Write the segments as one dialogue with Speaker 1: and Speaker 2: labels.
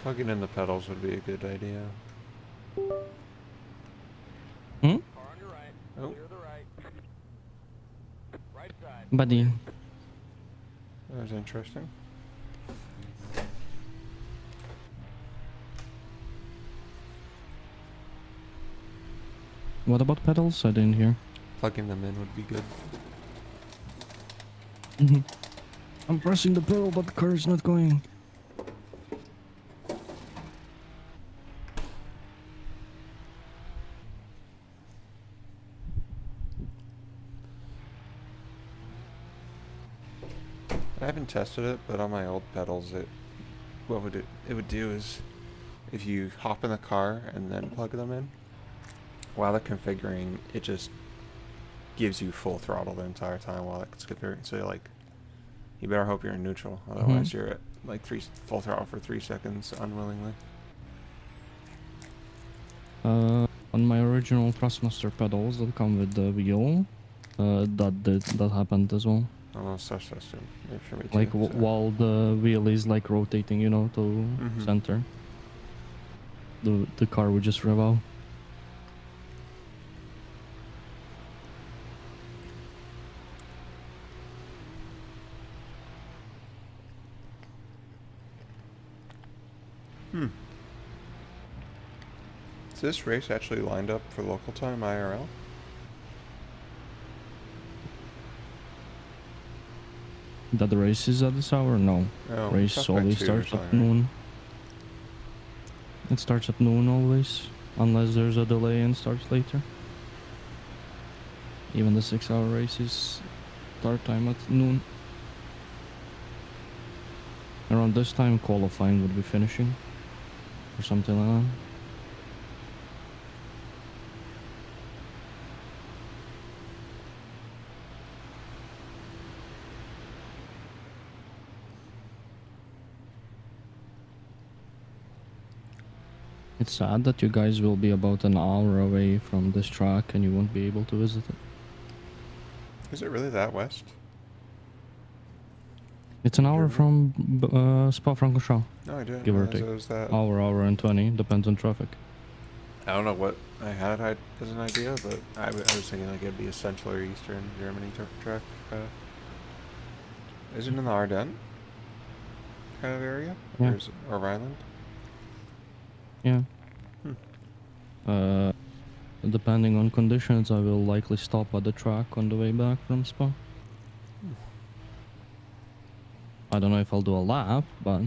Speaker 1: Plugging in the pedals would be a good idea.
Speaker 2: Hmm?
Speaker 1: Oh,
Speaker 2: Buddy.
Speaker 1: that was interesting.
Speaker 2: What about pedals? I didn't hear.
Speaker 1: Plugging them in would be good.
Speaker 2: I'm pressing the pedal, but the car is not going.
Speaker 1: I haven't tested it, but on my old pedals, it would do is if you hop in the car and then plug them in, while they're configuring, it just gives you full throttle the entire time while it's configuring. So like, you better hope you're in neutral, otherwise you're at like full throttle for 3 seconds unwillingly.
Speaker 2: On my original Thrustmaster pedals that come with the wheel, that happened as well.
Speaker 1: Oh, such too. Yeah, for me too.
Speaker 2: Like while the wheel is like rotating, you know, to center, the car would just rev out.
Speaker 1: Is this race actually lined up for local time IRL?
Speaker 2: That the race is at this hour? No.
Speaker 1: Oh,
Speaker 2: Race always starts at noon. It starts at noon always, unless there's a delay and starts later. Even the 6-hour races start time at noon. Around this time, qualifying would be finishing, or something like that. It's sad that you guys will be about an hour away from this track and you won't be able to visit it.
Speaker 1: Is it really that west?
Speaker 2: It's an hour from Spa-Francorchamps.
Speaker 1: No, I didn't
Speaker 2: give or
Speaker 1: realize
Speaker 2: take.
Speaker 1: it was that.
Speaker 2: Hour and 20, depends on traffic.
Speaker 1: I don't know what I had as an idea, but I was thinking like it'd be a Central or Eastern Germany track. Is it in the Ardennes kind of area?
Speaker 2: Yeah.
Speaker 1: Or Rhineland?
Speaker 2: Yeah. Depending on conditions, I will likely stop at the track on the way back from Spa. I don't know if I'll do a lap, but...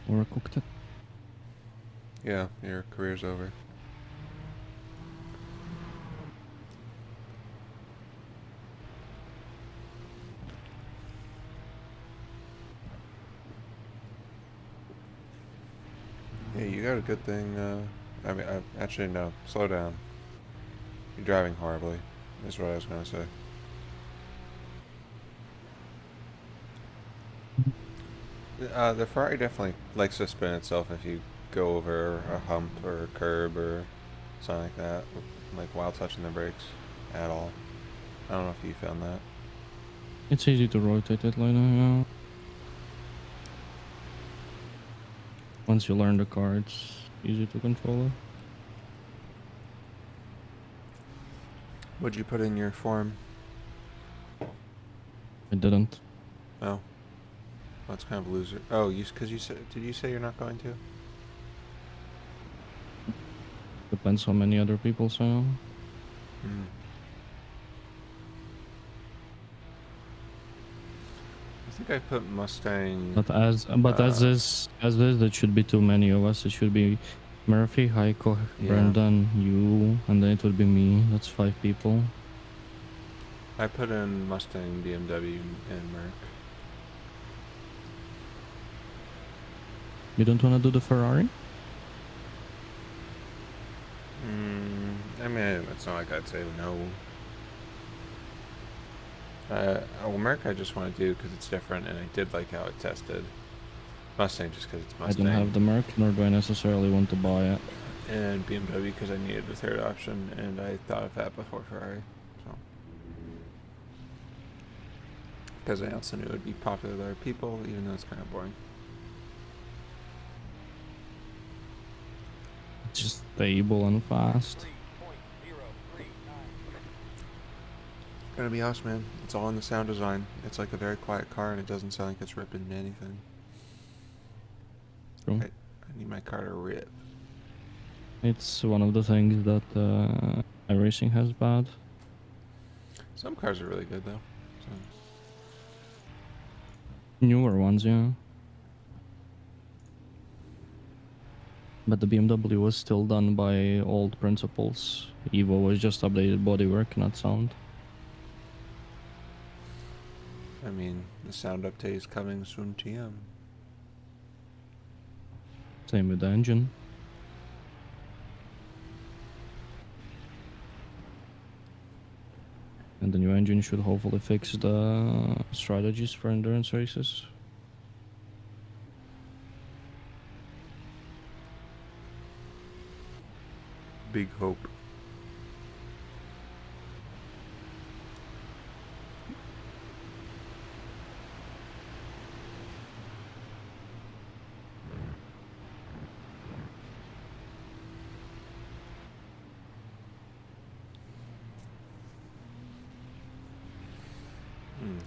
Speaker 2: Overcooked it.
Speaker 1: Yeah, your career's over. Yeah, you got a good thing, I mean, actually, no, slow down. You're driving horribly, is what I was gonna say. The Ferrari definitely likes to spin itself if you go over a hump or a curb or something like that, like while touching the brakes at all. I don't know if you found that.
Speaker 2: It's easy to rotate it like that, yeah. Once you learn the car, it's easy to control it.
Speaker 1: What'd you put in your form?
Speaker 2: I didn't.
Speaker 1: Oh. That's kind of a loser. Oh, because you said, did you say you're not going to?
Speaker 2: Depends how many other people say.
Speaker 1: I think I put Mustang.
Speaker 2: But as is, it should be too many of us. It should be Murphy, Heiko, Brendan, you, and then it would be me. That's 5 people.
Speaker 1: I put in Mustang, BMW, and Merc.
Speaker 2: You don't want to do the Ferrari?
Speaker 1: I mean, it's not like I'd say no. Well, Merc I just want to do because it's different, and I did like how it tested. Mustang just because it's Mustang.
Speaker 2: I don't have the Merc, nor do I necessarily want to buy it.
Speaker 1: and BMW because I needed a third option, and I thought of that before Ferrari. So, because I also knew it would be popular with other people, even though it's kind of boring.
Speaker 2: It's just stable and fast.
Speaker 1: Gonna be us, man. It's all in the sound design. It's like a very quiet car, and it doesn't sound like it's ripping anything.
Speaker 2: True.
Speaker 1: I need my car to rip.
Speaker 2: It's one of the things that iRacing has bad.
Speaker 1: Some cars are really good though. So.
Speaker 2: Newer ones, yeah. But the BMW was still done by old principles. Evo was just updated bodywork, not sound.
Speaker 1: I mean, the sound update is coming soon, TM.
Speaker 2: Same with the engine. And the new engine should hopefully fix the strategies for endurance races.
Speaker 1: Big hope.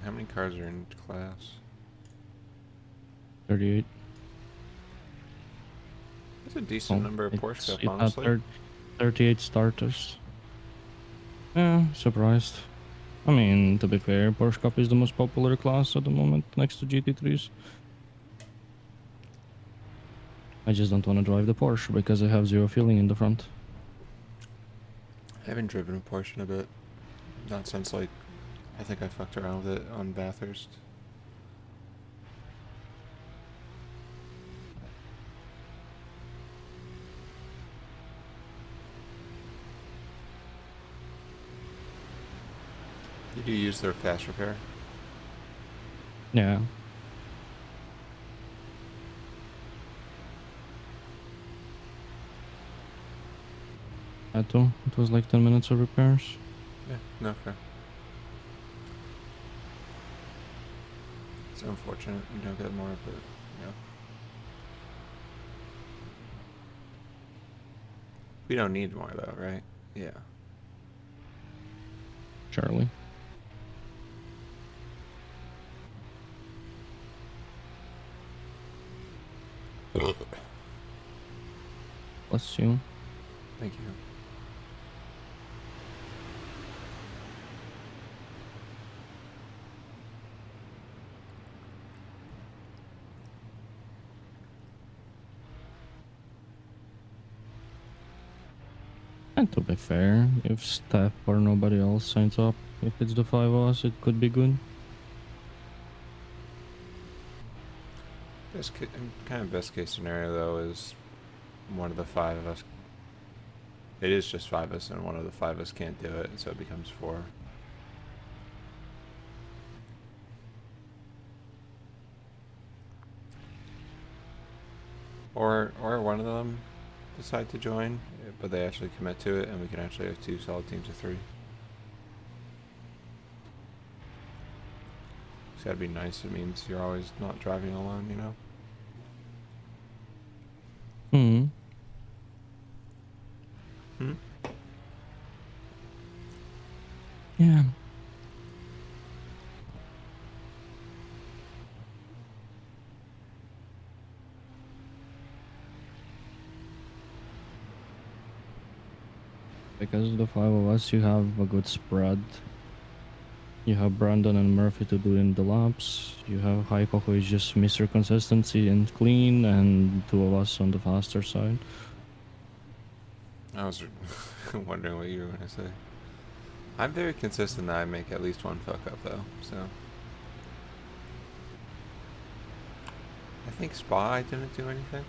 Speaker 1: How many cars are in class?
Speaker 2: 38.
Speaker 1: That's a decent number of Porsche Cup,
Speaker 2: It
Speaker 1: honestly.
Speaker 2: had 38 starters. Yeah, surprised. I mean, to be fair, Porsche Cup is the most popular class at the moment, next to GT3s. I just don't want to drive the Porsche because I have zero feeling in the front.
Speaker 1: I haven't driven a Porsche in a bit. Not since, like, I think I fucked around with it on Bathurst. Did you use their fast repair?
Speaker 2: Yeah. Had to. It was like 10 minutes of repairs.
Speaker 1: Yeah, no, fair. It's unfortunate you don't get more, but, yeah. We don't need more, though, right? Yeah.
Speaker 2: Charlie. Bless you.
Speaker 1: Thank you.
Speaker 2: And to be fair, if Steph or nobody else signs up, if it's the 5 of us, it could be good.
Speaker 1: Kind of best case scenario, though, is one of the 5 of us. It is just 5 of us, and one of the 5 of us can't do it, so it becomes 4. Or one of them decide to join, but they actually commit to it, and we can actually have 2 solid teams of 3. It's gotta be nice. It means you're always not driving alone, you know?
Speaker 2: Hmm.
Speaker 1: Hmm?
Speaker 2: Yeah. Because of the 5 of us, you have a good spread. You have Brandon and Murphy to do in the laps. You have Heiko, who is just Mr. Consistency and clean, and 2 of us on the faster side.
Speaker 1: I was wondering what you were gonna say. I'm very consistent that I make at least one fuck up, though, so. I think Spa I didn't do anything.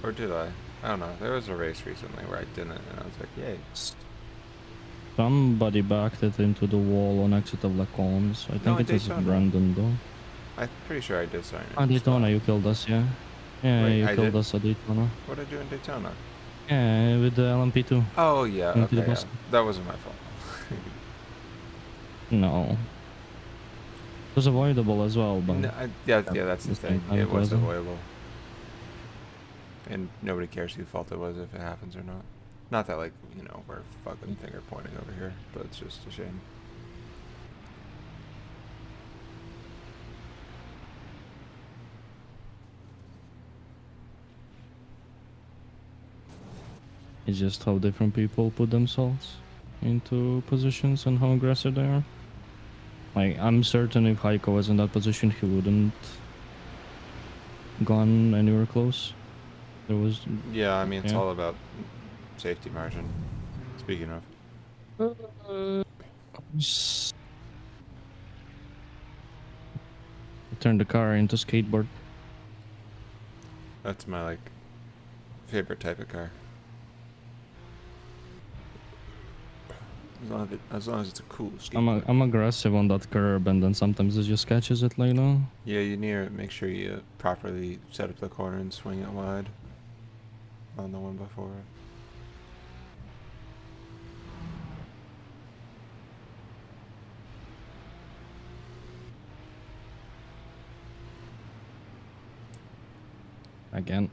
Speaker 1: Or did I? I don't know. There was a race recently where I didn't, and I was like, yay.
Speaker 2: Somebody backed it into the wall on exit of Lacombs. I think
Speaker 1: No,
Speaker 2: it was
Speaker 1: Daytona.
Speaker 2: Brandon, though.
Speaker 1: I'm pretty sure I did sign it.
Speaker 2: Ah, Daytona, you killed us, yeah. Yeah,
Speaker 1: Wait,
Speaker 2: you
Speaker 1: I
Speaker 2: killed
Speaker 1: did?
Speaker 2: us at Daytona.
Speaker 1: What did I do in Daytona?
Speaker 2: Yeah, with the LMP2
Speaker 1: Oh, yeah,
Speaker 2: into the
Speaker 1: okay, yeah.
Speaker 2: Boston.
Speaker 1: That wasn't my fault.
Speaker 2: No. It was avoidable as well, but
Speaker 1: No,
Speaker 2: at
Speaker 1: yeah, that's the
Speaker 2: the same
Speaker 1: thing.
Speaker 2: time
Speaker 1: It
Speaker 2: it
Speaker 1: was
Speaker 2: wasn't.
Speaker 1: avoidable. And nobody cares whose fault it was if it happens or not. Not that, like, we're fucking finger pointing over here, but it's just a shame.
Speaker 2: It's just how different people put themselves into positions and how aggressive they are. Like, I'm certain if Heiko was in that position, he wouldn't gone anywhere close. There was,
Speaker 1: Yeah, I mean, it's
Speaker 2: yeah.
Speaker 1: all about safety margin. Speaking of.
Speaker 2: S- Turn the car into skateboard.
Speaker 1: That's my, like, favorite type of car. As long as it's a cool skateboard.
Speaker 2: I'm aggressive on that curb, and then sometimes it just catches it like that.
Speaker 1: Yeah, you need to make sure you properly set up the corner and swing it wide on the one before it.
Speaker 2: Again.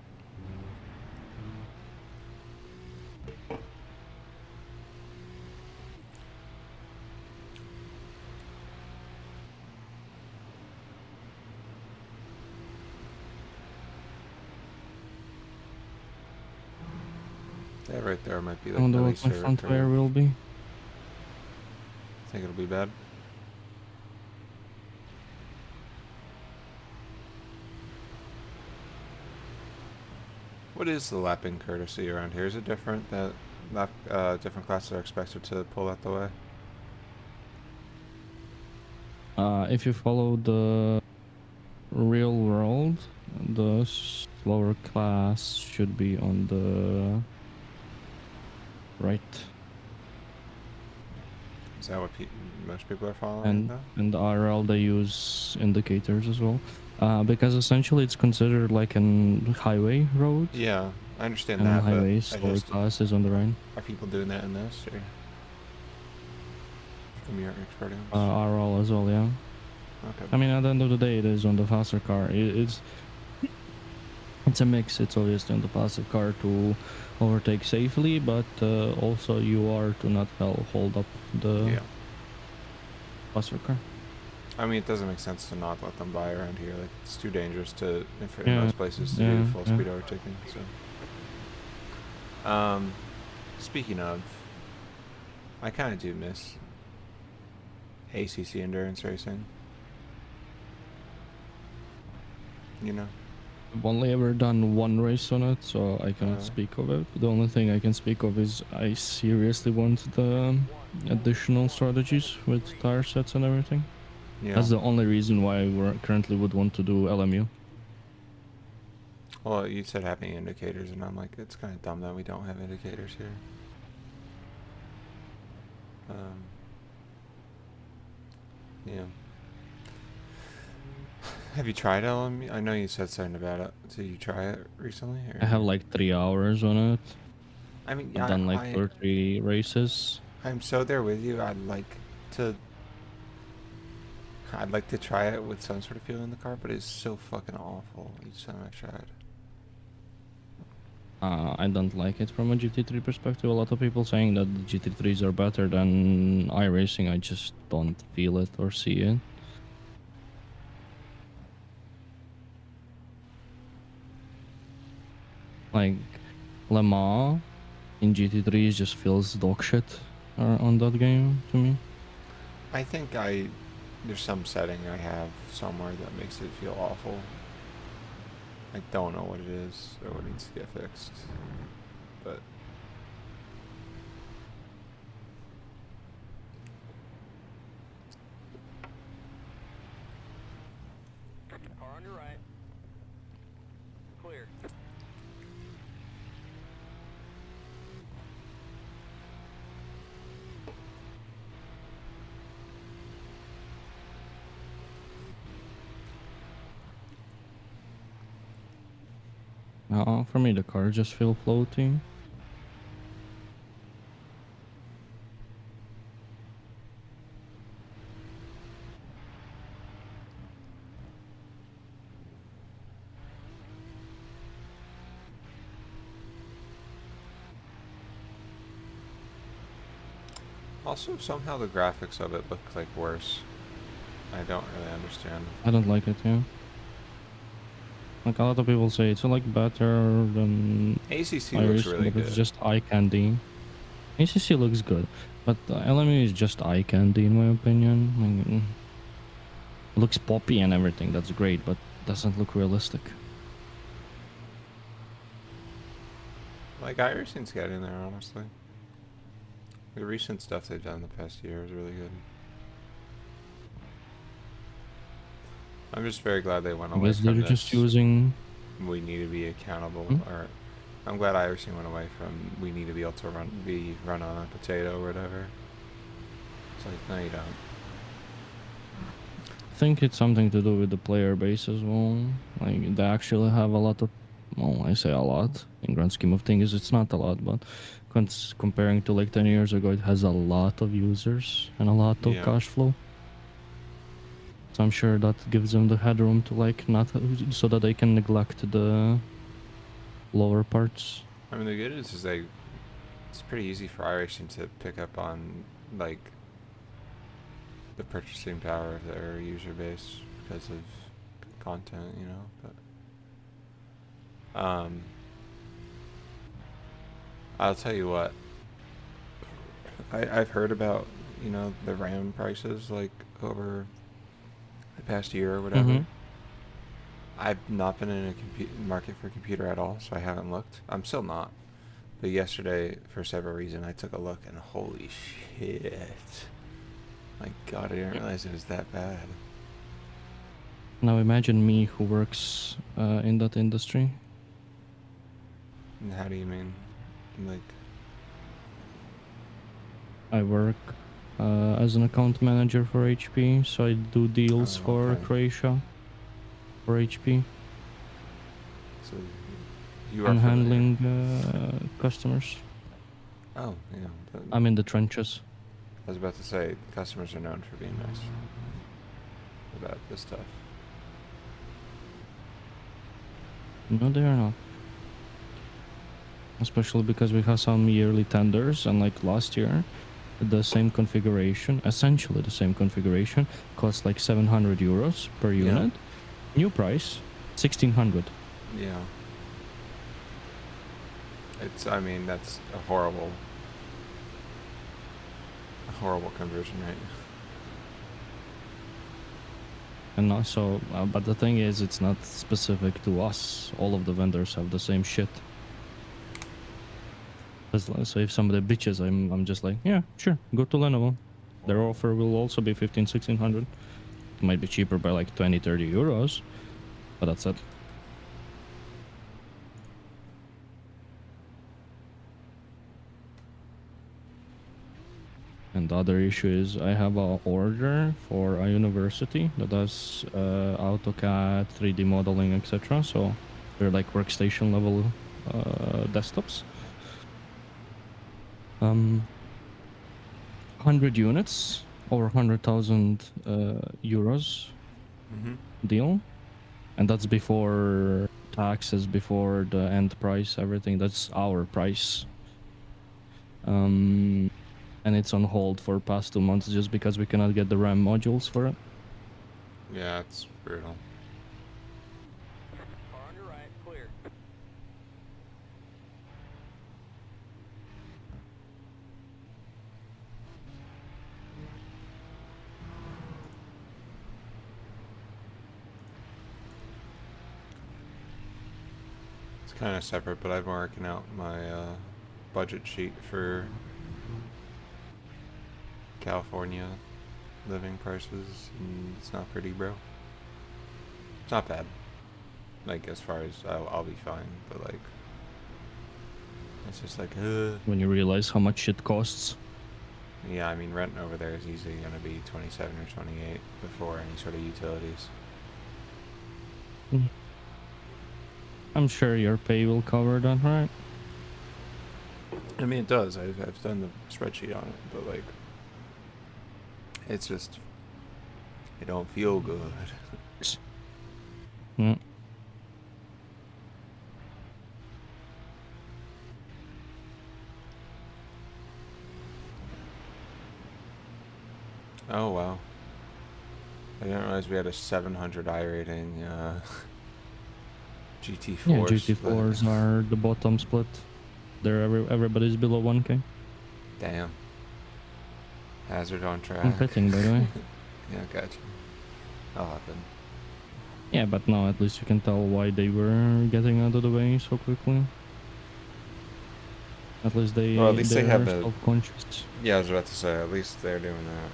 Speaker 1: That right there might be
Speaker 2: I
Speaker 1: like
Speaker 2: wonder
Speaker 1: my
Speaker 2: what
Speaker 1: least
Speaker 2: my
Speaker 1: favorite
Speaker 2: front tire
Speaker 1: curve.
Speaker 2: will be.
Speaker 1: Think it'll be bad? What is the lapping courtesy around here? Is it different that different classes are expected to pull out the way?
Speaker 2: If you follow the real world, the slower class should be on the right.
Speaker 1: Is that what most people are following though?
Speaker 2: And RL they use indicators as well, because essentially it's considered like an highway road,
Speaker 1: Yeah, I understand
Speaker 2: and on
Speaker 1: that, but
Speaker 2: highways
Speaker 1: I
Speaker 2: slower
Speaker 1: just
Speaker 2: class is on the right.
Speaker 1: are people doing that in this or from your experience?
Speaker 2: RL as well, yeah.
Speaker 1: Okay.
Speaker 2: I mean, at the end of the day, it is on the faster car. It's a mix. It's obviously on the faster car to overtake safely, but also you are to not hold up the
Speaker 1: Yeah.
Speaker 2: faster car.
Speaker 1: I mean, it doesn't make sense to not let them by around here. Like, it's too dangerous in
Speaker 2: Yeah,
Speaker 1: most places to do
Speaker 2: yeah,
Speaker 1: full
Speaker 2: yeah.
Speaker 1: speed overtaking. So, speaking of, I kind of do miss ACC endurance racing. You know?
Speaker 2: I've only ever done one race on it, so I cannot speak of it. The only thing I can speak of is I seriously want the additional strategies with tire sets and everything.
Speaker 1: Yeah.
Speaker 2: That's the only reason why we currently would want to do LMU.
Speaker 1: Well, you said having indicators, and I'm like, it's kind of dumb that we don't have indicators here. Yeah. Have you tried LMU? I know you said something about it. Did you try it recently? Or?
Speaker 2: I have like 3 hours on it.
Speaker 1: I mean,
Speaker 2: I've done like 2 or 3 races.
Speaker 1: I'm so there with you. To I'd like to try it with some sort of feel in the car, but it's so fucking awful each time I tried.
Speaker 2: I don't like it from a GT3 perspective. A lot of people saying that the GT3s are better than iRacing. I just don't feel it or see it. Like, Le Mans in GT3 just feels dog shit on that game to me.
Speaker 1: I think there's some setting I have somewhere that makes it feel awful. I don't know what it is or what needs to get fixed, but
Speaker 3: car on your right. Clear.
Speaker 2: For me, the car just feel floaty.
Speaker 1: Also, somehow the graphics of it look like worse. I don't really understand.
Speaker 2: I don't like it, yeah. Like a lot of people say it's like better than
Speaker 1: ACC looks
Speaker 2: iRacing,
Speaker 1: really
Speaker 2: but it's
Speaker 1: good.
Speaker 2: just eye candy. ACC looks good, but LME is just eye candy in my opinion. Like, looks poppy and everything, that's great, but doesn't look realistic.
Speaker 1: Like, iRacing's getting there, honestly. The recent stuff they've done the past year is really good. I'm just very glad they went
Speaker 2: I
Speaker 1: away
Speaker 2: guess they're
Speaker 1: from
Speaker 2: just
Speaker 1: this.
Speaker 2: using...
Speaker 1: We need to be accountable,
Speaker 2: Hmm?
Speaker 1: or I'm glad iRacing went away from we need to be able to run on a potato or whatever. It's like, no, you don't.
Speaker 2: I think it's something to do with the player base as well. Like, they actually have a lot of... Well, I say a lot. In grand scheme of things, it's not a lot, but comparing to like 10 years ago, it has a lot of users and a lot of
Speaker 1: Yeah.
Speaker 2: cash flow. So I'm sure that gives them the headroom to like not... so that they can neglect the lower parts.
Speaker 1: I mean, the good is it's pretty easy for iRacing to pick up on, like, the purchasing power of their user base because of content, you know, but I'll tell you what, I've heard about, you know, the RAM prices, like, over the past year or whatever.
Speaker 2: Mm-hmm.
Speaker 1: I've not been in a market for a computer at all, so I haven't looked. I'm still not. But yesterday, for several reasons, I took a look, and holy shit. My god, I didn't realize it was that bad.
Speaker 2: Now imagine me who works in that industry.
Speaker 1: And how do you mean? Like,
Speaker 2: I work as an account manager for HP, so I do deals
Speaker 1: oh,
Speaker 2: for
Speaker 1: okay.
Speaker 2: Croatia for HP
Speaker 1: So, you are
Speaker 2: and
Speaker 1: familiar.
Speaker 2: handling customers.
Speaker 1: Oh, yeah.
Speaker 2: I'm in the trenches.
Speaker 1: I was about to say, customers are known for being nice about this stuff.
Speaker 2: No, they are not. Especially because we have some yearly tenders, and like last year, the same configuration, essentially the same configuration, cost like 700 euros per
Speaker 1: Yeah.
Speaker 2: unit. New price, 1600.
Speaker 1: Yeah. I mean, that's a horrible conversion rate.
Speaker 2: And also, but the thing is, it's not specific to us. All of the vendors have the same shit. So if somebody bitches, I'm just like, yeah, sure, go to Lenovo. Their offer will also be 1600. It might be cheaper by like 20-30 euros, but that's it. And the other issue is I have an order for a university that does AutoCAD, 3D modeling, etc. So they're like workstation level desktops. 100 units or 100,000 euros
Speaker 1: Mm-hmm.
Speaker 2: deal, and that's before taxes, before the end price, everything. That's our price. And it's on hold for past 2 months just because we cannot get the RAM modules for it.
Speaker 1: Yeah, it's brutal.
Speaker 3: Car on your right, clear.
Speaker 1: It's kind of separate, but I've been working out my budget sheet for California living prices, and it's not pretty, bro. It's not bad. Like, as far as I'll be fine, but like, it's just like,
Speaker 2: When you realize how much it costs.
Speaker 1: yeah, I mean, rent over there is easily going to be 27 or 28 before any sort of utilities.
Speaker 2: I'm sure your pay will cover that, right?
Speaker 1: I mean, it does. I've done the spreadsheet on it, but like, it's just, it don't feel good.
Speaker 2: Yeah.
Speaker 1: Oh wow. I didn't realize we had a 700 iRating GT4
Speaker 2: Yeah,
Speaker 1: split.
Speaker 2: GT4s are the bottom split. They're everybody's below 1K.
Speaker 1: Damn. Hazard on track.
Speaker 2: I'm pitting, by the way.
Speaker 1: Yeah, gotcha. That'll happen.
Speaker 2: Yeah, but now at least you can tell why they were getting out of the way so quickly. At least
Speaker 1: Well, at least they have
Speaker 2: they're
Speaker 1: a...
Speaker 2: self-conscious.
Speaker 1: Yeah, I was about to say, at least they're doing that.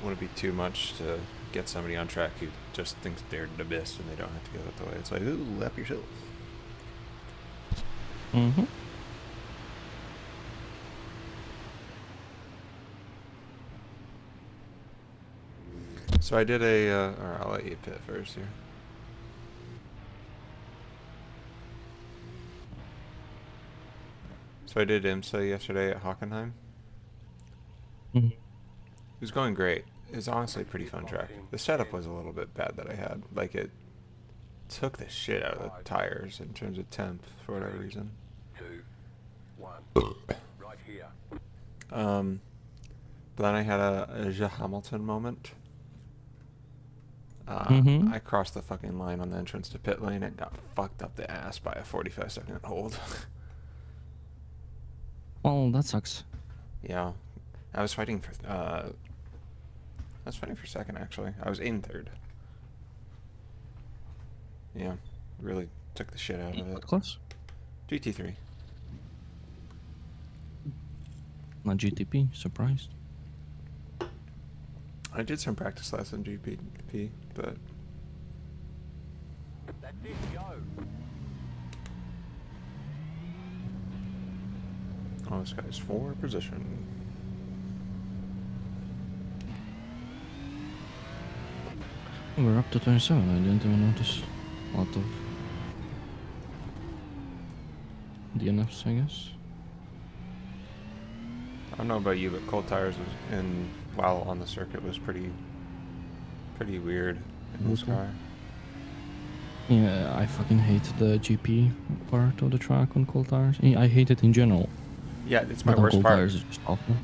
Speaker 1: Wouldn't be too much to get somebody on track who just thinks they're the best and they don't have to go out the way. It's like, ooh, lap yourself.
Speaker 2: Mm-hmm.
Speaker 1: So I did a, or I'll let you pit first here. So I did IMSA yesterday at Hockenheim.
Speaker 2: Mm-hmm.
Speaker 1: It was going great. It was honestly a pretty fun track. The setup was a little bit bad that I had. Like, it took the shit out of the tires in terms of temp for whatever reason.
Speaker 3: 2, 1. Right here.
Speaker 1: But then I had a Hamilton moment.
Speaker 2: Mm-hmm.
Speaker 1: I crossed the fucking line on the entrance to pit lane and got fucked up the ass by a 45-second hold.
Speaker 2: Well, that sucks.
Speaker 1: Yeah. I was fighting for second actually. I was in third. Yeah. Really took the shit out of
Speaker 2: What
Speaker 1: it.
Speaker 2: class?
Speaker 1: GT3.
Speaker 2: Not GTP, surprised.
Speaker 1: I did some practice last in GP, but
Speaker 3: That's it, go.
Speaker 1: oh, this guy's for position.
Speaker 2: We're up to 27. I didn't even notice a lot of DNFs, I guess.
Speaker 1: I don't know about you, but cold tires was while on the circuit was pretty weird in this
Speaker 2: Brutal.
Speaker 1: car.
Speaker 2: Yeah, I fucking hate the GP part of the track on cold tires. I hate it in general.
Speaker 1: Yeah, it's my
Speaker 2: But on
Speaker 1: worst
Speaker 2: cold
Speaker 1: part.
Speaker 2: tires, it's just awful.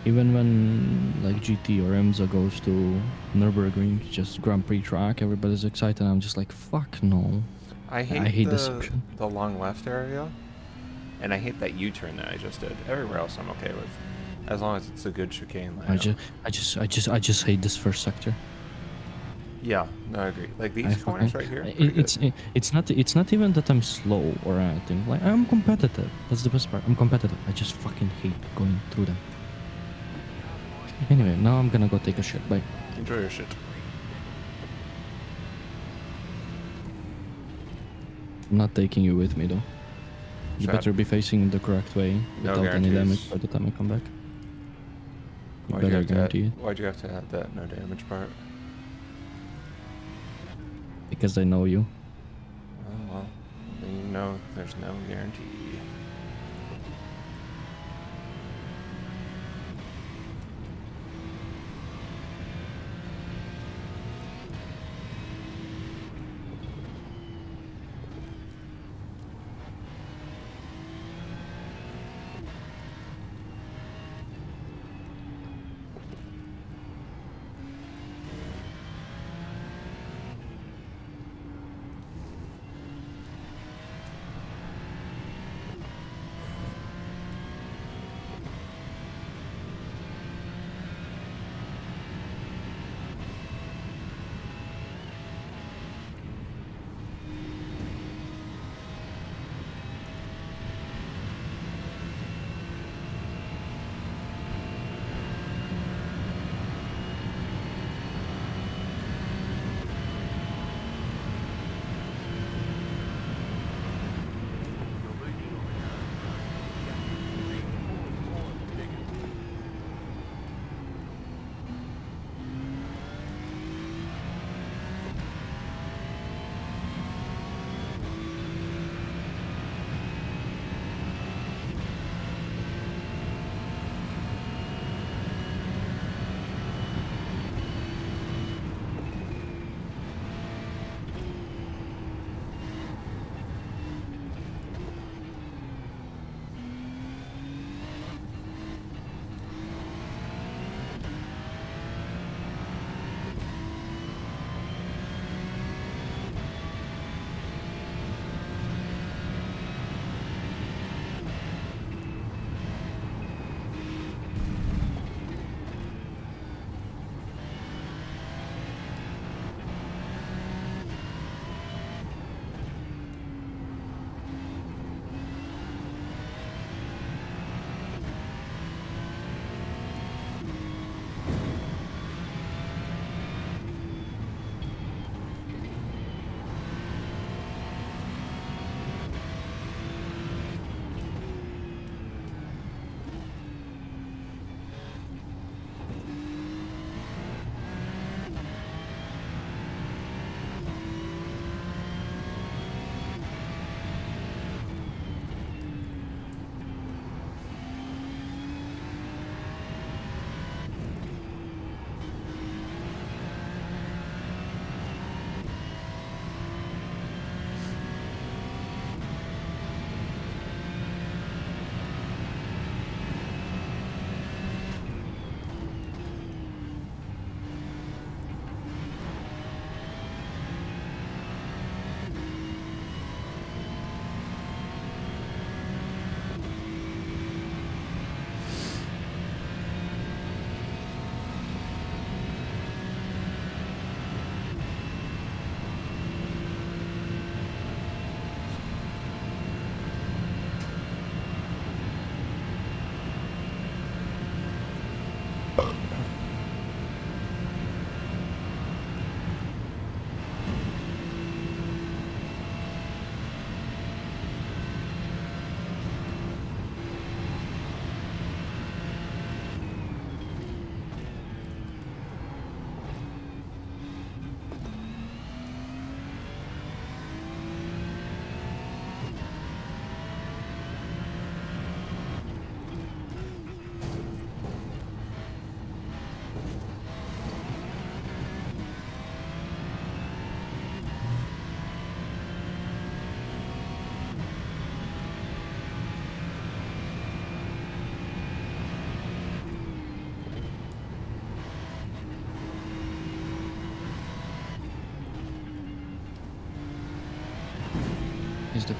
Speaker 2: Even when like GT or IMSA goes to Nürburgring, just Grand Prix track, everybody's excited. I'm just like, fuck no.
Speaker 1: I hate
Speaker 2: this
Speaker 1: the
Speaker 2: section.
Speaker 1: long left area, and I hate that U-turn that I just did. Everywhere else I'm okay with, as long as it's a good chicane layout.
Speaker 2: I just hate this first sector.
Speaker 1: Yeah, no, I agree. Like these corners right here.
Speaker 2: It's not even that I'm slow or anything. Like I'm competitive. That's the best part. I'm competitive. I just fucking hate going through them. Anyway, now I'm gonna go take a shit. Bye.
Speaker 1: Enjoy your shit.
Speaker 2: I'm not taking you with me though. You
Speaker 1: Shut up.
Speaker 2: better be facing the correct way
Speaker 1: No
Speaker 2: without any
Speaker 1: guarantees.
Speaker 2: damage by the time I come back. You
Speaker 1: Why'd you
Speaker 2: better
Speaker 1: have to
Speaker 2: guarantee it.
Speaker 1: why'd you have to add that no damage part?
Speaker 2: Because I know you.
Speaker 1: Oh well, then you know there's no guarantee.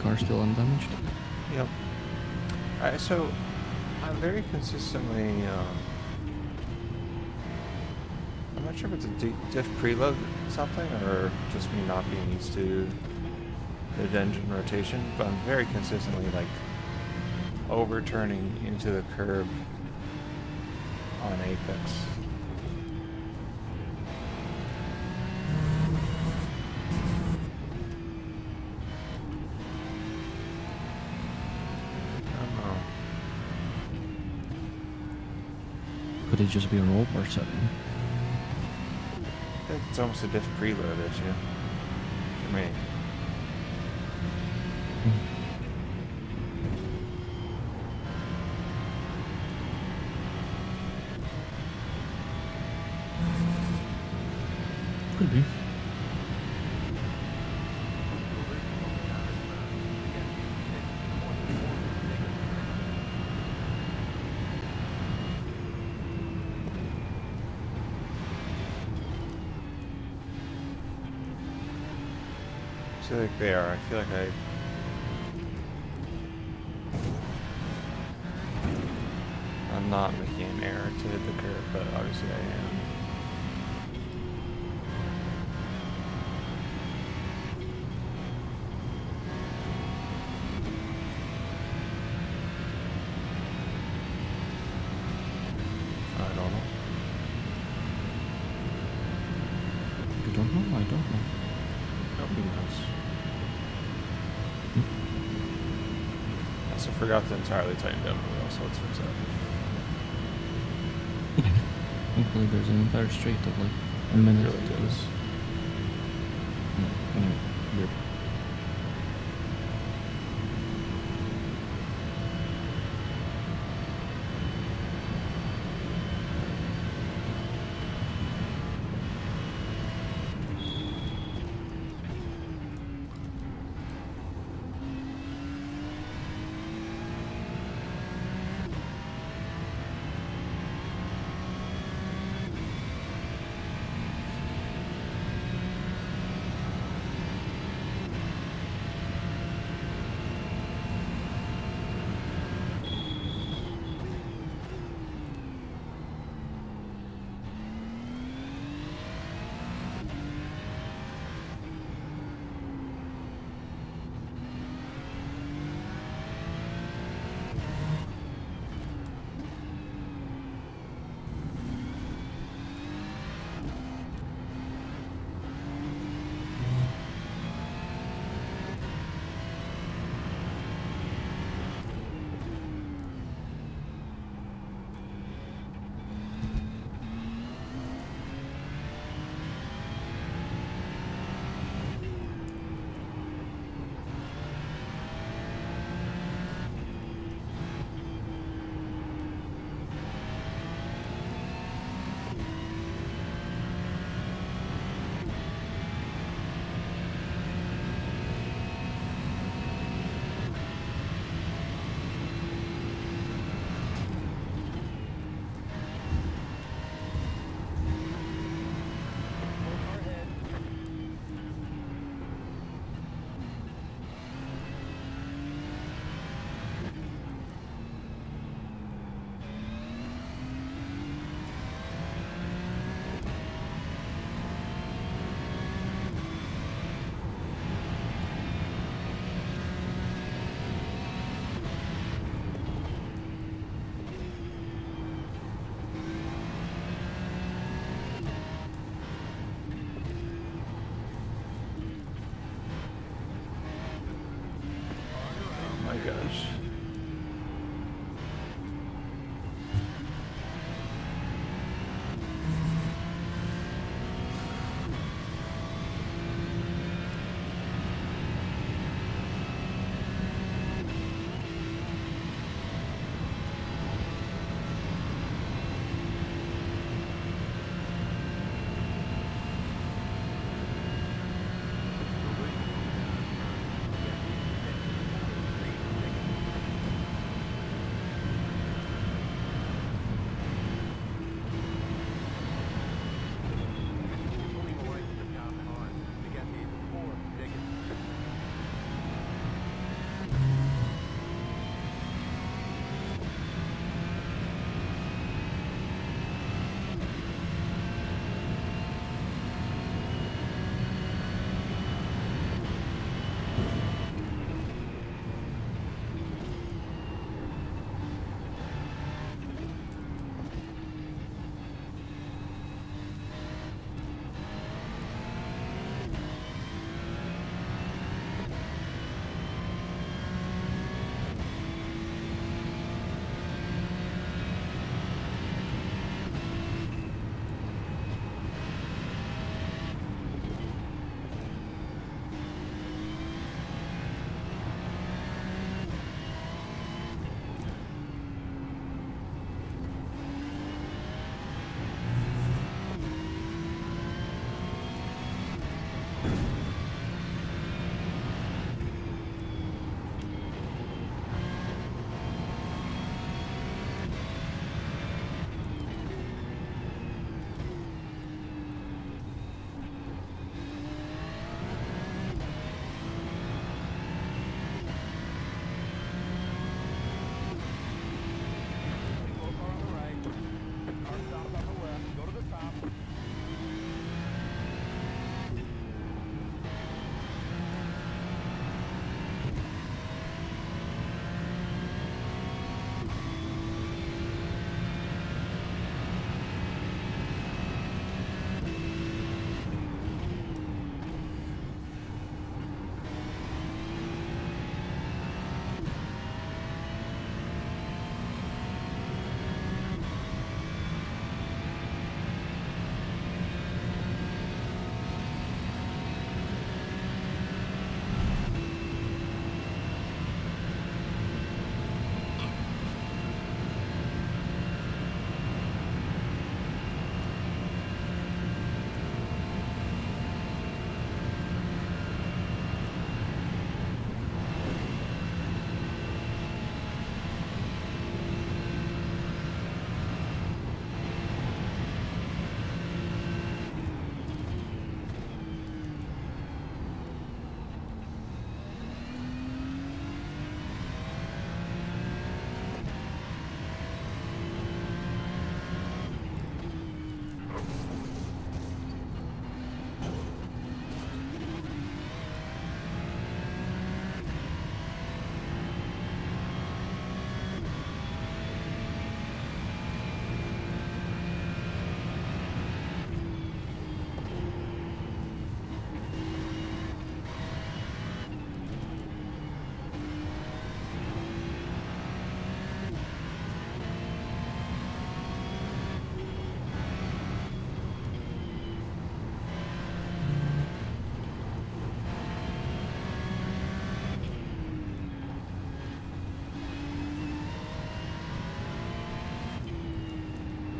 Speaker 2: car still undamaged.
Speaker 1: Yep. Alright, so I'm very consistently, I'm not sure if it's a diff preload something or just me not being used to the engine rotation, but I'm very consistently like overturning into the curb on Apex. I don't know.
Speaker 2: Could it just be a roll bar setting?
Speaker 1: I think it's almost a diff preload issue for me.
Speaker 2: Could be.
Speaker 1: I feel like they are. I feel like I'm not making an error to hit the curb, but obviously I am. I don't know.
Speaker 2: You don't know? I don't know.
Speaker 1: That'd be nice. I also forgot to entirely tighten down the wheel, so let's fix that.
Speaker 2: Thankfully, there's an entire straight of like a
Speaker 1: It
Speaker 2: minute.
Speaker 1: really
Speaker 2: to do.
Speaker 1: is.
Speaker 2: Anyway, weird.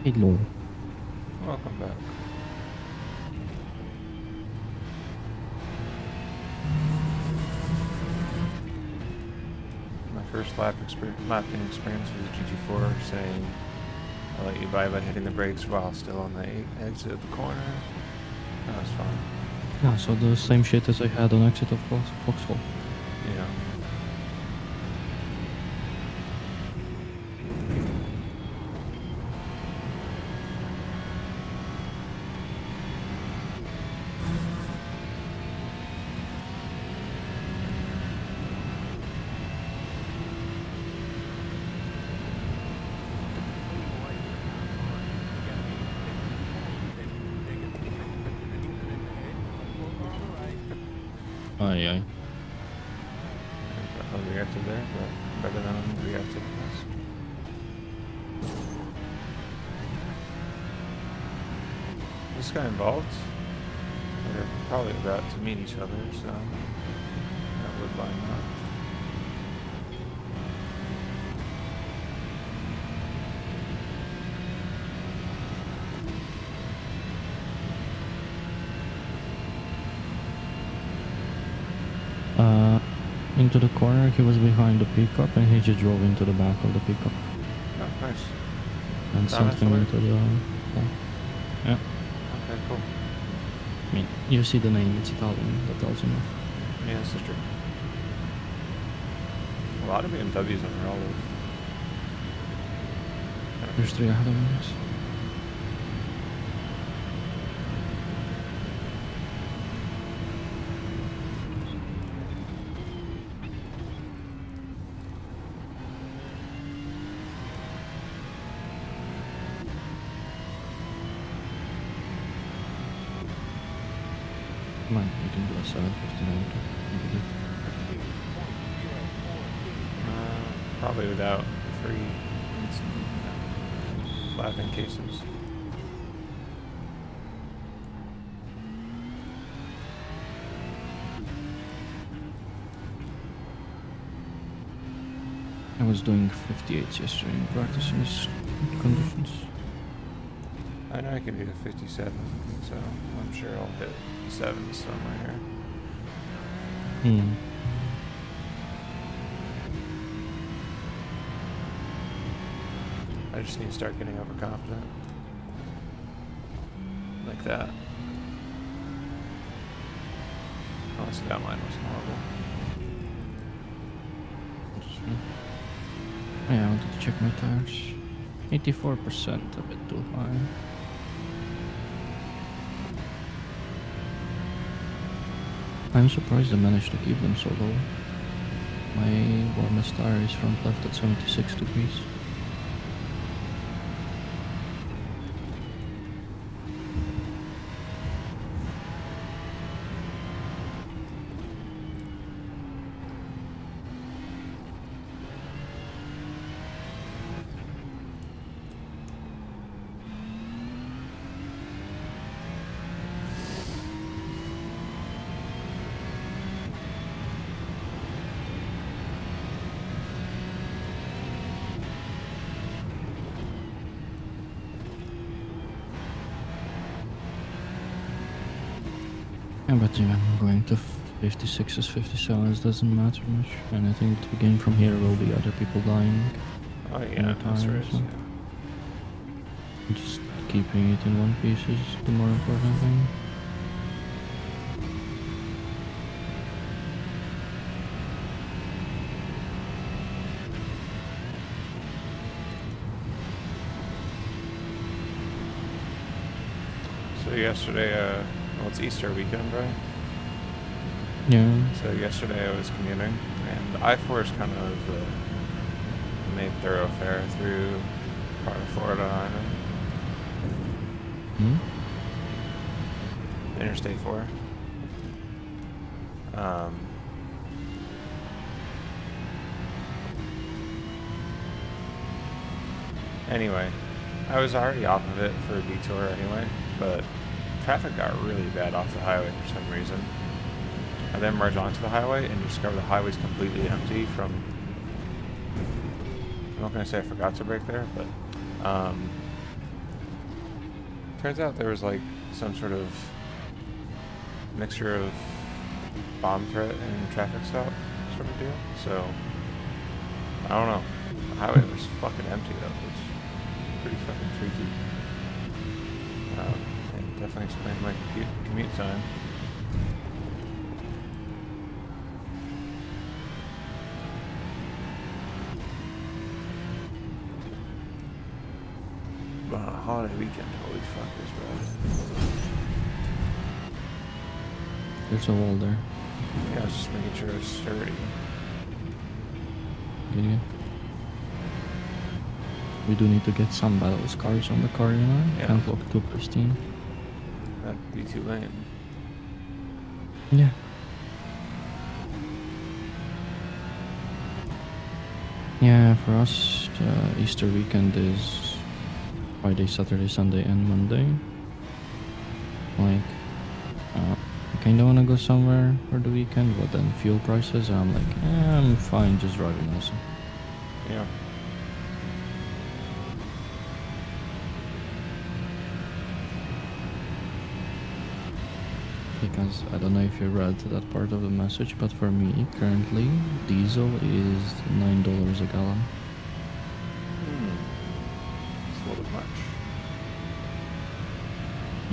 Speaker 2: Hello.
Speaker 1: Welcome back. My first lapping experience with the GT4 saying I'll let you by hitting the brakes while still on the exit of the corner. That was fun.
Speaker 2: Yeah, so the same shit as I had on exit of Foxhole.
Speaker 1: Yeah.
Speaker 2: Aye, aye.
Speaker 1: I reacted there, but better than I reacted in this. This guy involved. They're probably about to meet each other, so that would line up.
Speaker 2: Into the corner, he was behind the pickup and he just drove into the back of the pickup
Speaker 1: Oh, nice.
Speaker 2: and
Speaker 1: Down
Speaker 2: sent him
Speaker 1: escalator?
Speaker 2: into the... Yeah.
Speaker 1: Okay, cool.
Speaker 2: I mean, you see the name, it's Italian, that tells enough.
Speaker 1: Yeah, this is true. A lot of BMWs on the roll.
Speaker 2: There's 3 ahead of me, yes. Come on, you can do a 759.
Speaker 1: Probably without 3 lapping cases.
Speaker 2: I was doing 58s yesterday in practice in these conditions.
Speaker 1: I know I can do the 57, so I'm sure I'll hit the 7 somewhere here.
Speaker 2: Hmm.
Speaker 1: I just need to start getting overconfident. Like that. Honestly, that line was horrible.
Speaker 2: Yeah, I wanted to check my tires. 84%, a bit too high. I'm surprised I managed to keep them so low. My warmest tire is front left at 76 degrees. Yeah, but going to 56s, 57s doesn't matter much. And I think the game from here will be other people dying.
Speaker 1: Oh
Speaker 2: in
Speaker 1: yeah,
Speaker 2: the
Speaker 1: that's
Speaker 2: tires,
Speaker 1: right.
Speaker 2: so
Speaker 1: Yeah.
Speaker 2: just keeping it in one piece is the more important thing.
Speaker 1: So yesterday, well, it's Easter weekend, right?
Speaker 2: Yeah.
Speaker 1: So yesterday I was commuting, and I-4 is kind of the main thoroughfare through part of Florida. I know.
Speaker 2: Hmm?
Speaker 1: Interstate 4. Anyway, I was already off of it for a detour anyway, but traffic got really bad off the highway for some reason. I then merged onto the highway and discovered the highway's completely empty from... I'm not going to say I forgot to brake there, but Turns out there was like some sort of mixture of bomb threat and traffic stop sort of deal. So I don't know. The highway was fucking empty though. It was pretty fucking freaky. And definitely explained my commute time. But on a holiday weekend, holy fuckers, bro.
Speaker 2: There's a wall there.
Speaker 1: Yeah, I was just making sure it was sturdy.
Speaker 2: Good. We do need to get some battle scars on the car, you know?
Speaker 1: Yeah.
Speaker 2: Can't look too pristine.
Speaker 1: That'd be too lame.
Speaker 2: Yeah. Yeah, for us, Easter weekend is Friday, Saturday, Sunday, and Monday. Like, I kinda wanna go somewhere for the weekend, but then fuel prices, I'm like, I'm fine just driving also.
Speaker 1: Yeah.
Speaker 2: Because I don't know if you read that part of the message, but for me, currently, diesel is $9 a gallon.
Speaker 1: It's a little bit much.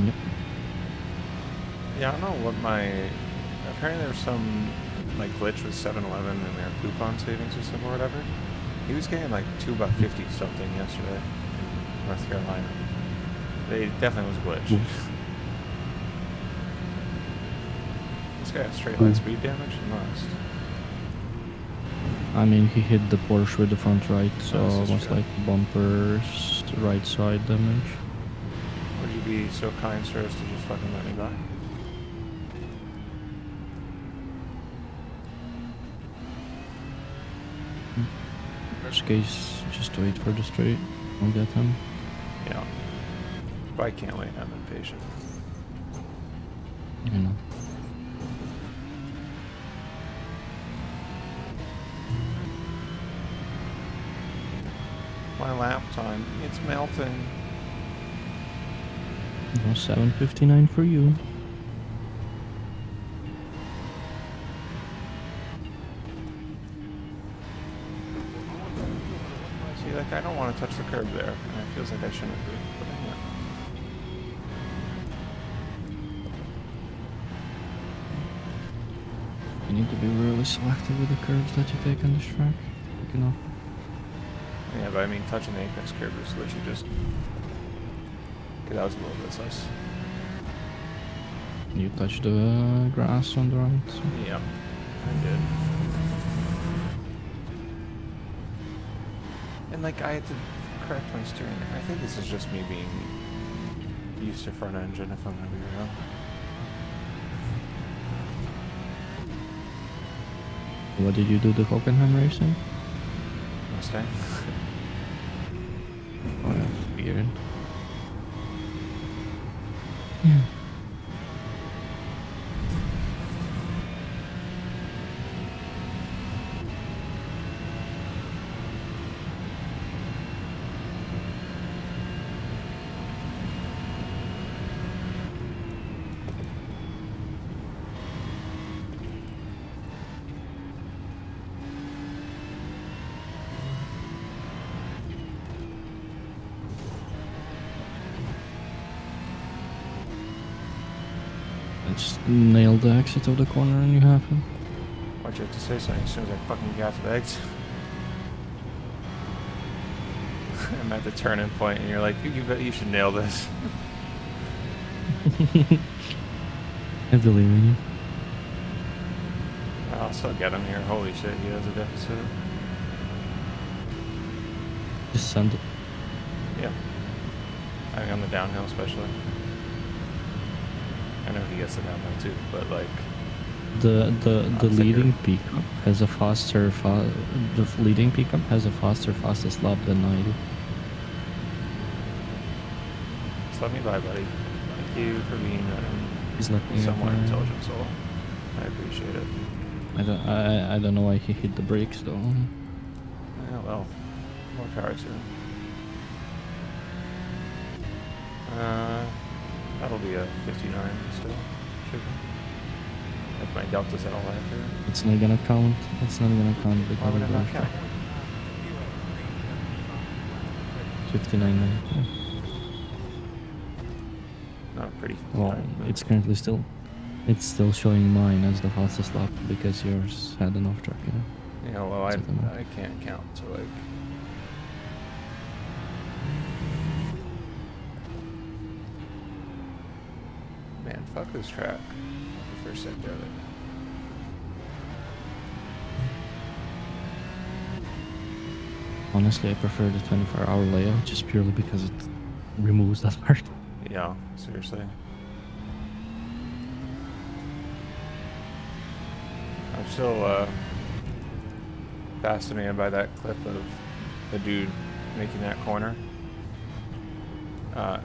Speaker 2: Yep.
Speaker 1: Yeah, I don't know what my... Apparently there was some like glitch with 7-Eleven and their coupon savings system or whatever. He was getting like $2.50 something yesterday in North Carolina. They definitely was a glitch. This guy has straight line speed damage? He must.
Speaker 2: I mean, he hit the Porsche with the front right, so
Speaker 1: Oh, this is
Speaker 2: almost
Speaker 1: true.
Speaker 2: like bumper's right side damage.
Speaker 1: Would you be so kind, sir, as to just fucking let me by?
Speaker 2: Worst case, just wait for the straight. I'll get him.
Speaker 1: Yeah. But I can't wait. I'm impatient.
Speaker 2: You know.
Speaker 1: My lap time. It's melting.
Speaker 2: No, 7:59 for you.
Speaker 1: See, like, I don't want to touch the curb there. And it feels like I shouldn't be. But anyway.
Speaker 2: You need to be really selective with the curves that you take on this track. You know.
Speaker 1: Yeah, but I mean, touching the apex curb is literally just... Okay, that was a little bit sus.
Speaker 2: You touch the grass on the right. So.
Speaker 1: Yeah, I did. And like, I had to correct my steering. I think this is just me being used to front engine, if I'm gonna be real.
Speaker 2: What did you do the Hockenheim racing?
Speaker 1: Mustang.
Speaker 2: Oh yeah, weird. Yeah. Just nail the exit of the corner and you have him.
Speaker 1: Why'd you have to say something as soon as I fucking got to the exit? I'm at the turning point and you're like, you should nail this.
Speaker 2: I believe in you.
Speaker 1: I'll still get him here. Holy shit, he has a deficit.
Speaker 2: Just send it.
Speaker 1: Yeah. I mean, on the downhill especially. I know he gets the downhill too, but like...
Speaker 2: The
Speaker 1: thicker.
Speaker 2: leading pickup has a the leading pickup has a fastest lap than I do.
Speaker 1: Just let me by, buddy. Thank you for being
Speaker 2: He's looking
Speaker 1: a
Speaker 2: at
Speaker 1: somewhat
Speaker 2: my-
Speaker 1: intelligent soul. I appreciate it.
Speaker 2: I don't know why he hit the brakes though.
Speaker 1: Yeah, well, more power to him. That'll be a 59 still. Should be. If my delta's at all accurate.
Speaker 2: It's not gonna count. It's not gonna count
Speaker 1: Why
Speaker 2: because
Speaker 1: would
Speaker 2: of
Speaker 1: it
Speaker 2: the
Speaker 1: not count?
Speaker 2: 59. Yeah.
Speaker 1: Not a pretty 59.
Speaker 2: Well,
Speaker 1: but-
Speaker 2: it's currently still. It's still showing mine as the fastest lap because yours had an off track, you know?
Speaker 1: Yeah, well, I
Speaker 2: So then-
Speaker 1: I can't count, so like... Man, fuck this track. The first sector of it.
Speaker 2: Honestly, I prefer the 24-hour layout just purely because it removes that part.
Speaker 1: Yeah, seriously. I'm still fascinated by that clip of the dude making that corner.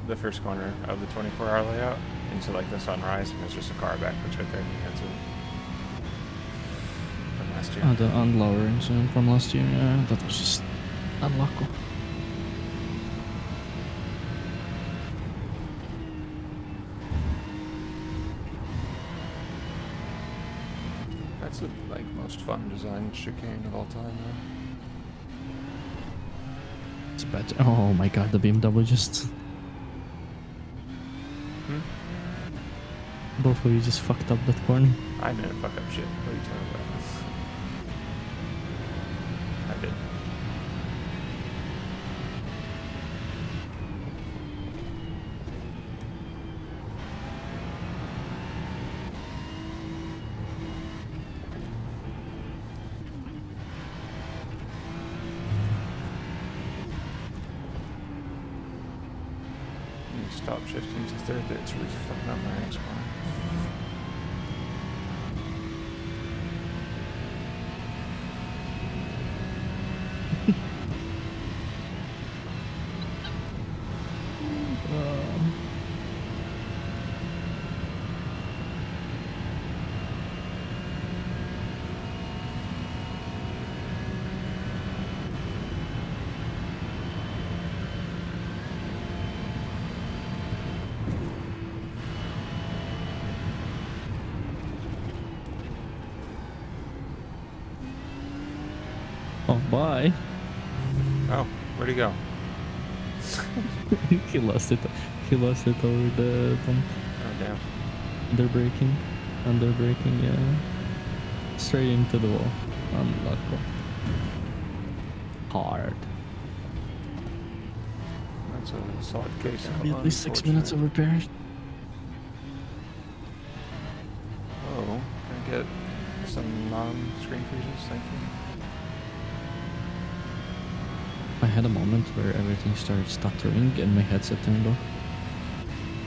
Speaker 1: The first corner of the 24-hour layout into like the sunrise, and there's just a car backwards right there, and he hits it. From last year.
Speaker 2: The unlower incident from last year, yeah, that was just unlucky.
Speaker 1: That's the like most fun designed chicane of all time, though.
Speaker 2: It's better. Oh my god, the BMW just.
Speaker 1: Hmm?
Speaker 2: Both of you just fucked up that corner.
Speaker 1: I didn't fuck up shit. What are you talking about? I did. You stop shifting to third, it's really fucking up my next corner.
Speaker 2: Oh, bye.
Speaker 1: Oh, where'd he go?
Speaker 2: He lost it. He lost it over the bump.
Speaker 1: Oh, damn.
Speaker 2: Under braking, yeah. Straight into the wall. Unlucky. Hard.
Speaker 1: That's a solid case.
Speaker 2: Be at least 6 minutes of repairs.
Speaker 1: Oh, can I get some non-screen freezes? Thank you.
Speaker 2: I had a moment where everything started stuttering and my headset turned off.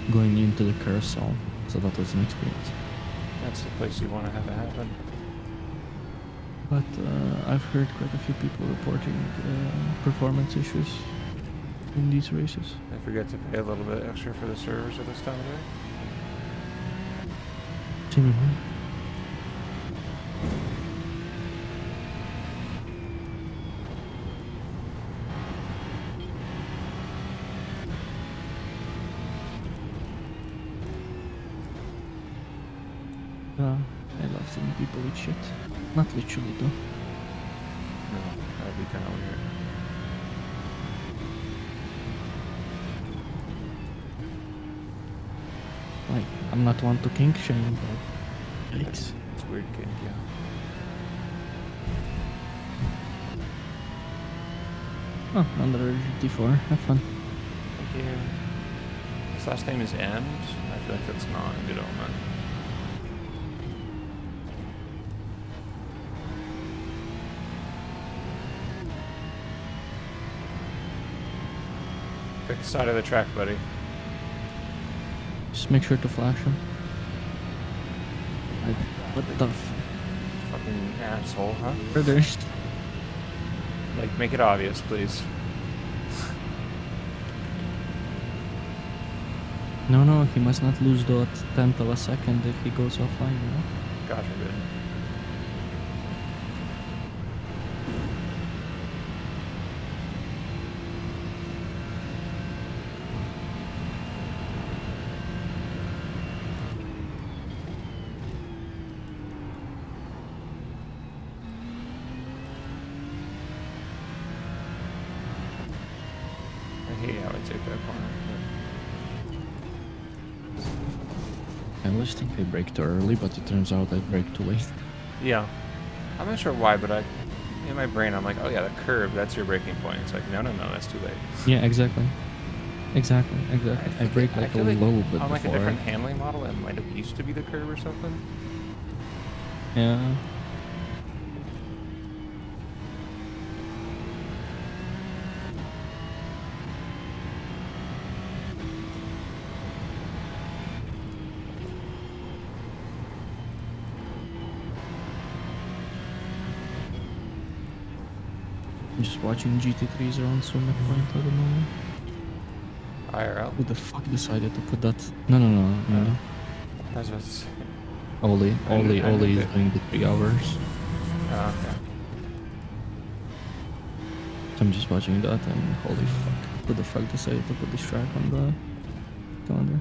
Speaker 2: Going into the carousel, so that was an experience.
Speaker 1: That's the place you want to have it happen.
Speaker 2: But I've heard quite a few people reporting performance issues in these races.
Speaker 1: I forget to pay a little bit extra for the servers at this time of day.
Speaker 2: Seemingly. I love seeing people with shit. Not literally though.
Speaker 1: No, that'd be kind of weird.
Speaker 2: Like, I'm not one to kink shame, but yikes.
Speaker 1: It's weird kink, yeah.
Speaker 2: Oh, another GT4. Have fun.
Speaker 1: Thank you. His last name is End. I feel like that's not a good omen. Pick the side of the track, buddy.
Speaker 2: Just make sure to flash him. Like, what the
Speaker 1: Fucking asshole, huh?
Speaker 2: further?
Speaker 1: Like, make it obvious, please.
Speaker 2: No, he must not lose that tenth of a second if he goes offline, you know?
Speaker 1: God forbid. hate how I take that corner.
Speaker 2: I always think I brake too early, but it turns out I brake too late.
Speaker 1: Yeah. I'm not sure why, but in my brain, I'm like, oh yeah, the curb, that's your braking point. It's like, no, that's too late.
Speaker 2: Yeah, exactly. Exactly. I brake like a
Speaker 1: feel
Speaker 2: little bit
Speaker 1: on like a
Speaker 2: before.
Speaker 1: different handling model, it might have used to be the curb or something.
Speaker 2: Yeah. I'm just watching GT3s around Summit Point at the moment.
Speaker 1: IRL?
Speaker 2: Who the fuck decided to put that? No.
Speaker 1: I was about to say.
Speaker 2: Oli
Speaker 1: I knew
Speaker 2: is
Speaker 1: that-
Speaker 2: doing the 3 hours.
Speaker 1: Oh, okay.
Speaker 2: So I'm just watching that and holy fuck. Who the fuck decided to put this track on the calendar?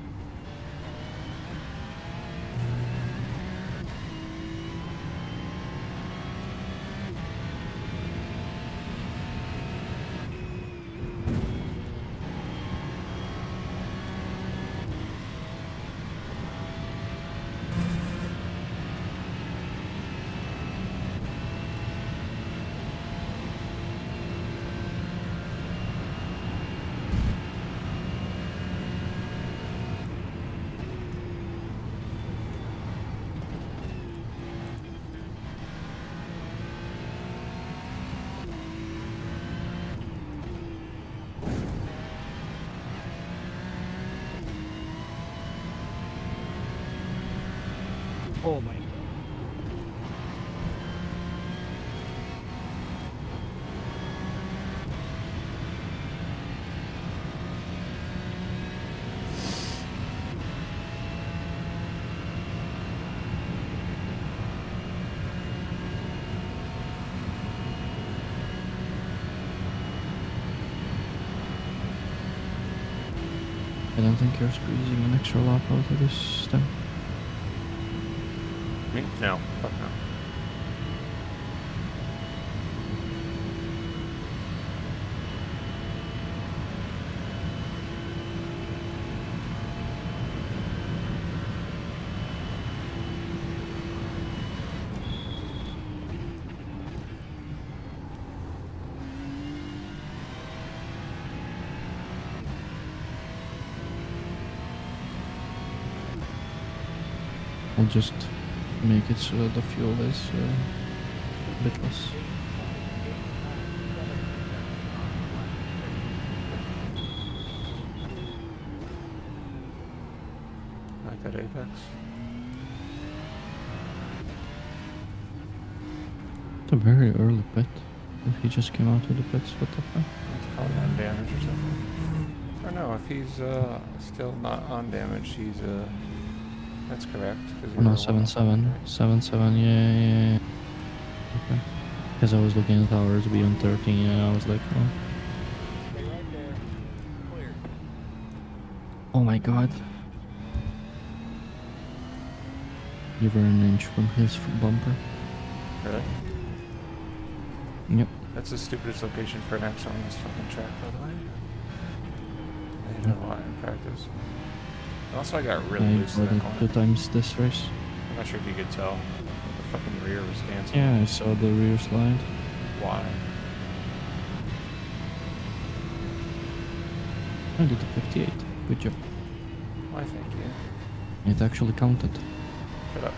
Speaker 2: Oh my god. I don't think you're squeezing an extra lap out of this thing.
Speaker 1: Me? No. Fuck no.
Speaker 2: I'll just make it so the fuel is a bit less.
Speaker 1: Like that apex.
Speaker 2: It's a very early pit. If he just came out of the pits, what the fuck?
Speaker 1: It's probably on damage or something. Or no, if he's still not on damage, he's that's correct.
Speaker 2: Oh no, 7-7. 7-7, yeah. Okay. Because I was looking at ours be on 13 and I was like, oh.
Speaker 3: Stay right there. Clear.
Speaker 2: Oh my god. You were an inch from his bumper.
Speaker 1: Really?
Speaker 2: Yep.
Speaker 1: That's the stupidest location for an X on this fucking track, by the way. I did a lot in practice. Also, I got really
Speaker 2: I
Speaker 1: loose in
Speaker 2: brought
Speaker 1: that
Speaker 2: it
Speaker 1: corner.
Speaker 2: 2 times this race.
Speaker 1: I'm not sure if you could tell. The fucking rear was dancing.
Speaker 2: Yeah, I saw the rear slide.
Speaker 1: Why?
Speaker 2: I did the 58. Good job.
Speaker 1: Why, thank you.
Speaker 2: It actually counted.
Speaker 1: Shut up.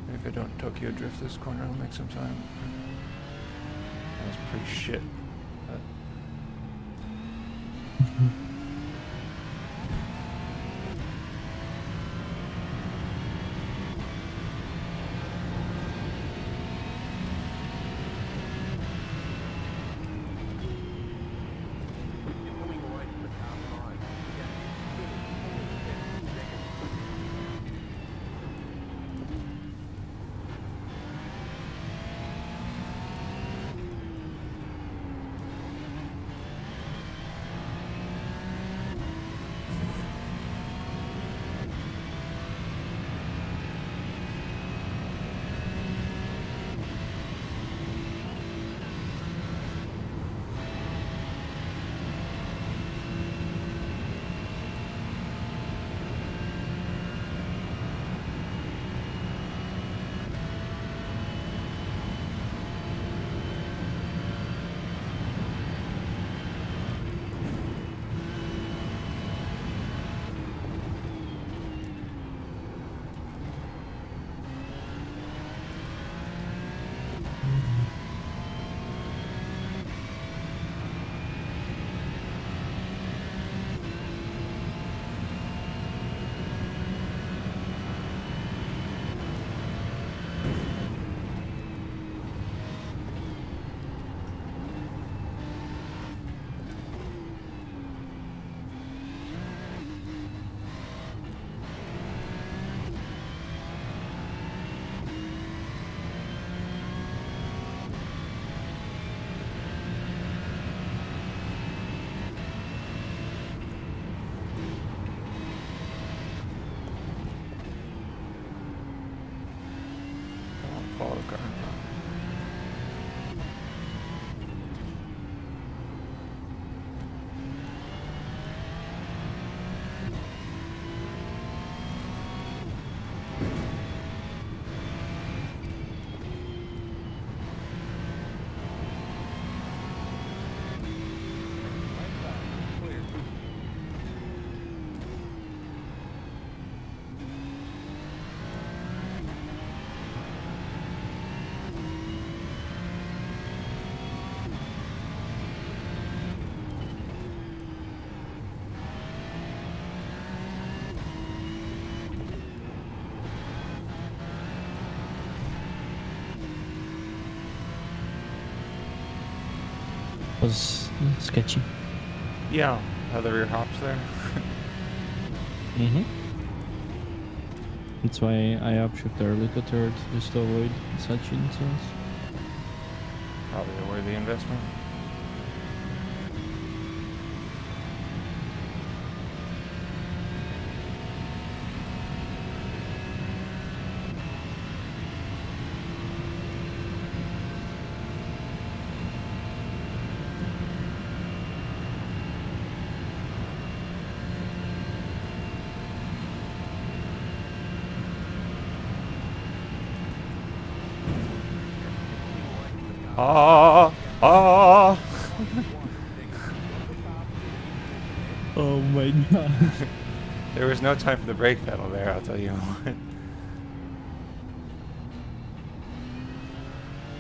Speaker 1: Maybe if I don't Tokyo drift this corner, I'll make some time. That was pretty shit. But
Speaker 3: You're pulling away from the car behind. Yeah. 10 seconds.
Speaker 2: was sketchy.
Speaker 1: Yeah, how the rear hops there.
Speaker 2: Mm-hmm. That's why I upshift early to third, just to avoid such incidents.
Speaker 1: Probably a worthy investment. Ah, ah.
Speaker 2: Oh my god.
Speaker 1: There was no time for the brake pedal there, I'll tell you what.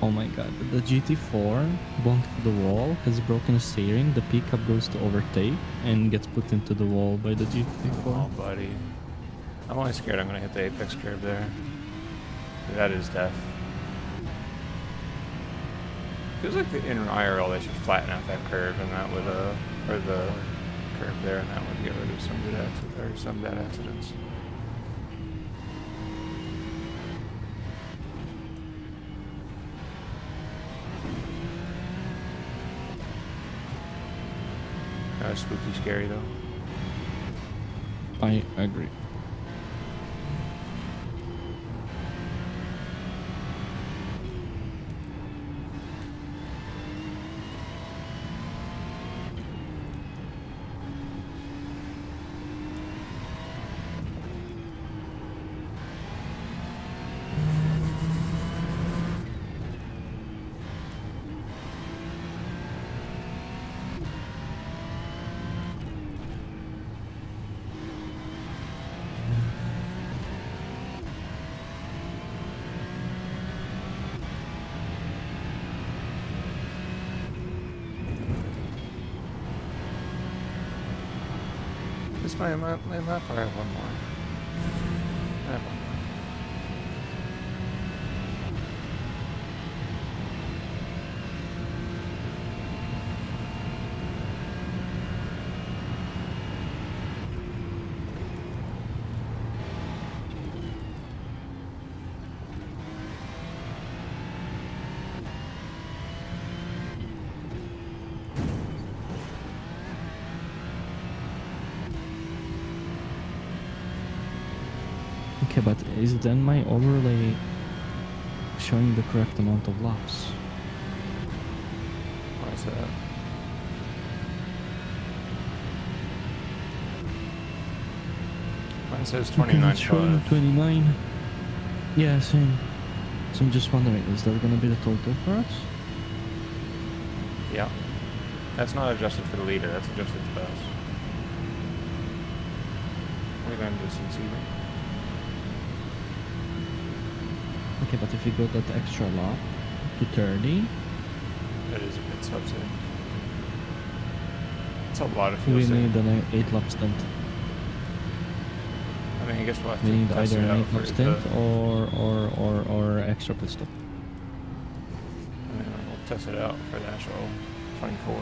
Speaker 2: Oh my god. The GT4 bonked to the wall, has broken steering, the pickup goes to overtake and gets put into the wall by the GT4.
Speaker 1: Oh, buddy. I'm only scared I'm gonna hit the apex curve there. That is death. Feels like in IRL they should flatten out that curve and that would, or the curve there, and that would get rid of some good accidents, or some bad accidents. Spooky scary though.
Speaker 2: I agree.
Speaker 1: This might lap, or I have one more. I have one more.
Speaker 2: Okay, but is then my overlay showing the correct amount of laps?
Speaker 1: Why is that? Mine says
Speaker 2: Okay, it's showing
Speaker 1: 29.5.
Speaker 2: 29. Yeah, same. So I'm just wondering, is that gonna be the total for us?
Speaker 1: Yeah. That's not adjusted for the leader, that's adjusted to us. We're going to distance even.
Speaker 2: Okay, but if you go that extra lap to 30,
Speaker 1: That is a bit subset. It's a lot of fuel
Speaker 2: we
Speaker 1: saving.
Speaker 2: need an 8 lap stint.
Speaker 1: I mean, I guess we'll have
Speaker 2: We
Speaker 1: to
Speaker 2: need
Speaker 1: test
Speaker 2: either
Speaker 1: it
Speaker 2: an
Speaker 1: out
Speaker 2: 8 lap
Speaker 1: for
Speaker 2: stint
Speaker 1: the...
Speaker 2: or extra pit stop.
Speaker 1: I mean, we'll test it out for the actual 24.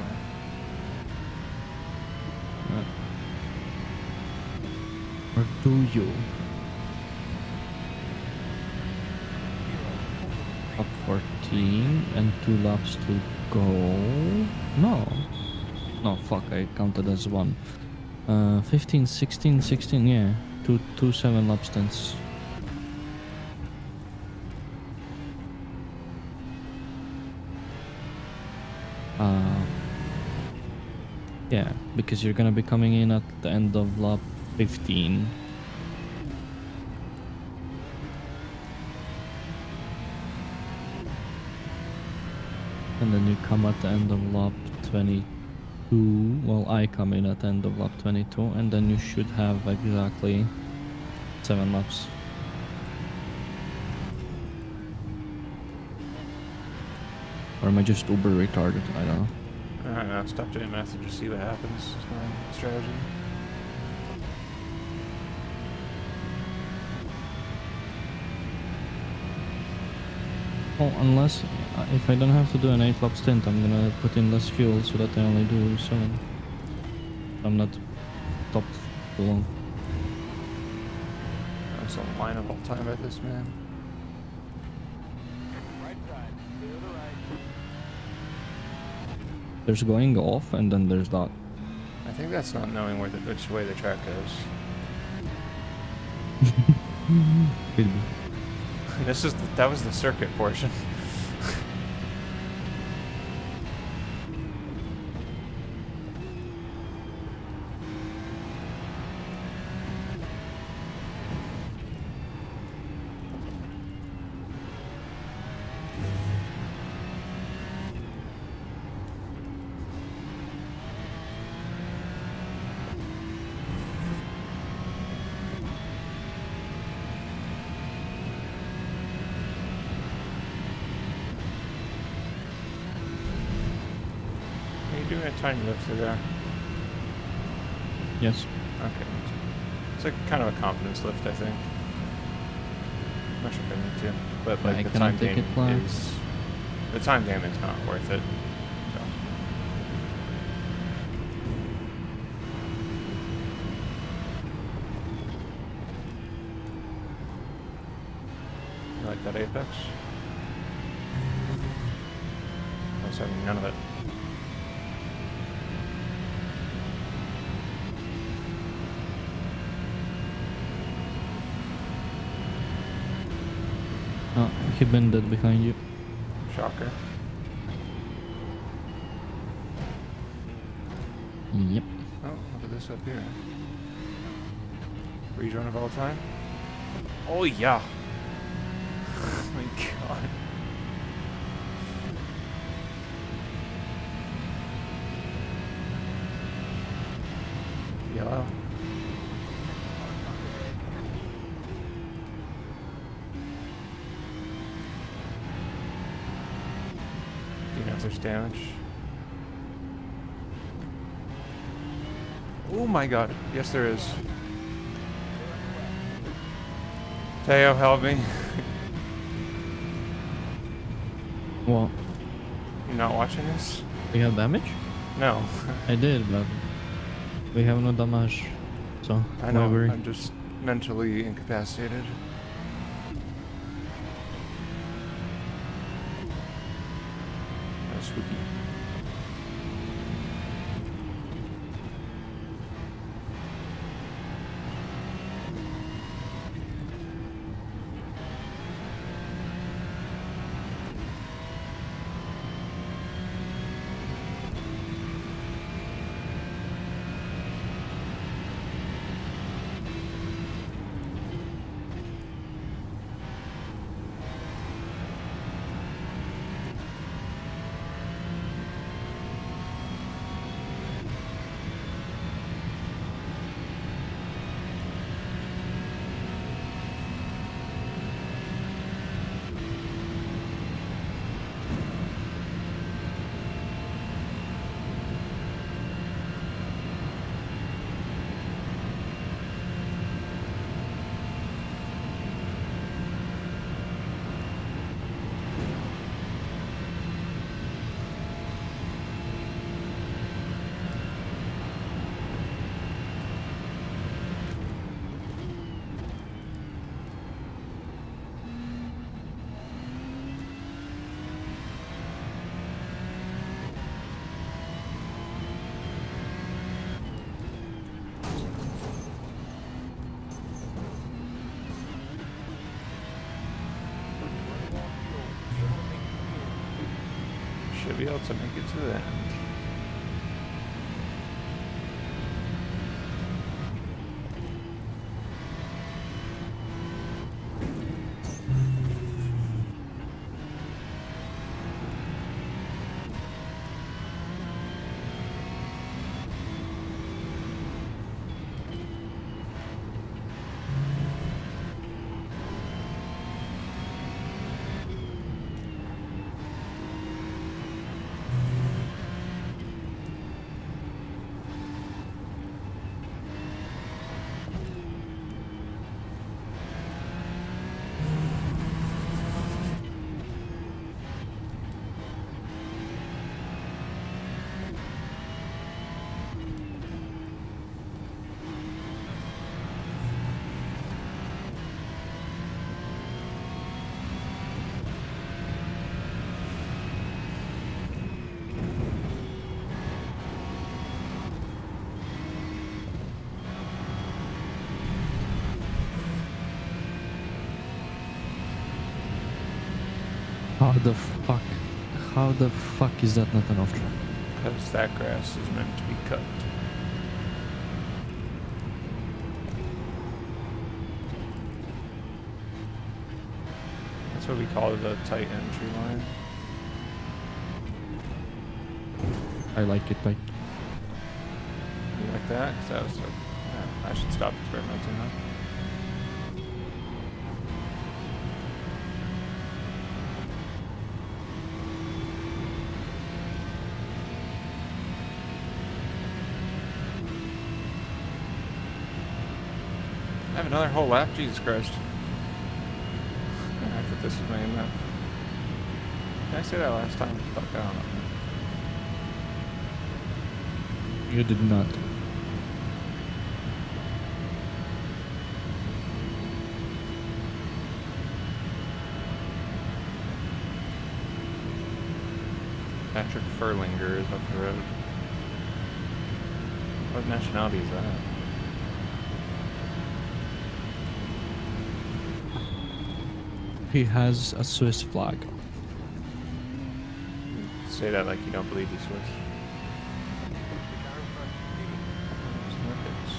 Speaker 2: Or do you? Up 14 and 2 laps to go. No. No, fuck, I counted as one. 15, 16, 16, yeah. Two 7 lap stints. Yeah, because you're gonna be coming in at the end of lap 15. And then you come at the end of lap 22. Well, I come in at the end of lap 22, and then you should have exactly 7 laps. Or am I just uber retarded? I don't know.
Speaker 1: Alright, now stop doing math and just see what happens. Is my strategy.
Speaker 2: Well, unless if I don't have to do an 8-lap stint, I'm gonna put in less fuel so that I only do 7. I'm not stopped too long.
Speaker 1: I'm so lineable time at this, man.
Speaker 3: Right side, clear to the right.
Speaker 2: There's going off, and then there's that.
Speaker 1: I think that's not knowing which way the track goes.
Speaker 2: Could be.
Speaker 1: That was the circuit portion. Are you doing a tiny lifter there?
Speaker 2: Yes.
Speaker 1: Okay. It's like kind of a confidence lift, I think. I'm not sure if I need to, but like
Speaker 2: I
Speaker 1: the
Speaker 2: cannot
Speaker 1: time
Speaker 2: take
Speaker 1: gain
Speaker 2: it, Clark.
Speaker 1: is the time gain is not worth it. So. You like that apex? I was having none of it.
Speaker 2: Oh, he bended behind you.
Speaker 1: Shocker.
Speaker 2: Yep.
Speaker 1: Oh, look at this up here. Rerun of all time? Oh yeah! Oh my god. Yellow. Do you know if there's damage? Oh my god. Yes, there is. Teo, help me.
Speaker 2: What?
Speaker 1: You not watching this?
Speaker 2: We have damage?
Speaker 1: No.
Speaker 2: I did, but we have no damage. So,
Speaker 1: I know.
Speaker 2: why worry?
Speaker 1: I'm just mentally incapacitated. That's spooky. Should be able to make it to the end.
Speaker 2: How the fuck? How the fuck is that not an off track?
Speaker 1: Because that grass is meant to be cut. That's what we call it, a tight entry line.
Speaker 2: I like it like
Speaker 1: You like that? 'Cause that was yeah, I should stop experimenting, huh? I have another whole lap? Jesus Christ. I thought this was my main map. Did I say that last time? Fuck, I don't know.
Speaker 2: you did not.
Speaker 1: Patrick Furlinger is up the road. What nationality is that?
Speaker 2: He has a Swiss flag.
Speaker 1: Say that like you don't believe he's Swiss.
Speaker 3: The car in front, leading.
Speaker 1: Snippets.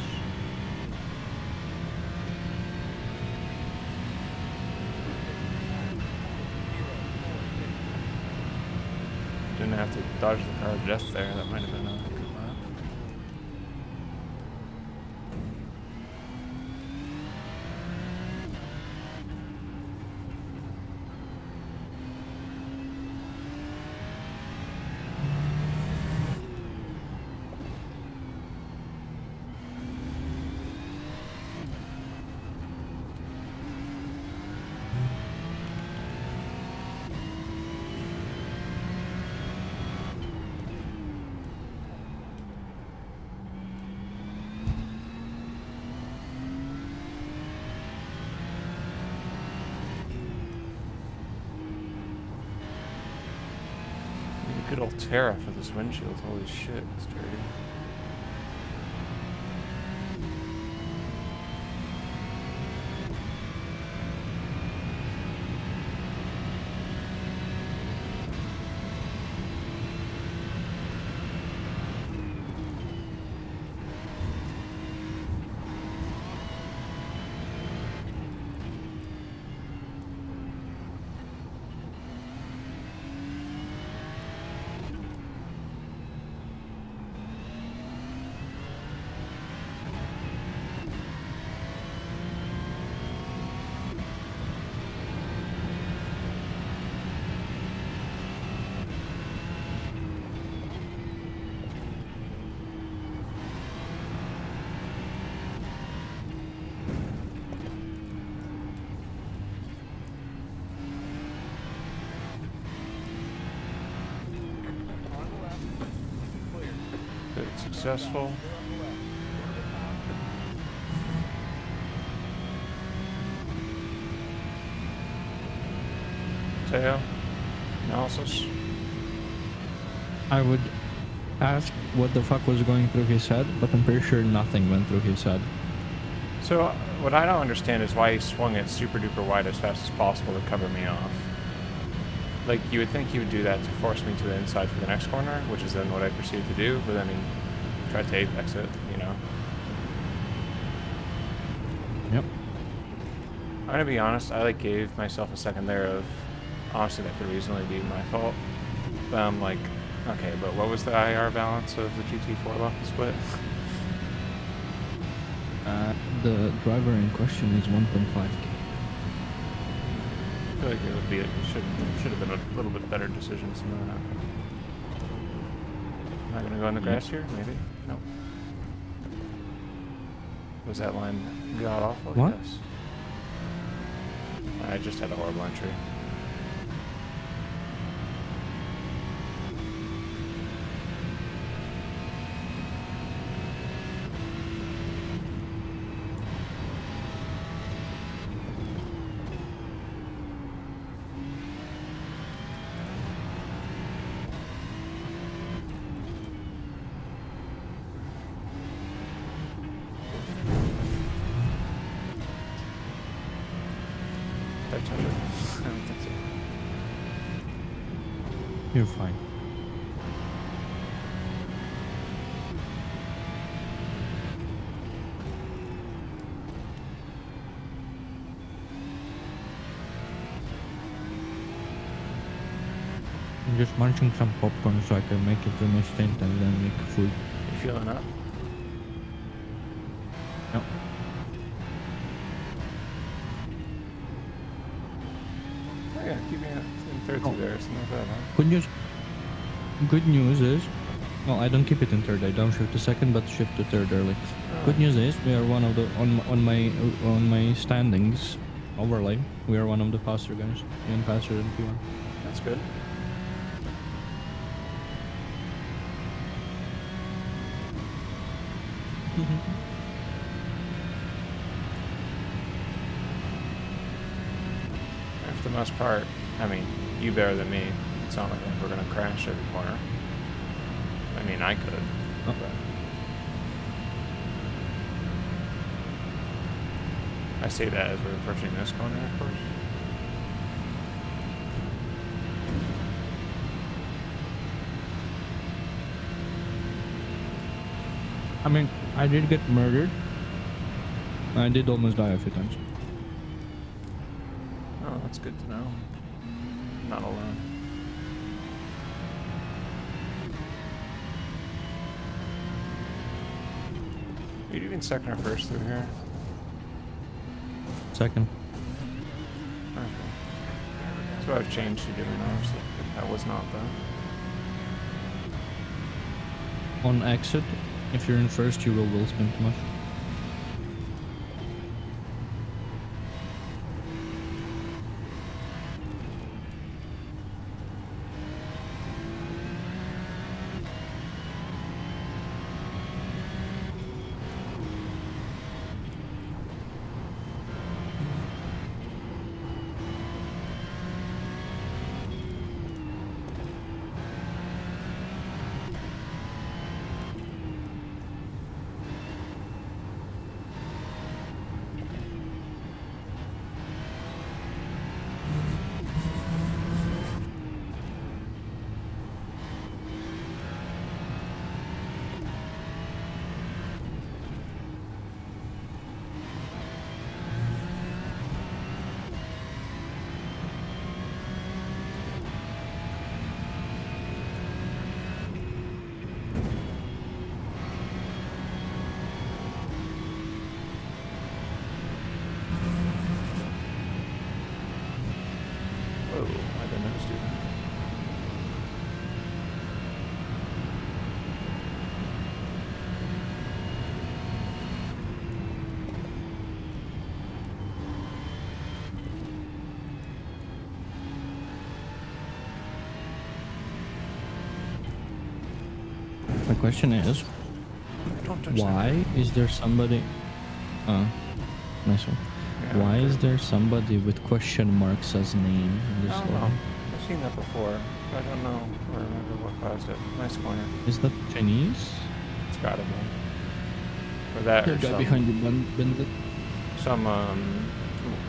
Speaker 1: Didn't have to dodge the car of death there. That might have been a good lap. Good old Terra for this windshield. Holy shit, it's dirty.
Speaker 3: On the left. Clear.
Speaker 1: Bit successful.
Speaker 3: Clear on the left. Go to the top.
Speaker 1: Teo, analysis.
Speaker 2: I would ask what the fuck was going through his head, but I'm pretty sure nothing went through his head.
Speaker 1: So what I don't understand is why he swung it super duper wide as fast as possible to cover me off. Like, you would think he would do that to force me to the inside for the next corner, which is then what I proceeded to do, but then he tried to apex it, you know.
Speaker 2: Yep.
Speaker 1: I'm gonna be honest, I like gave myself a second there of, honestly, that could reasonably be my fault. But I'm like, okay, but what was the IR balance of the GT4 lucky split?
Speaker 2: The driver in question is 1.5k.
Speaker 1: I feel like it would be, it should have been a little bit better decisions than that. Am I gonna go in the grass here? Maybe? No. Was that line god awful?
Speaker 2: What?
Speaker 1: Yes. I just had a horrible entry. Did I touch it? I don't think
Speaker 2: You're fine. I'm just munching some popcorn so I can make it to my stint and then make food.
Speaker 3: You feeling up?
Speaker 2: No.
Speaker 3: Oh yeah, keep me in third
Speaker 2: Oh.
Speaker 3: there. It's not bad, huh?
Speaker 2: Good news. Good news is, well, I don't keep it in third. I downshift to second, but shift to third early. Good news is we are one of the on my standings overlay. We are one of the faster guys, even faster than P1.
Speaker 3: That's good. For the most part, I mean, you better than me. It's not like we're gonna crash every corner. I mean, I could.
Speaker 2: Oh.
Speaker 3: But I say that as we're approaching this corner, of course.
Speaker 2: I mean, I did get murdered. I did almost die a few times.
Speaker 3: Oh, that's good to know. Not alone. Are you doing second or first through here?
Speaker 2: Second.
Speaker 3: Okay. That's what I've changed to doing, obviously. That was not though.
Speaker 2: On exit, if you're in first, you will spin too much.
Speaker 3: Whoa, I didn't notice you.
Speaker 2: My question is,
Speaker 3: Don't touch
Speaker 2: why is there somebody... nice one.
Speaker 3: that.
Speaker 2: Why is there somebody with question marks as name in
Speaker 3: I
Speaker 2: this
Speaker 3: don't know.
Speaker 2: lobby?
Speaker 3: I've seen that before. But I don't know or remember what caused it. Nice corner.
Speaker 2: Is that Chinese?
Speaker 3: It's gotta be. Or that
Speaker 2: There
Speaker 3: or
Speaker 2: guy
Speaker 3: some,
Speaker 2: behind the bandit.
Speaker 3: some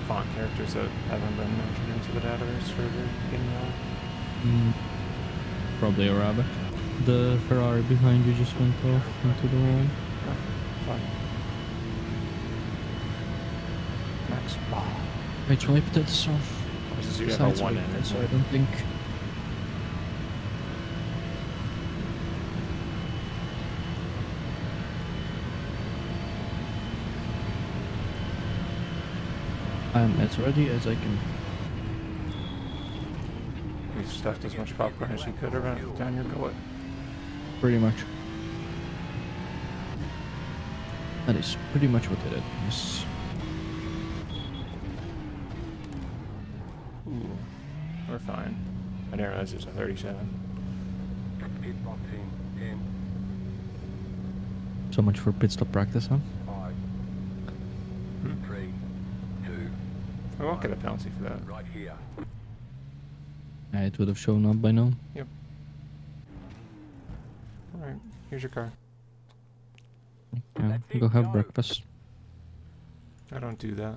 Speaker 3: font characters that haven't been entered into the database for the beginning of.
Speaker 2: Probably Arabic. The Ferrari behind you just went off into the wall.
Speaker 3: Oh, fine. Max Ball.
Speaker 2: I swiped it, so...
Speaker 3: This is you have a
Speaker 2: Besides
Speaker 3: one
Speaker 2: wiped
Speaker 3: in
Speaker 2: it,
Speaker 3: it.
Speaker 2: so I don't think... I'm as ready as I can.
Speaker 3: You stuffed as much popcorn as you could around down your gullet.
Speaker 2: Pretty much. That is pretty much what I did, yes.
Speaker 3: Ooh, we're fine. I didn't realize it was a 37.
Speaker 4: Pit box in
Speaker 2: So much for pit stop practice, huh?
Speaker 4: 5, 3, 2,
Speaker 3: We won't get a penalty for that.
Speaker 4: right here.
Speaker 2: It would have shown up by now.
Speaker 3: Yep. Alright, here's your car.
Speaker 2: Yeah,
Speaker 4: Let it
Speaker 2: go have
Speaker 4: go.
Speaker 2: breakfast.
Speaker 3: I don't do that.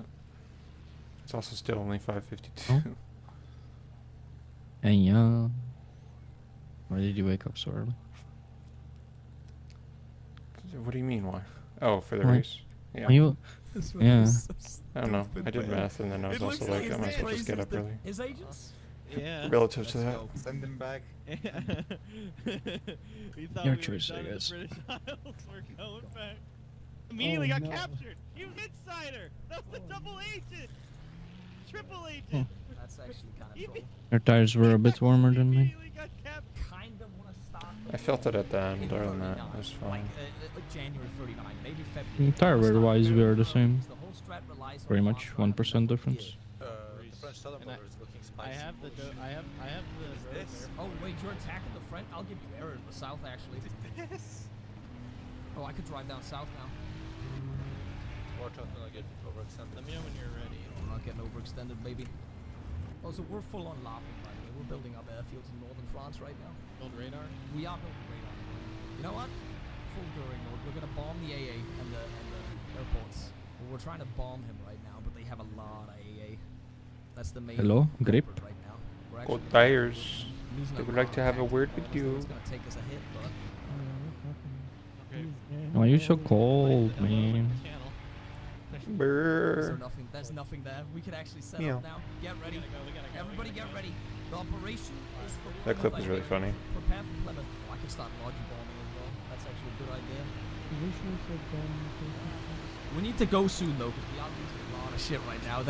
Speaker 3: It's also still only 5:52.
Speaker 2: Oh. And yeah. Why did you wake up so early?
Speaker 3: What do you mean, why? Oh, for the
Speaker 2: Why?
Speaker 3: race? Yeah.
Speaker 2: Are you?
Speaker 5: This one
Speaker 2: Yeah.
Speaker 5: is so
Speaker 3: I don't know.
Speaker 5: stupid,
Speaker 3: I did
Speaker 5: man.
Speaker 3: math and then I was
Speaker 5: It looks
Speaker 3: also like, I
Speaker 5: his
Speaker 3: might as well just get
Speaker 5: places
Speaker 3: up early.
Speaker 5: his agents?
Speaker 6: Yeah.
Speaker 3: Relative to that.
Speaker 7: Send them back.
Speaker 6: We thought
Speaker 2: Your
Speaker 6: we
Speaker 2: choice,
Speaker 6: were
Speaker 2: I
Speaker 6: done in
Speaker 2: guess.
Speaker 6: the British Isles. We're going back. Immediately got captured. He was insider. That was the double agent. Triple agent.
Speaker 5: That's actually kind of
Speaker 6: He
Speaker 5: troll.
Speaker 2: Your tires were a bit warmer than me.
Speaker 6: immediately got captured.
Speaker 5: Kind of want to start.
Speaker 3: I felt it at the end.
Speaker 5: in
Speaker 3: Other than that,
Speaker 5: 39,
Speaker 3: it was
Speaker 5: like,
Speaker 3: fine.
Speaker 5: like January 39, maybe February.
Speaker 2: Tire wear wise, we are the same.
Speaker 5: The whole strat relies on
Speaker 2: Pretty
Speaker 5: fast
Speaker 2: much
Speaker 5: driving
Speaker 2: 1%
Speaker 5: that
Speaker 2: difference.
Speaker 5: year.
Speaker 7: The French Southern
Speaker 6: And I-
Speaker 7: border is looking
Speaker 6: I
Speaker 7: spicy.
Speaker 6: have the I have the
Speaker 7: Is
Speaker 6: road
Speaker 7: this?
Speaker 6: there.
Speaker 5: Oh wait, you're attacking the front? I'll give you error in the south actually.
Speaker 7: This?
Speaker 5: Oh, I could drive down south now.
Speaker 7: Watch out to not get overextended.
Speaker 6: Let me know when you're ready.
Speaker 5: I'm not getting overextended, baby. Oh, so we're full on lapping, by the way. We're building up airfields in northern France right now.
Speaker 6: Build radar.
Speaker 5: We are building radar. You know what? Full during mode. We're gonna bomb the AA and the airports. Well, we're trying to bomb him right now, but they have a lot of AA. That's the main.
Speaker 2: Hello? Grip?
Speaker 5: culprit right now. We're
Speaker 3: Go
Speaker 5: actually
Speaker 3: tires.
Speaker 5: losing
Speaker 3: They
Speaker 5: a
Speaker 3: would
Speaker 5: lot
Speaker 3: like to
Speaker 5: of
Speaker 3: have a
Speaker 5: tactical
Speaker 3: word with
Speaker 5: bombers, so
Speaker 3: you.
Speaker 5: It's gonna take us a hit, but
Speaker 6: Okay.
Speaker 2: Why are you so cold,
Speaker 6: Hello,
Speaker 2: man?
Speaker 6: channel.
Speaker 3: Brrr.
Speaker 5: there's nothing there. We could actually set
Speaker 3: Meow.
Speaker 5: up now. Get ready.
Speaker 6: We gotta go.
Speaker 5: Everybody get ready. The operation is for
Speaker 3: That clip
Speaker 5: Plymouth,
Speaker 3: is
Speaker 5: I
Speaker 3: really
Speaker 5: think.
Speaker 3: funny.
Speaker 5: Prepare for Plymouth. I can start logic bombing as well. That's actually a good idea. We need to go soon though, because we are losing a lot of shit right now.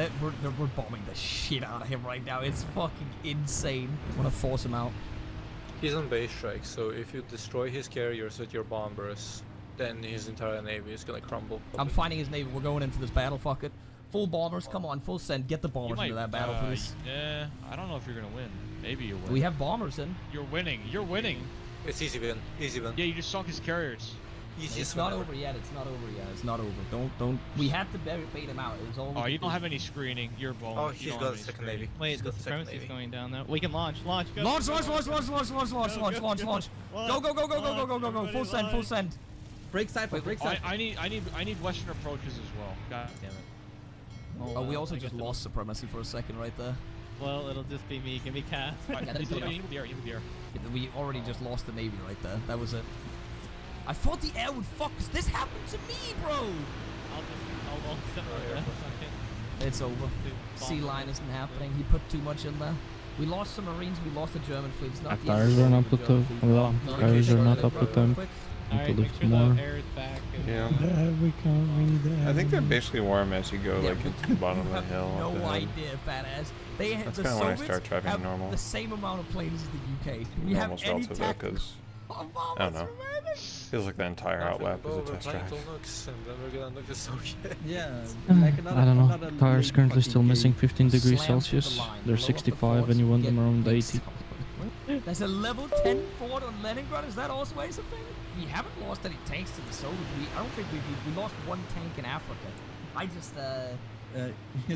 Speaker 5: We're bombing the shit out of him right now. It's fucking insane. I want to force him out.
Speaker 7: He's on base strike, so if you destroy his carriers with your bombers, then his entire navy is gonna crumble.
Speaker 5: I'm finding his navy. We're going in for this battle. Fuck it. Full bombers. Come on, full send. Get the
Speaker 6: You
Speaker 5: bombers
Speaker 6: might,
Speaker 5: into that battle, please.
Speaker 6: Yeah, I don't know if you're gonna win. Maybe you win.
Speaker 5: We have bombers in.
Speaker 6: You're winning. You're winning.
Speaker 7: It's easy win. Easy win.
Speaker 6: Yeah, you just sunk his carriers.
Speaker 7: Easiest
Speaker 5: It's
Speaker 7: win
Speaker 5: not
Speaker 7: ever.
Speaker 5: over yet. It's not over yet. It's not over. Don't. We had to bait him out. It was all. we
Speaker 6: Oh, you
Speaker 5: could
Speaker 6: don't
Speaker 5: do.
Speaker 6: have any screening. You're boned.
Speaker 7: Oh,
Speaker 6: You
Speaker 7: he's
Speaker 6: don't
Speaker 7: got
Speaker 6: have
Speaker 7: a
Speaker 6: any
Speaker 7: second
Speaker 6: screening.
Speaker 7: navy.
Speaker 6: Wait,
Speaker 7: He's
Speaker 6: the
Speaker 7: got the second
Speaker 6: supremacy's
Speaker 7: navy.
Speaker 6: going down now. We can launch. Launch. Go.
Speaker 5: Launch.
Speaker 6: Go,
Speaker 5: Go. Full send.
Speaker 8: Break side for break side.
Speaker 6: I need western approaches as well. God damn it.
Speaker 5: Oh, we also just lost supremacy for a second right there.
Speaker 6: Well, it'll just be me. Give me Cass.
Speaker 5: Yeah, that's
Speaker 6: You
Speaker 5: enough.
Speaker 6: need the air.
Speaker 5: We already just lost the navy right there. That was it. I thought the air would fuck, 'cause this happened to me, bro.
Speaker 6: I'll set my there for a second.
Speaker 5: It's over. Sea line isn't happening. He put too much in there. We lost some marines. We lost the German fleet. It's not the end of
Speaker 2: Tires
Speaker 5: the
Speaker 2: are
Speaker 5: world
Speaker 2: not
Speaker 5: for
Speaker 2: up
Speaker 5: the
Speaker 2: to
Speaker 5: German fleet.
Speaker 2: well,
Speaker 5: No,
Speaker 2: tires
Speaker 5: okay,
Speaker 2: are not
Speaker 5: sure,
Speaker 2: up to
Speaker 5: real
Speaker 2: temp.
Speaker 5: quick.
Speaker 2: Need to lift more.
Speaker 3: Yeah.
Speaker 2: we can't read
Speaker 1: I think they're basically warm as you go
Speaker 5: Yeah,
Speaker 1: like
Speaker 5: we
Speaker 1: into the bottom of the hill.
Speaker 5: No
Speaker 1: up ahead.
Speaker 5: idea, fat ass. They have
Speaker 1: That's
Speaker 5: the
Speaker 1: kinda when I
Speaker 5: Soviets
Speaker 1: start driving
Speaker 5: have
Speaker 1: normal.
Speaker 5: the same amount of planes as the UK. Do we have
Speaker 1: Almost
Speaker 5: any
Speaker 1: relative though,
Speaker 5: tactical
Speaker 1: 'cause
Speaker 5: bombers,
Speaker 1: I don't know.
Speaker 5: man?
Speaker 1: Feels like the entire outlap is a
Speaker 7: We're
Speaker 1: test
Speaker 7: trying
Speaker 1: drive.
Speaker 7: to nukes, and then we're gonna nuke the Soviet.
Speaker 8: Yeah.
Speaker 2: I
Speaker 8: Like another,
Speaker 2: don't know.
Speaker 8: another
Speaker 2: Tires
Speaker 8: late
Speaker 2: currently
Speaker 8: fucking
Speaker 2: still
Speaker 8: game.
Speaker 2: missing 15 degrees
Speaker 5: Slam through the
Speaker 2: Celsius.
Speaker 5: line,
Speaker 2: They're
Speaker 5: blow up the
Speaker 2: 65
Speaker 5: forts,
Speaker 2: and you want them
Speaker 5: get
Speaker 2: around
Speaker 5: pissed
Speaker 2: 80.
Speaker 5: off. There's a level 10 fort on Leningrad. Is that also a thing? We haven't lost any tanks to the Soviets. I don't think we lost one tank in Africa. I just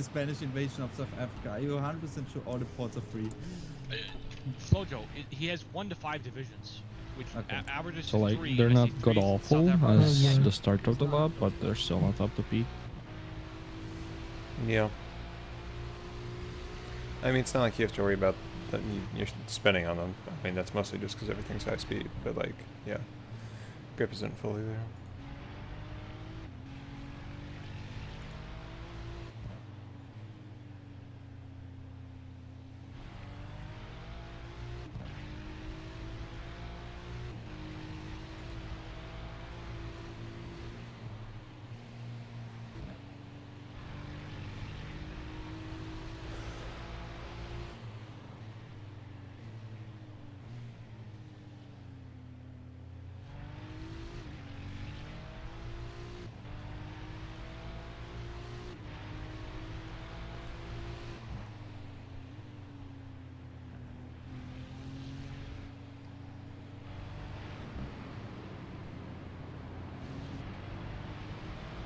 Speaker 8: Spanish invasion of South Africa. Are you 100% sure all the ports are free?
Speaker 6: Flojo, he has 1 to 5 divisions, which
Speaker 8: Okay.
Speaker 6: averages
Speaker 2: So
Speaker 6: to
Speaker 2: like
Speaker 6: 3.
Speaker 2: they're
Speaker 6: and I
Speaker 2: not
Speaker 6: see
Speaker 2: god
Speaker 6: 3s in
Speaker 2: awful
Speaker 6: South Africa.
Speaker 2: as the start of the lab, but they're still not up to peak.
Speaker 1: Yeah. I mean, it's not like you have to worry about that you're spending on them. I mean, that's mostly just because everything's high speed. But like, yeah, grip isn't fully there.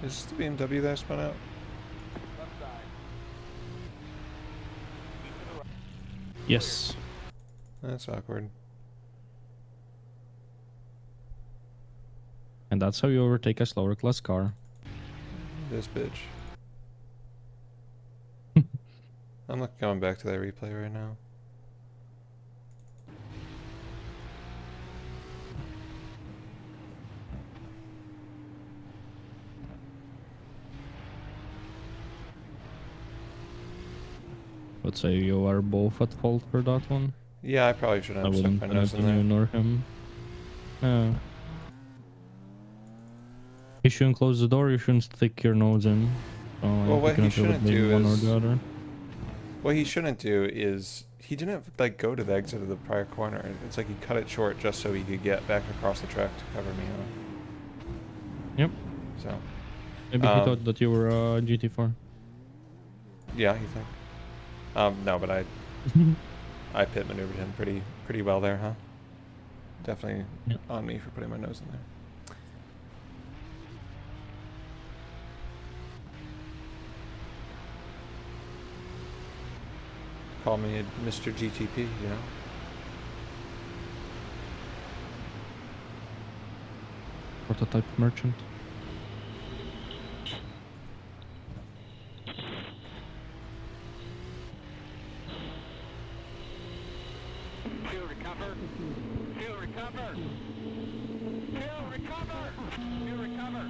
Speaker 1: Is this the BMW that I spun out?
Speaker 2: Yes.
Speaker 1: That's awkward.
Speaker 2: And that's how you overtake a slower class car.
Speaker 1: This bitch. I'm not going back to that replay right now.
Speaker 2: would say you are both at fault for that one.
Speaker 1: Yeah, I probably shouldn't
Speaker 2: I
Speaker 1: have stuck
Speaker 2: wouldn't
Speaker 1: my
Speaker 2: put
Speaker 1: nose
Speaker 2: it
Speaker 1: in
Speaker 2: on you
Speaker 1: there.
Speaker 2: nor him. You shouldn't close the door, you shouldn't stick your nose in. So
Speaker 1: Well,
Speaker 2: you
Speaker 1: what he
Speaker 2: cannot have it
Speaker 1: shouldn't
Speaker 2: being
Speaker 1: do
Speaker 2: one or
Speaker 1: is...
Speaker 2: the other.
Speaker 1: What he shouldn't do is... He didn't, like, go to the exit of the prior corner. It's like he cut it short just so he could get back across the track to cover me off.
Speaker 2: Yep.
Speaker 1: So...
Speaker 2: Maybe he thought that you were GT4.
Speaker 1: Yeah, you think? No, but I pit maneuvered him pretty well there, huh? Definitely
Speaker 2: Yep.
Speaker 1: on me for putting my nose in there. Call me a Mr. GTP, you know?
Speaker 2: Prototype merchant.
Speaker 4: Fuel recover. Fuel recover. Fuel recover. Fuel recover.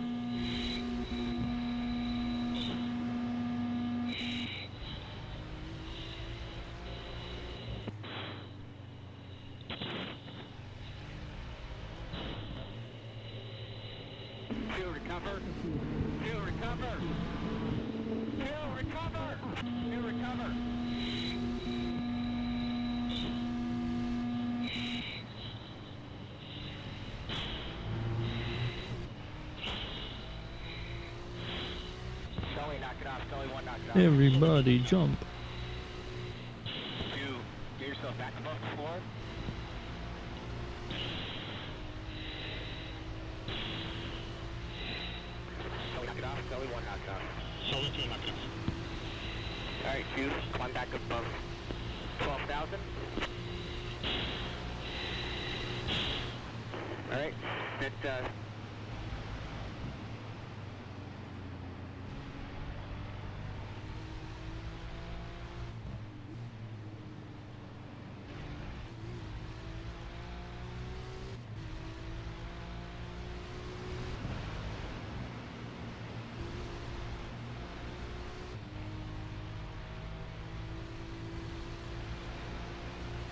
Speaker 4: Fuel recover. Fuel recover. Fuel recover. Fuel recover. Sully, knock it off. Sully, one, knock it off.
Speaker 2: Everybody jump.
Speaker 4: Two, get yourself back above the floor. Sully, knock it off. Sully, one, knock it off. Sully, two, knock it off. Alright, two, climb back above 12,000. Alright, that,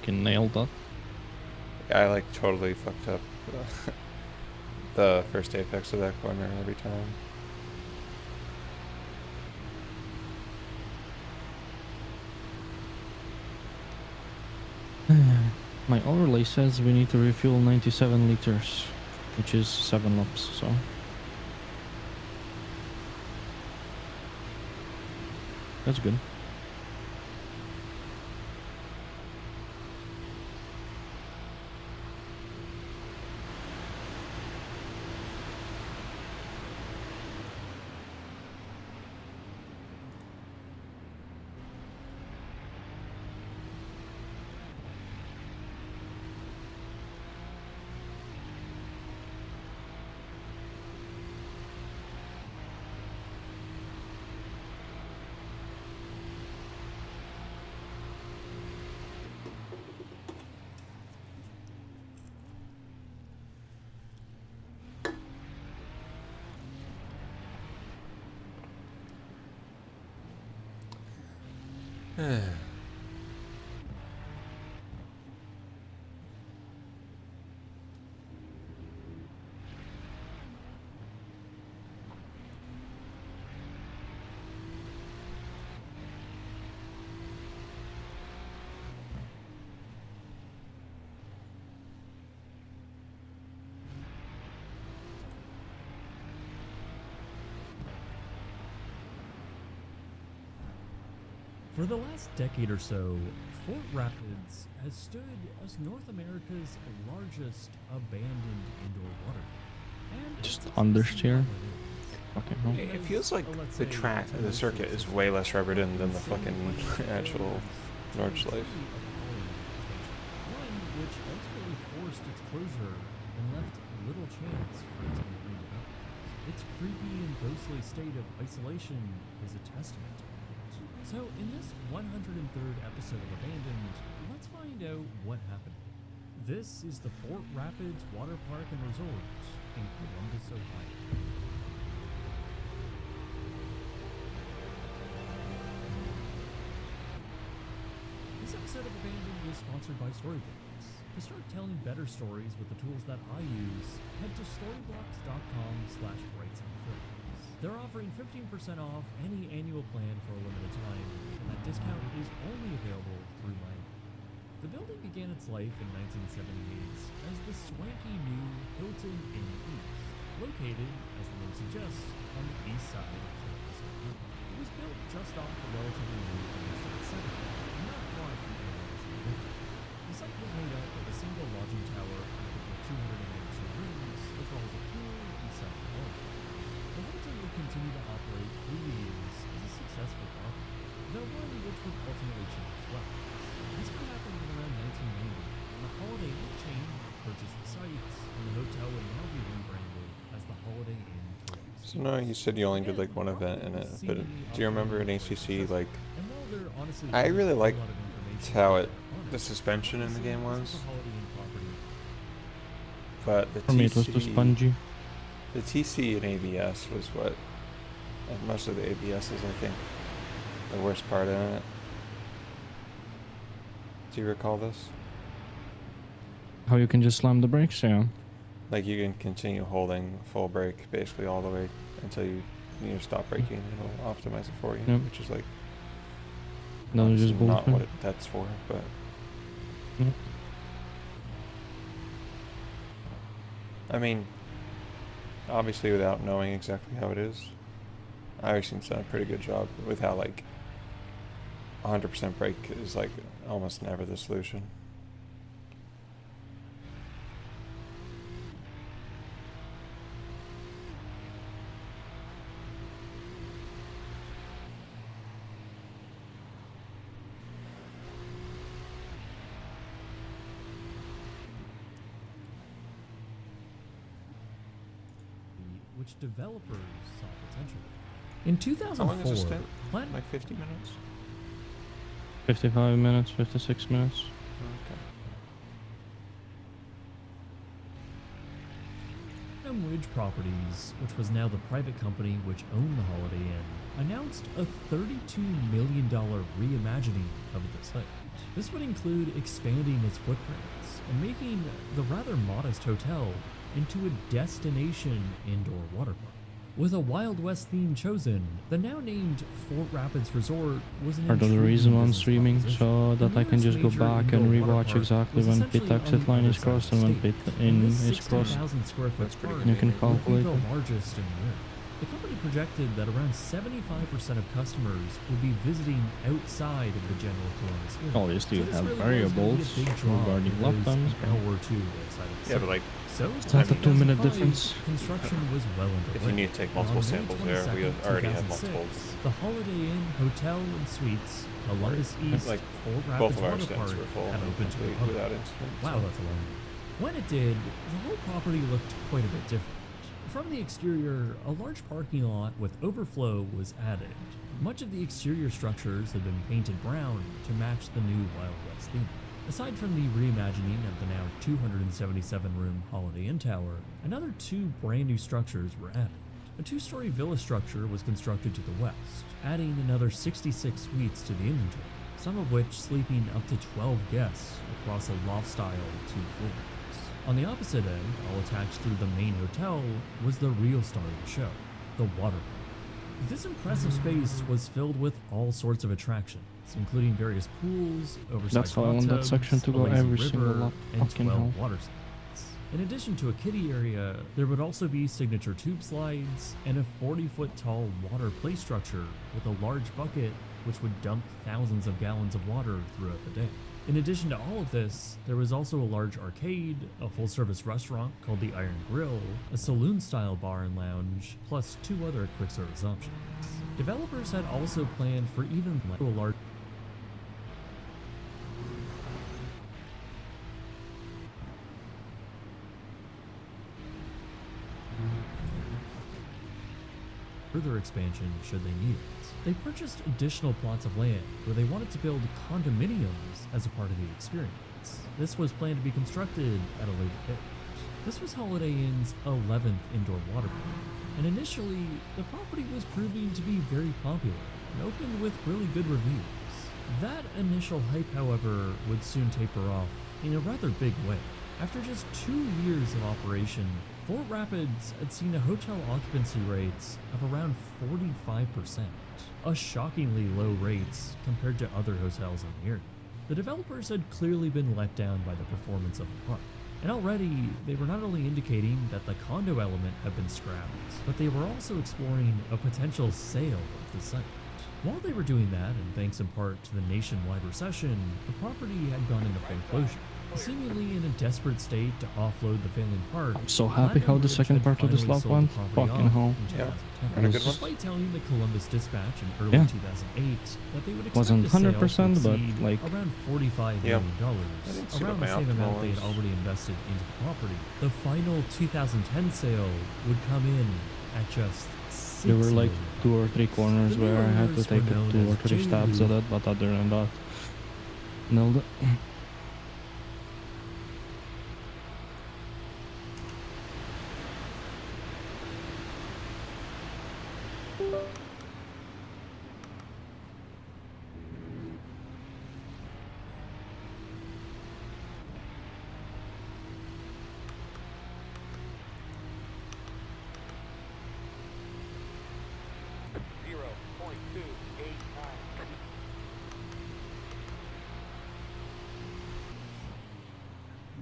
Speaker 2: Can nail that.
Speaker 1: I like totally fucked up the first apex of that corner every time.
Speaker 2: My overlay says we need to refuel 97 liters, which is 7 laps, so... That's good.
Speaker 9: For the last decade or so, Fort Rapids has stood as North America's largest abandoned indoor water park. And
Speaker 2: Just
Speaker 9: it's
Speaker 2: understeer.
Speaker 9: what it is.
Speaker 2: Okay, no.
Speaker 1: It feels like
Speaker 9: Oh, let's
Speaker 1: the
Speaker 9: say
Speaker 1: track, the
Speaker 9: 10
Speaker 1: circuit
Speaker 9: years
Speaker 1: is
Speaker 9: ago.
Speaker 1: way less rubbered-in than the
Speaker 9: Some
Speaker 1: fucking
Speaker 9: questions
Speaker 1: actual
Speaker 9: was
Speaker 1: Nordschleife.
Speaker 9: truly appalling reputation. One which ultimately forced its closure and left little chance for it to be redeveloped. Its creepy and ghostly state of isolation is a testament to that. So in this 103rd episode of Abandoned, let's find out what happened. This is the Fort Rapids Water Park and Resort in Columbus, Ohio. This episode of Abandoned is sponsored by Storyblock. To start telling better stories with the tools that I use, head to storyblocks.com/brightsunfilms. They're offering 15% off any annual plan for a limited time, and that discount is only available through my link. The building began its life in 1978 as the swanky new Hilton Inn East, located, as the name suggests, on the east side of Columbus, Ohio. It was built just off the relatively new Interstate 7, and not far from the International. The site was made up of a single lodging tower complete with 292 rooms, as well as a pool and several ballrooms. The Hilton would continue to operate through the years as a successful property, though one which would ultimately change flags. This would happen in around 1990, when the Holiday Inn chain purchased the site, and the hotel would now be rebranded as the Holiday Inn Columbus.
Speaker 1: So no, you said you only did like one event in it, but do you remember in ACC, like,
Speaker 9: And while there honestly
Speaker 1: I really
Speaker 9: wasn't a
Speaker 1: liked
Speaker 9: lot of information
Speaker 1: how
Speaker 9: on
Speaker 1: it, the
Speaker 9: it,
Speaker 1: suspension in the
Speaker 9: honestly,
Speaker 1: game
Speaker 9: this
Speaker 1: was,
Speaker 9: a Holiday Inn property.
Speaker 1: but the
Speaker 2: For me, it was too spongy.
Speaker 1: The TC and ABS was what, and most of the ABS is, I think, the worst part in it. Do you recall this?
Speaker 2: How you can just slam the brakes, yeah.
Speaker 1: Like you can continue holding full brake basically all the way until you need to stop braking. It'll optimize it for you,
Speaker 2: Yep.
Speaker 1: which is like
Speaker 2: That was just
Speaker 1: obviously not
Speaker 2: bullshit.
Speaker 1: what that's for, but
Speaker 2: Yep.
Speaker 1: I mean, obviously without knowing exactly how it is, iRacing's done a pretty good job with how like 100% brake is like almost never the solution.
Speaker 9: which developers saw potential. In
Speaker 1: How long is this
Speaker 9: 2004,
Speaker 1: stint?
Speaker 9: Platinum
Speaker 1: Like 50 minutes?
Speaker 2: 55 minutes, 56 minutes.
Speaker 9: Ridge Properties, which was now the private company which owned the Holiday Inn, announced a $32 million reimagining of the site. This would include expanding its footprints and making the rather modest hotel into a destination indoor water park. With a Wild West theme chosen, the now named Fort Rapids Resort was an
Speaker 2: Part of the
Speaker 9: intriguing
Speaker 2: reason I'm
Speaker 9: business
Speaker 2: streaming,
Speaker 9: proposition.
Speaker 2: so
Speaker 9: The
Speaker 2: that I can
Speaker 9: nearest
Speaker 2: just go
Speaker 9: major
Speaker 2: back and
Speaker 9: indoor water
Speaker 2: rewatch
Speaker 9: park
Speaker 2: exactly
Speaker 9: was
Speaker 2: when
Speaker 9: essentially
Speaker 2: pit
Speaker 9: on
Speaker 2: exit
Speaker 9: the
Speaker 2: line
Speaker 9: other
Speaker 2: is
Speaker 9: side of
Speaker 2: crossed
Speaker 9: the
Speaker 2: and when
Speaker 9: state.
Speaker 2: pit
Speaker 9: And
Speaker 2: in
Speaker 9: this
Speaker 2: is crossed.
Speaker 9: 16,000 square foot
Speaker 1: That's pretty
Speaker 9: park
Speaker 1: good
Speaker 2: You can
Speaker 1: gaming.
Speaker 9: would be
Speaker 2: calculate
Speaker 9: the
Speaker 2: it.
Speaker 9: largest in the area. The company projected that around 75% of customers would be visiting outside of the general Columbus area.
Speaker 2: Obviously, you
Speaker 9: this
Speaker 2: have
Speaker 9: really was gonna be a
Speaker 2: variables
Speaker 9: big draw
Speaker 2: regarding
Speaker 9: for
Speaker 2: lap
Speaker 9: those
Speaker 2: times,
Speaker 9: an hour or two outside of the
Speaker 3: Yeah,
Speaker 9: city.
Speaker 3: but like,
Speaker 9: So,
Speaker 2: It's not
Speaker 9: by
Speaker 2: a 2-minute
Speaker 9: 2005,
Speaker 2: difference.
Speaker 9: Construction was well underway.
Speaker 1: If you need to take
Speaker 9: And on
Speaker 1: multiple
Speaker 9: May
Speaker 1: samples there, we
Speaker 9: 22nd,
Speaker 1: already have
Speaker 9: 2006,
Speaker 1: multiple.
Speaker 9: The Holiday Inn Hotel and Suites, Columbus East,
Speaker 1: Like,
Speaker 9: Fort
Speaker 1: both
Speaker 9: Rapids
Speaker 1: of our
Speaker 9: Water
Speaker 1: stints
Speaker 9: Park
Speaker 1: were full
Speaker 9: have opened to the
Speaker 1: complete
Speaker 9: public.
Speaker 1: without incident.
Speaker 9: Wow,
Speaker 1: so-
Speaker 9: that's a long one. When it did, the whole property looked quite a bit different. From the exterior, a large parking lot with overflow was added. Much of the exterior structures had been painted brown to match the new Wild West theme. Aside from the reimagining of the now 277-room Holiday Inn Tower, another 2 brand new structures were added. A 2-story villa structure was constructed to the west, adding another 66 suites to the inventory, some of which sleeping up to 12 guests across a loft-style 2 floors. On the opposite end, all attached through the main hotel, was the real star of the show, the water park. This impressive space was filled with all sorts of attractions, including various pools, oversized
Speaker 2: That's how I
Speaker 9: hot
Speaker 2: want that
Speaker 9: tubs,
Speaker 2: section to
Speaker 9: a
Speaker 2: go
Speaker 9: lazy
Speaker 2: every
Speaker 9: river,
Speaker 2: single lap.
Speaker 9: and
Speaker 2: Fucking
Speaker 9: 12
Speaker 2: hell.
Speaker 9: water slides. In addition to a kiddie area, there would also be signature tube slides and a 40-foot tall water play structure with a large bucket which would dump thousands of gallons of water throughout the day. In addition to all of this, there was also a large arcade, a full-service restaurant called the Iron Grill, a saloon-style bar and lounge, plus 2 other quick-service options. Developers had also planned for even a large further expansion should they need it. They purchased additional plots of land where they wanted to build condominiums as a part of the experience. This was planned to be constructed at a later date. This was Holiday Inn's 11th indoor water park, and initially, the property was proving to be very popular and opened with really good reviews. That initial hype, however, would soon taper off in a rather big way. After just 2 years of operation, Fort Rapids had seen a hotel occupancy rates of around 45%, a shockingly low rates compared to other hotels in the area. The developers had clearly been let down by the performance of the park, and already they were not only indicating that the condo element had been scrapped, but they were also exploring a potential sale of the site. While they were doing that, and thanks in part to the nationwide recession, the property had gone into foreclosure. Seemingly in a desperate state to offload the failing park,
Speaker 2: I'm so happy how the second part of this lap went. Fucking hell.
Speaker 1: Yeah.
Speaker 2: It
Speaker 1: And a good
Speaker 2: was-
Speaker 1: one.
Speaker 9: Despite telling the Columbus Dispatch in early
Speaker 2: Yeah.
Speaker 9: 2008 that they would expect
Speaker 2: Wasn't
Speaker 9: the sale
Speaker 2: 100%,
Speaker 9: to
Speaker 2: but,
Speaker 9: exceed
Speaker 2: like-
Speaker 9: around $45
Speaker 1: Yeah.
Speaker 9: million,
Speaker 1: I didn't see
Speaker 9: around
Speaker 1: what
Speaker 9: the
Speaker 1: my
Speaker 9: same amount
Speaker 1: optimal
Speaker 9: they had
Speaker 1: was.
Speaker 9: already invested into the property, the final 2010 sale would come in at just $6
Speaker 2: There were like
Speaker 9: million.
Speaker 2: 2 or 3 corners
Speaker 9: The new
Speaker 2: where I had to
Speaker 9: owners
Speaker 2: take
Speaker 9: were known
Speaker 2: 2 or
Speaker 9: as
Speaker 2: 3
Speaker 9: J.
Speaker 2: stabs
Speaker 9: Lou.
Speaker 2: at it, but other than that, nailed it.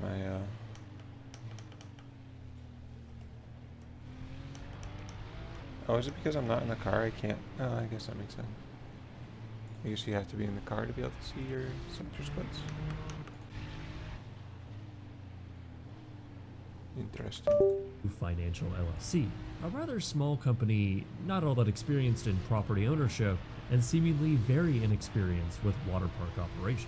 Speaker 1: My Oh, is it because I'm not in the car? I can't. Oh, I guess that makes sense. I guess you have to be in the car to be able to see your sector splits. Interesting.
Speaker 9: Financial LLC, a rather small company not all that experienced in property ownership and seemingly very inexperienced with water park operations.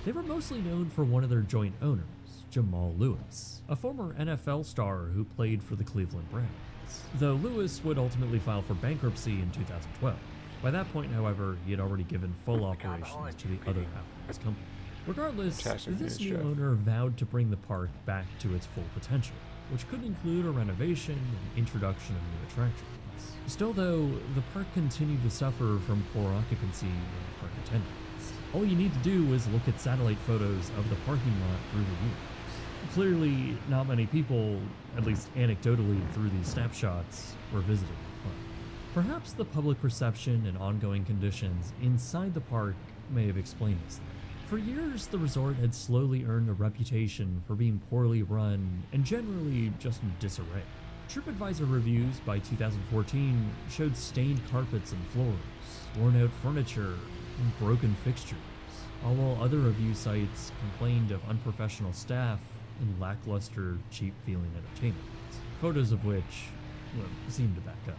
Speaker 9: They were mostly known for one of their joint owners, Jamal Lewis, a former NFL star who played for the Cleveland Browns, though Lewis would ultimately file for bankruptcy in 2012. By that point, however, he had already given full operations to the other half of his company. Regardless,
Speaker 1: Fantastic
Speaker 9: this
Speaker 1: news,
Speaker 9: new
Speaker 1: Jeff.
Speaker 9: owner vowed to bring the park back to its full potential, which could include a renovation and introduction of new attractions. Still though, the park continued to suffer from poor occupancy and park attendance. All you need to do is look at satellite photos of the parking lot through the years. Clearly, not many people, at least anecdotally through these snapshots, were visiting the park. Perhaps the public perception and ongoing conditions inside the park may have explained this. For years, the resort had slowly earned a reputation for being poorly run and generally just in disarray. TripAdvisor reviews by 2014 showed stained carpets and floors, worn-out furniture, and broken fixtures, all while other review sites complained of unprofessional staff and lackluster, cheap-feeling entertainment, photos of which, well, seemed to back up.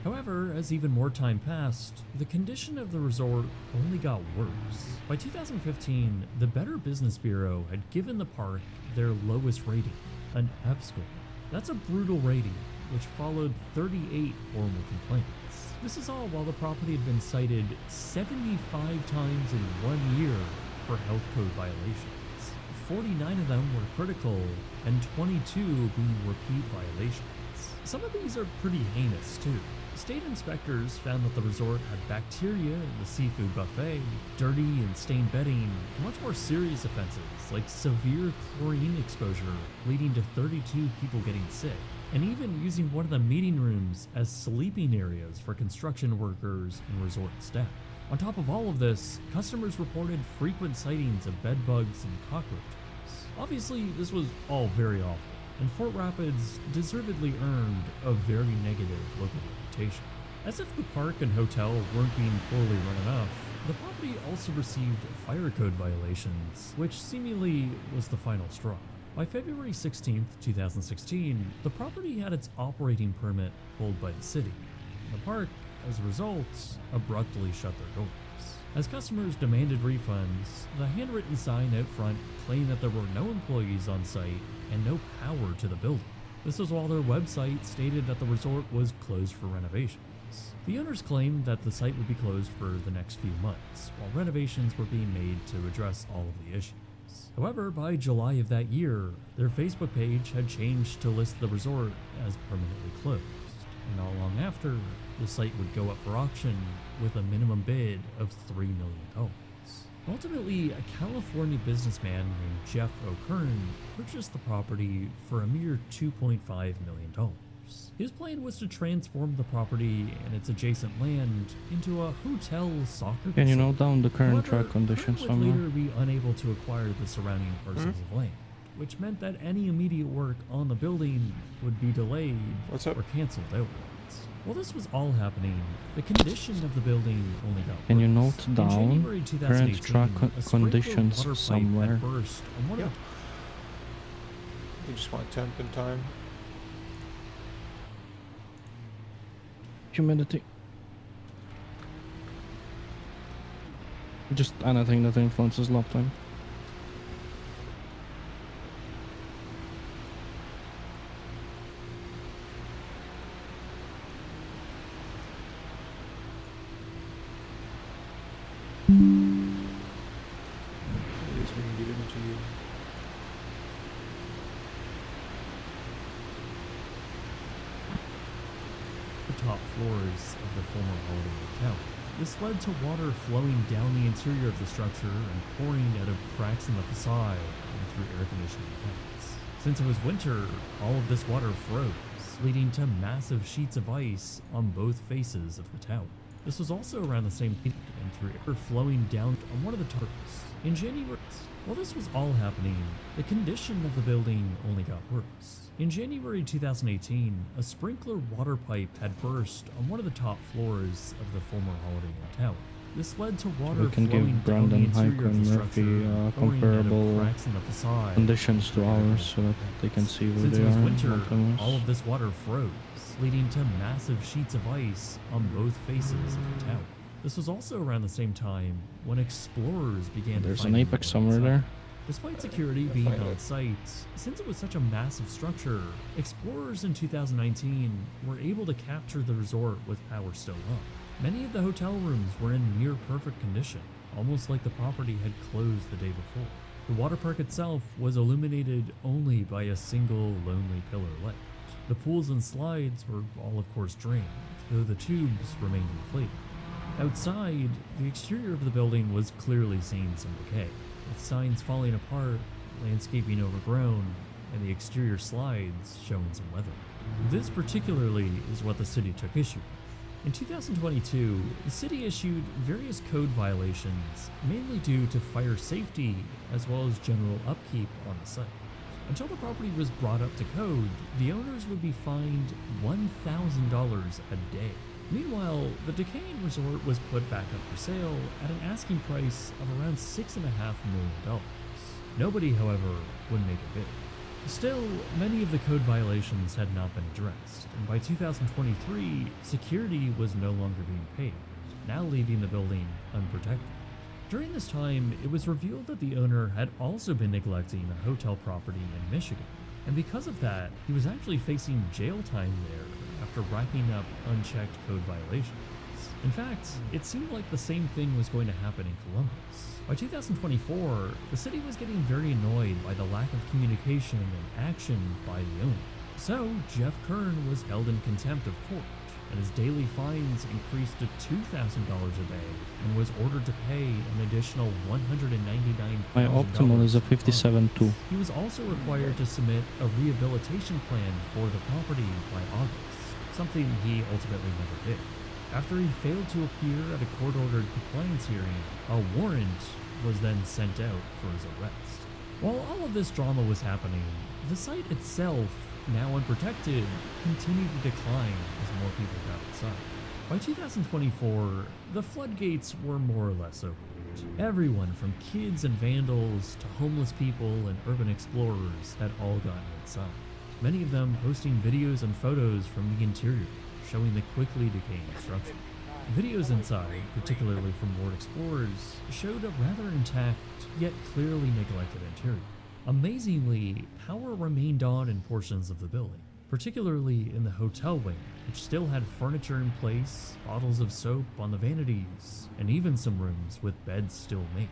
Speaker 9: However, as even more time passed, the condition of the resort only got worse. By 2015, the Better Business Bureau had given the park their lowest rating, an F score. That's a brutal rating, which followed 38 formal complaints. This is all while the property had been cited 75 times in 1 year for health code violations. 49 of them were critical, and 22 being repeat violations. Some of these are pretty heinous too. State inspectors found that the resort had bacteria in the seafood buffet, dirty and stained bedding, and much more serious offenses like severe chlorine exposure leading to 32 people getting sick, and even using one of the meeting rooms as sleeping areas for construction workers and resort staff. On top of all of this, customers reported frequent sightings of bed bugs and cockroaches. Obviously, this was all very awful, and Fort Rapids deservedly earned a very negative local reputation. As if the park and hotel weren't being poorly run enough, the property also received fire code violations, which seemingly was the final straw. By February 16, 2016, the property had its operating permit pulled by the city. The park, as a result, abruptly shut their doors. As customers demanded refunds, the handwritten sign out front claimed that there were no employees on site and no power to the building. This was while their website stated that the resort was closed for renovations. The owners claimed that the site would be closed for the next few months, while renovations were being made to address all of the issues. However, by July of that year, their Facebook page had changed to list the resort as permanently closed, and not long after, the site would go up for auction with a minimum bid of $3 million. Ultimately, a California businessman named Jeff O'Kern purchased the property for a mere $2.5 million. His plan was to transform the property and its adjacent land into a hotel soccer
Speaker 2: Can you
Speaker 9: facility.
Speaker 2: note down the current
Speaker 9: However,
Speaker 2: track conditions
Speaker 9: Kern would
Speaker 2: somewhere?
Speaker 9: later be unable to acquire the surrounding parcels of land, which meant that any immediate work on the building would be delayed
Speaker 1: What's up?
Speaker 9: or canceled outright. While this was all happening, the condition of the building only got
Speaker 2: Can you
Speaker 9: worse.
Speaker 2: note
Speaker 9: In
Speaker 2: down
Speaker 9: January
Speaker 2: current
Speaker 9: 2018,
Speaker 2: track
Speaker 9: a sprinkler
Speaker 2: conditions
Speaker 9: water pipe
Speaker 2: somewhere?
Speaker 9: had burst on one of
Speaker 1: You just want temp and time.
Speaker 2: Humidity. Just anything that influences lap time.
Speaker 1: It is being given to you.
Speaker 9: the top floors of the former Holiday Hotel. This led to water flowing down the interior of the structure and pouring out of cracks in the facade and through air conditioning vents. Since it was winter, all of this water froze, leading to massive sheets of ice on both faces of the tower. This was also around the same time and through air flowing down on one of the towers. In January, while this was all happening, the condition of the building only got worse. In January 2018, a sprinkler water pipe had burst on one of the top floors of the former Holiday Inn tower. This led to water
Speaker 2: We can
Speaker 9: flowing
Speaker 2: give
Speaker 9: down the
Speaker 2: Brandon,
Speaker 9: interior
Speaker 2: Heiko,
Speaker 9: of
Speaker 2: and
Speaker 9: the
Speaker 2: Murphy
Speaker 9: structure, pouring out of
Speaker 2: comparable
Speaker 9: cracks in the facade.
Speaker 2: conditions to
Speaker 9: and through air
Speaker 2: ours so that
Speaker 9: conditioning
Speaker 2: they can
Speaker 9: vents.
Speaker 2: see where
Speaker 9: Since
Speaker 2: they
Speaker 9: it was
Speaker 2: are.
Speaker 9: winter,
Speaker 2: Mountainous.
Speaker 9: all of this water froze, leading to massive sheets of ice on both faces of the tower. This was also around the same time when explorers began to
Speaker 2: There's an
Speaker 9: find
Speaker 2: apex
Speaker 9: more
Speaker 2: somewhere
Speaker 9: inside.
Speaker 2: there.
Speaker 9: Despite security being on site, since it was such a massive structure, explorers in 2019 were able to capture the resort with power still on. Many of the hotel rooms were in near perfect condition, almost like the property had closed the day before. The water park itself was illuminated only by a single lonely pillar light. The pools and slides were all of course drained, though the tubes remained inflated. Outside, the exterior of the building was clearly seeing some decay, with signs falling apart, landscaping overgrown, and the exterior slides showing some weather. This particularly is what the city took issue with. In 2022, the city issued various code violations, mainly due to fire safety as well as general upkeep on the site. Until the property was brought up to code, the owners would be fined $1,000 a day. Meanwhile, the decaying resort was put back up for sale at an asking price of around $6.5 million. Nobody, however, would make a bid. Still, many of the code violations had not been addressed, and by 2023, security was no longer being paid, now leaving the building unprotected. During this time, it was revealed that the owner had also been neglecting a hotel property in Michigan, and because of that, he was actually facing jail time there after racking up unchecked code violations. In fact, it seemed like the same thing was going to happen in Columbus. By 2024, the city was getting very annoyed by the lack of communication and action by the owner. So, Jeff Kern was held in contempt of court, and his daily fines increased to $2,000 a day, and was ordered to pay an additional $199,000.
Speaker 2: My optimal is a 57.2.
Speaker 9: He was also required to submit a rehabilitation plan for the property by August, something he ultimately never did. After he failed to appear at a court-ordered compliance hearing, a warrant was then sent out for his arrest. While all of this drama was happening, the site itself, now unprotected, continued to decline as more people got inside. By 2024, the floodgates were more or less opened. Everyone from kids and vandals to homeless people and urban explorers had all gotten inside, many of them posting videos and photos from the interior, showing the quickly decaying structure. Videos inside, particularly from Ward Explorers, showed a rather intact, yet clearly neglected interior. Amazingly, power remained on in portions of the building, particularly in the hotel wing, which still had furniture in place, bottles of soap on the vanities, and even some rooms with beds still made.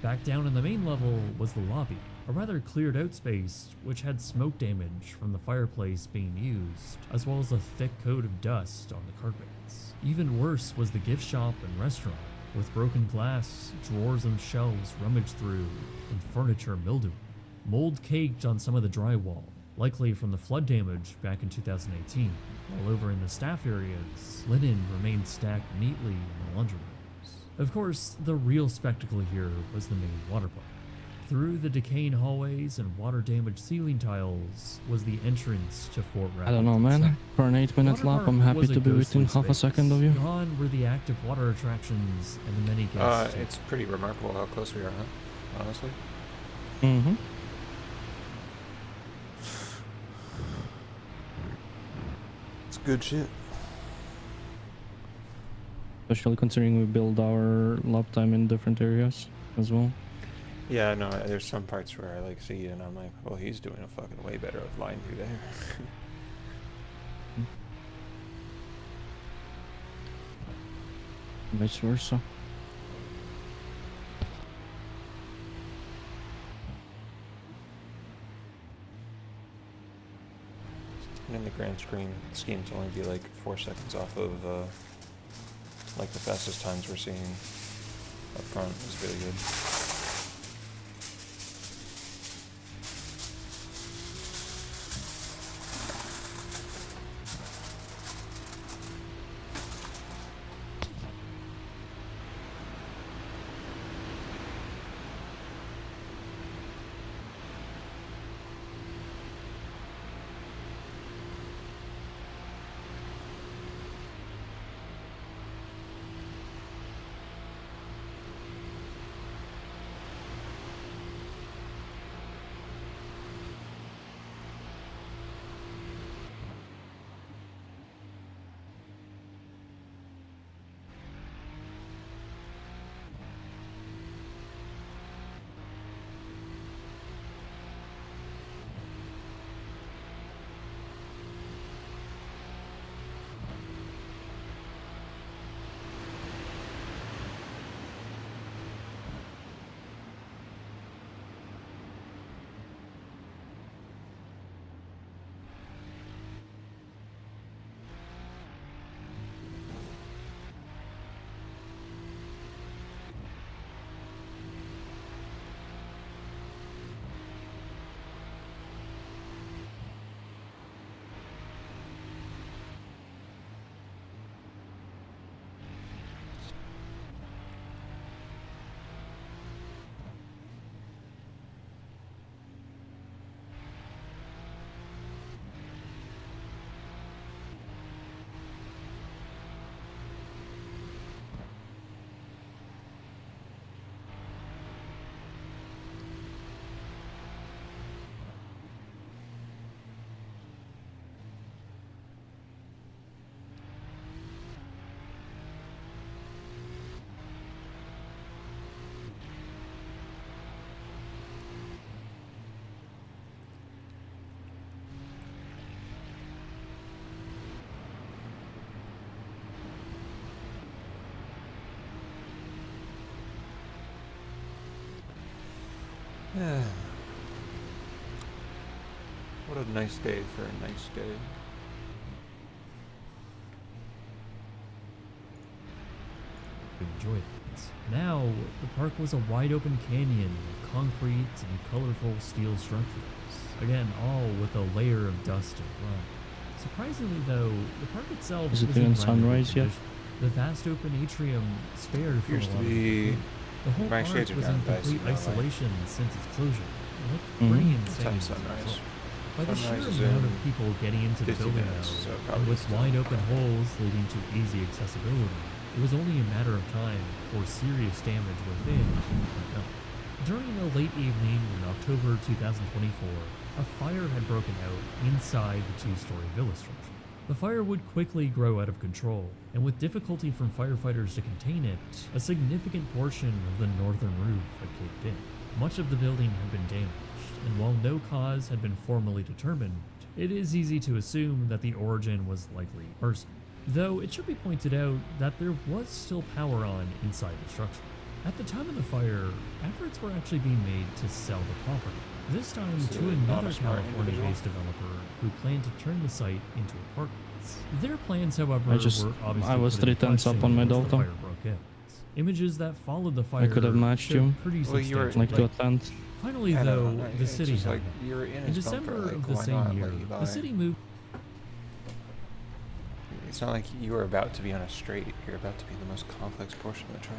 Speaker 9: Back down in the main level was the lobby, a rather cleared out space which had smoke damage from the fireplace being used, as well as a thick coat of dust on the carpets. Even worse was the gift shop and restaurant, with broken glass, drawers and shelves rummaged through, and furniture mildewed. Mold caked on some of the drywall, likely from the flood damage back in 2018, while over in the staff areas, linen remained stacked neatly in the laundry rooms. Of course, the real spectacle here was the main water park. Through the decaying hallways and water-damaged ceiling tiles was the entrance to Fort Rapids.
Speaker 2: I don't know, man. For an 8-minute lap, I'm happy to be within half a second of you.
Speaker 9: Gone were the active water attractions and the many guests.
Speaker 3: It's pretty remarkable how close we are, huh? Honestly.
Speaker 2: Mm-hmm.
Speaker 1: It's good shit.
Speaker 2: Especially considering we build our lap time in different areas as well.
Speaker 1: Yeah, no, there's some parts where I like see and I'm like, well, he's doing a fucking way better of flying through there.
Speaker 2: Vice versa.
Speaker 1: And in the grand scheme to only be like 4 seconds off of like the fastest times we're seeing up front is really good. Yeah. What a nice day for a nice day.
Speaker 9: Enjoy it. Now, the park was a wide open canyon of concrete and colorful steel structures. Again, all with a layer of dust and grime. Surprisingly though, the park itself
Speaker 2: Is it
Speaker 9: was in
Speaker 2: doing
Speaker 9: rather
Speaker 2: sunrise
Speaker 9: good
Speaker 2: yet?
Speaker 9: condition. The vast open atrium spared from
Speaker 1: Appears
Speaker 9: a
Speaker 1: to
Speaker 9: lot of
Speaker 1: be.
Speaker 9: the whole
Speaker 1: my
Speaker 9: park
Speaker 1: shades are
Speaker 9: was
Speaker 1: down,
Speaker 9: in
Speaker 1: guys,
Speaker 9: complete
Speaker 1: you know, like-
Speaker 9: isolation since its closure. It looked
Speaker 2: Mhm.
Speaker 9: pretty
Speaker 1: It's
Speaker 9: insane.
Speaker 1: time
Speaker 9: as a
Speaker 1: sunrise.
Speaker 9: result. By the sheer
Speaker 1: Sunrise is
Speaker 9: amount of
Speaker 1: in
Speaker 9: people getting into the
Speaker 1: 50
Speaker 9: building
Speaker 1: minutes, so
Speaker 9: though, and
Speaker 1: probably
Speaker 9: with
Speaker 1: still.
Speaker 9: wide open holes leading to easy accessibility, it was only a matter of time before serious damage within went up. During a late evening in October 2024, a fire had broken out inside the two-story villa structure. The fire would quickly grow out of control, and with difficulty from firefighters to contain it, a significant portion of the northern roof had caved in. Much of the building had been damaged, and while no cause had been formally determined, it is easy to assume that the origin was likely arson. Though it should be pointed out that there was still power on inside the structure. At the time of the fire, efforts were actually being made to sell the property, this time
Speaker 1: So
Speaker 9: to
Speaker 1: not
Speaker 9: another
Speaker 1: a smart
Speaker 9: California-based developer who planned to turn the site into apartments. Their plans, however,
Speaker 2: I
Speaker 9: were obviously
Speaker 2: was
Speaker 9: put into
Speaker 2: 3 tenths up
Speaker 9: question
Speaker 2: on my
Speaker 9: once the
Speaker 2: delta.
Speaker 9: fire broke out. Images that followed the fire
Speaker 2: could have matched
Speaker 9: showed
Speaker 2: you.
Speaker 9: pretty
Speaker 1: Well, you were,
Speaker 9: substantial
Speaker 2: Like to
Speaker 9: damage.
Speaker 2: attempt.
Speaker 9: Finally,
Speaker 1: I
Speaker 9: though,
Speaker 1: don't know,
Speaker 9: the
Speaker 1: it's
Speaker 9: city
Speaker 1: just
Speaker 9: had
Speaker 1: like
Speaker 9: enough.
Speaker 1: you were in
Speaker 9: In
Speaker 1: his
Speaker 9: December
Speaker 1: bumper, like,
Speaker 9: of the
Speaker 1: why
Speaker 9: same
Speaker 1: not
Speaker 9: year,
Speaker 1: let you
Speaker 9: the
Speaker 1: by?
Speaker 9: city moved.
Speaker 1: It's not like you were about to be on a straight. You're about to be the most complex portion of the track.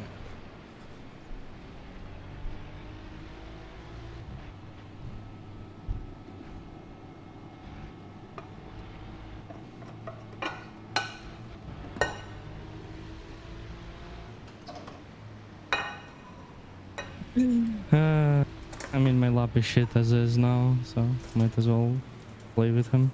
Speaker 2: I mean, my lap is shit as is now, so might as well play with him.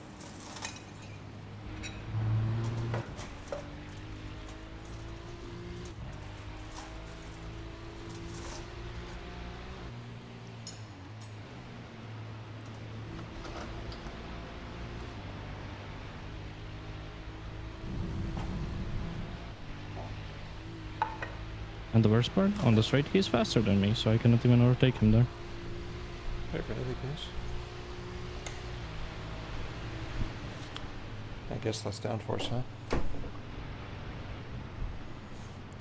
Speaker 2: And the worst part, on the straight, he's faster than me, so I cannot even overtake him there.
Speaker 1: That really is. I guess less downforce, huh?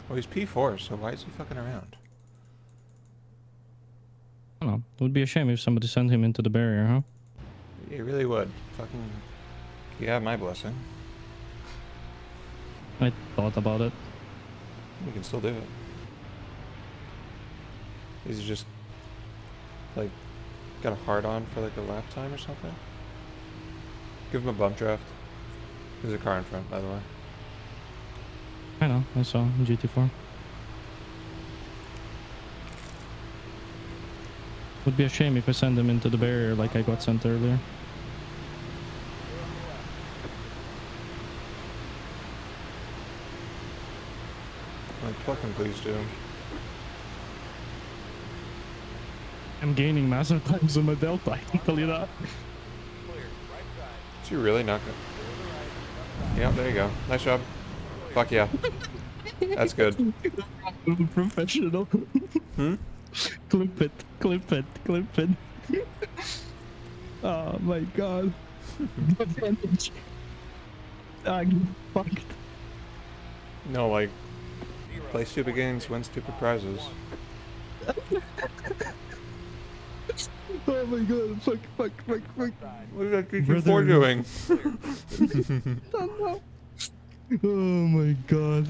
Speaker 1: Well, he's P4, so why is he fucking around?
Speaker 2: I don't know. It would be a shame if somebody sent him into the barrier, huh?
Speaker 1: He really would. Fucking... You have my blessing.
Speaker 2: I thought about it.
Speaker 1: You can still do it. He's just... like... got a hard on for like a lap time or something? Give him a bump draft. There's a car in front, by the way.
Speaker 2: I know, I saw GT4. Would be a shame if I send him into the barrier like I got sent earlier.
Speaker 1: Like, fucking please do.
Speaker 2: I'm gaining massive times on my delta, I can tell you that.
Speaker 1: Is he really not gonna... Yeah, there you go. Nice job. Fuck yeah. That's good.
Speaker 2: Professional.
Speaker 1: Hmm?
Speaker 2: Clip it, clip it, clip it. Oh my god. Advantage. I'm fucked.
Speaker 1: No, like... Play stupid games, win stupid prizes.
Speaker 2: Oh my god, fuck.
Speaker 1: What is that GT4
Speaker 2: Brother.
Speaker 1: doing?
Speaker 2: Oh my god.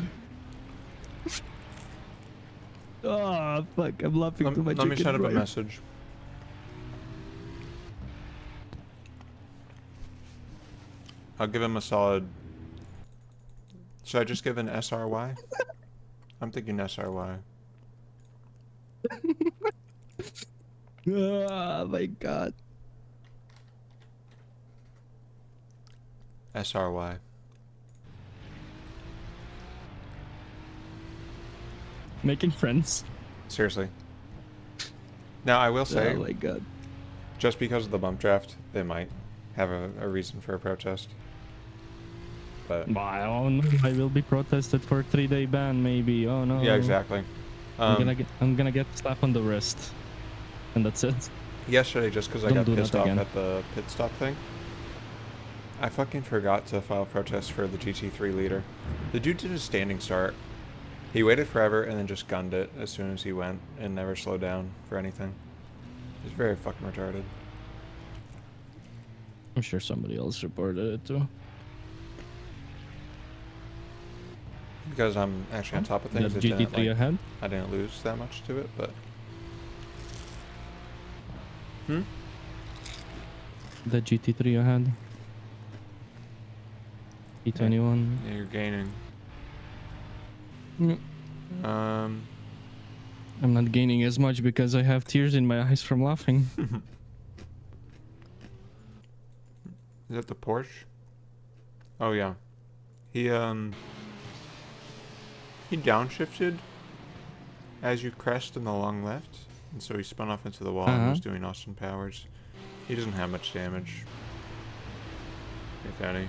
Speaker 2: Ah, fuck, I'm laughing to my
Speaker 1: Let me
Speaker 2: chicken
Speaker 1: send him a
Speaker 2: right.
Speaker 1: message. I'll give him a solid... Should I just give an SRY? I'm thinking SRY.
Speaker 2: Oh my god.
Speaker 1: SRY.
Speaker 2: Making friends.
Speaker 1: Seriously. Now, I will say,
Speaker 2: Oh my god.
Speaker 1: just because of the bump draft, they might have a reason for a protest. But,
Speaker 2: Wow, no, I will be protested for a 3-day ban maybe. Oh no.
Speaker 1: yeah, exactly.
Speaker 2: I'm gonna get slap on the wrist. And that's it.
Speaker 1: Yesterday, just because I
Speaker 2: Don't
Speaker 1: got
Speaker 2: do
Speaker 1: pissed
Speaker 2: that
Speaker 1: off
Speaker 2: again.
Speaker 1: at the pit stop thing, I fucking forgot to file a protest for the GT3 leader. The dude did a standing start. He waited forever and then just gunned it as soon as he went and never slowed down for anything. He's very fucking retarded.
Speaker 2: I'm sure somebody else reported it too.
Speaker 1: Because I'm actually on top of things,
Speaker 2: The
Speaker 1: it didn't,
Speaker 2: GT3
Speaker 1: like,
Speaker 2: ahead.
Speaker 1: I didn't lose that much to it, but... Hmm?
Speaker 2: The GT3 ahead. E21.
Speaker 1: Yeah, you're gaining.
Speaker 2: Mm.
Speaker 1: Um...
Speaker 2: I'm not gaining as much because I have tears in my eyes from laughing.
Speaker 1: Is that the Porsche? Oh yeah. He downshifted as you crest in the long left, and so he spun off into the wall and was doing Austin Powers. He doesn't have much damage, if any.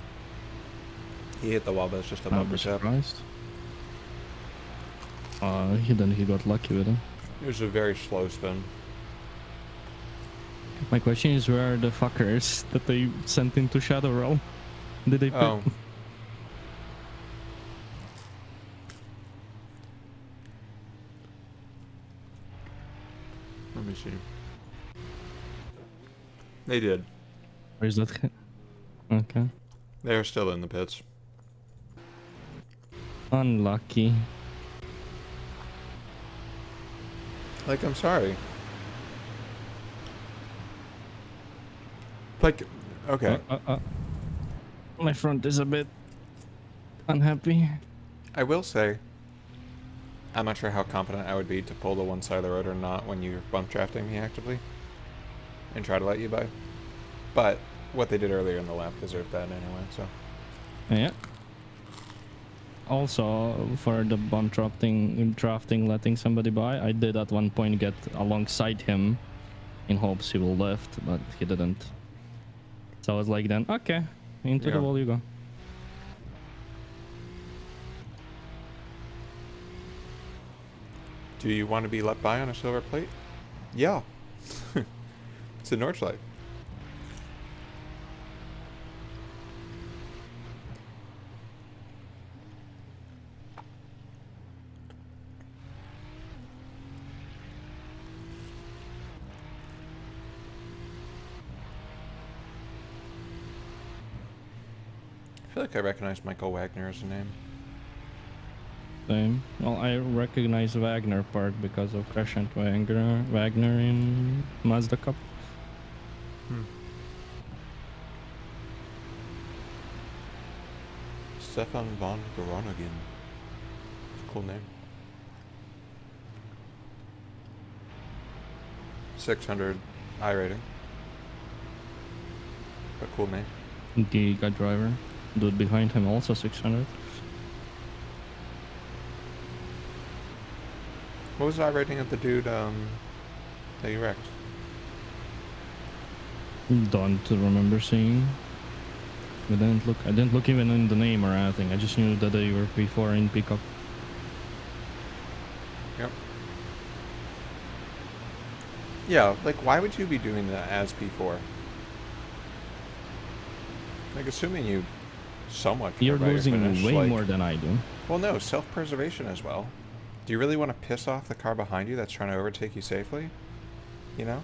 Speaker 1: He hit the wall, but it's just a
Speaker 2: I'm
Speaker 1: bumper tap.
Speaker 2: surprised. He got lucky with it.
Speaker 1: It was a very slow spin.
Speaker 2: My question is, where are the fuckers that they sent into Shadow Roll? Did they?
Speaker 1: Oh. me see. They did.
Speaker 2: Where's that? Okay.
Speaker 1: They are still in the pits.
Speaker 2: Unlucky.
Speaker 1: Like, I'm sorry. Like, okay.
Speaker 2: My front is a bit unhappy.
Speaker 1: I will say, I'm not sure how confident I would be to pull to one side of the road or not when you're bump drafting me actively and try to let you by. But what they did earlier in the lap deserved that anyway, so.
Speaker 2: Yeah. Also, for the bump drafting, letting somebody by, I did at one point get alongside him in hopes he will lift, but he didn't. So I was like, then, okay, into the wall you go.
Speaker 1: Do you want to be let by on a silver plate? Yeah. It's a Nordschleife. I feel like I recognize Michael Wagner as a name.
Speaker 2: Same. Well, I recognize Wagner part because of Crescent Wagner in Mazda Cup.
Speaker 1: Stefan von Groningen. Cool name. 600 iRating. A cool name.
Speaker 2: The guy driver. Dude behind him also 600.
Speaker 1: What was the iRating of the dude that you wrecked?
Speaker 2: Don't remember seeing. I didn't look even in the name or anything. I just knew that they were P4 in pickup.
Speaker 1: Yep. Yeah, like why would you be doing that as P4? Like assuming you somewhat care
Speaker 2: You're
Speaker 1: about your
Speaker 2: losing
Speaker 1: finish,
Speaker 2: way
Speaker 1: like,
Speaker 2: more than I do.
Speaker 1: Well, no, self-preservation as well. Do you really want to piss off the car behind you that's trying to overtake you safely? You know?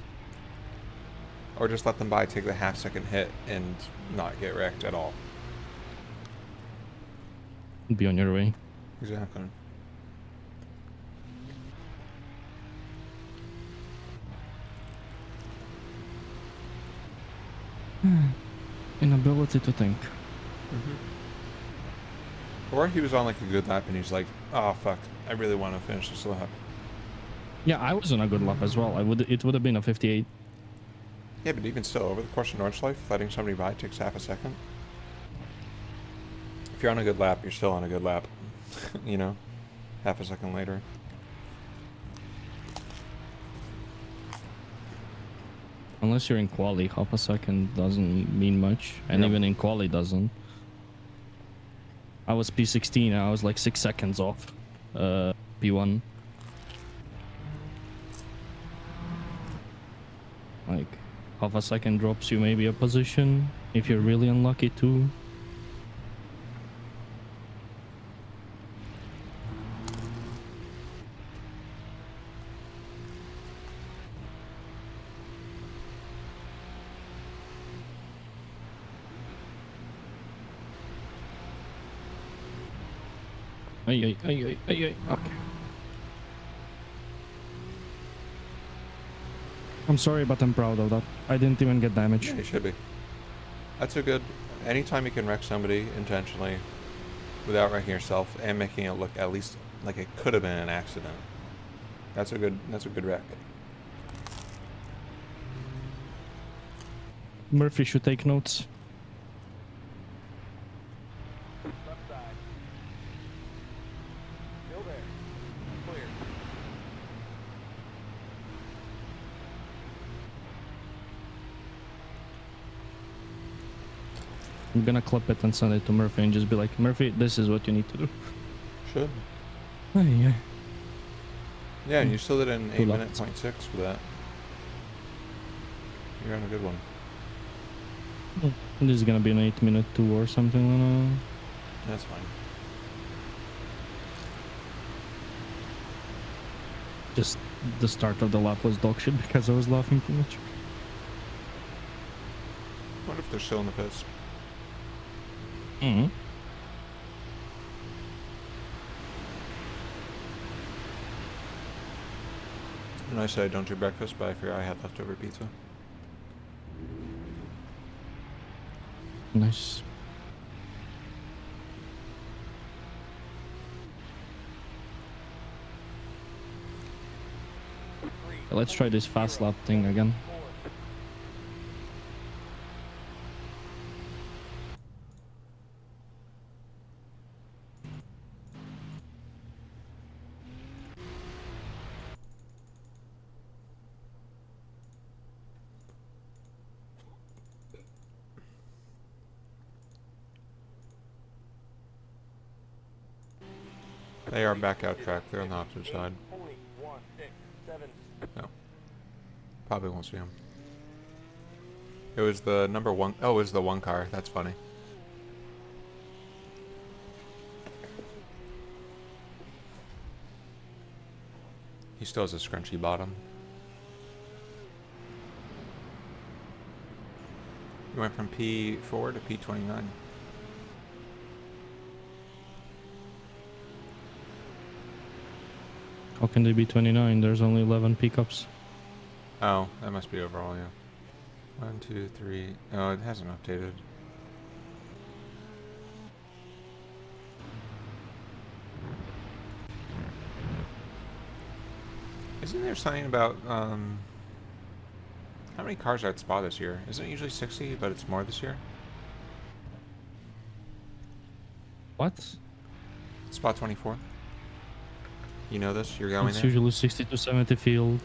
Speaker 1: Or just let them by, take the half-second hit, and not get wrecked at all?
Speaker 2: Be on your way.
Speaker 1: Exactly.
Speaker 2: Inability to think.
Speaker 1: Or he was on like a good lap and he's like, oh fuck, I really want to finish this lap.
Speaker 2: Yeah, I was on a good lap as well. It would have been a 58.
Speaker 1: Yeah, but even still, over the course of Nordschleife, letting somebody by takes half a second. If you're on a good lap, you're still on a good lap. You know? Half a second later.
Speaker 2: Unless you're in quali, half a second doesn't mean much. And
Speaker 1: Yep.
Speaker 2: even in quali doesn't. I was P16, I was like 6 seconds off P1. Like, half a second drops you maybe a position, if you're really unlucky too. Ay, okay. I'm sorry, but I'm proud of that. I didn't even get damage.
Speaker 1: Yeah, you should be. That's a good... Anytime you can wreck somebody intentionally without wrecking yourself and making it look at least like it could have been an accident. That's a good wreck.
Speaker 2: Murphy should take notes.
Speaker 4: Left side. Still there. Clear.
Speaker 2: I'm gonna clip it and send it to Murphy and just be like, Murphy, this is what you need to do.
Speaker 1: Should.
Speaker 2: Yeah.
Speaker 1: Yeah, and you still did an 8
Speaker 2: Good luck.
Speaker 1: minute .6 for that. You're on a good one.
Speaker 2: This is gonna be an 8-minute 2 or something.
Speaker 1: That's fine.
Speaker 2: Just the start of the lap was dog shit because I was laughing too much.
Speaker 1: I wonder if they're still in the pits.
Speaker 2: Mm-hmm.
Speaker 1: And I said I don't do breakfast, but I figured I had leftover pizza.
Speaker 2: Nice. Let's try this fast lap thing again.
Speaker 1: They are back out track. They're on the opposite side. No. Probably won't see him. It was the number one. Oh, it was the one car. That's funny. He still has a scrunchy bottom. He went from P4 to P29.
Speaker 2: How can they be 29? There's only 11 pickups.
Speaker 1: Oh, that must be overall, yeah. 1, 2, 3. Oh, it hasn't updated. Isn't there something about, how many cars are at Spa this year? Isn't it usually 60, but it's more this year?
Speaker 2: What?
Speaker 1: Spa 24. You know this? You're going
Speaker 2: It's
Speaker 1: there?
Speaker 2: usually 60 to 70 field.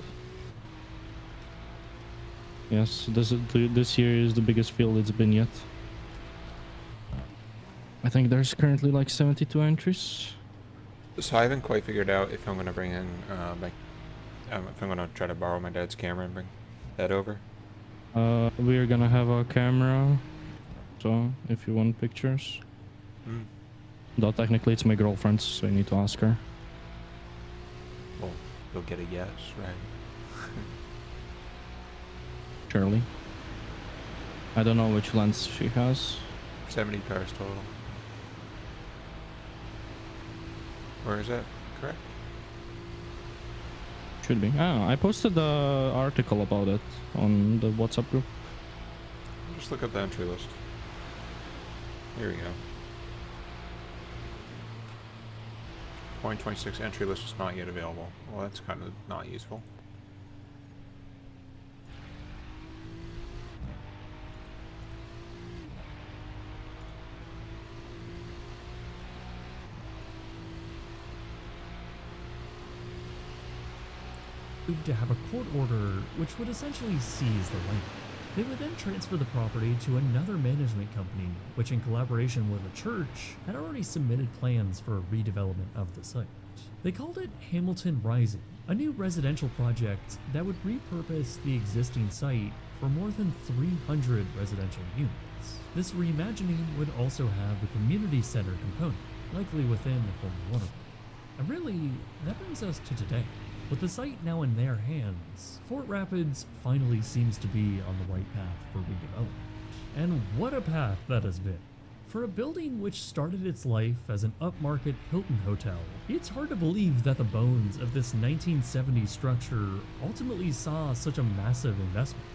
Speaker 2: Yes, this year is the biggest field it's been yet. I think there's currently like 72 entries.
Speaker 1: So I haven't quite figured out if I'm going to bring in, if I'm going to try to borrow my dad's camera and bring that over.
Speaker 2: We're gonna have a camera, so if you want pictures.
Speaker 1: Mm.
Speaker 2: Though technically it's my girlfriend's, so I need to ask her.
Speaker 1: Well, you'll get a yes, right?
Speaker 2: Surely. I don't know which lens she has.
Speaker 1: 70 cars total. Or is that correct?
Speaker 2: Should be. Ah, I posted the article about it on the WhatsApp group.
Speaker 1: Just look up the entry list. Here we go. 2026 entry list is not yet available. Well, that's kind of not useful.
Speaker 9: To have a court order which would essentially seize the land. They would then transfer the property to another management company, which in collaboration with a church had already submitted plans for a redevelopment of the site. They called it Hamilton Rising, a new residential project that would repurpose the existing site for more than 300 residential units. This reimagining would also have a community center component, likely within the former water park. And really, that brings us to today. With the site now in their hands, Fort Rapids finally seems to be on the right path for redevelopment. And what a path that has been. For a building which started its life as an upmarket Hilton hotel, it's hard to believe that the bones of this 1970s structure ultimately saw such a massive investment.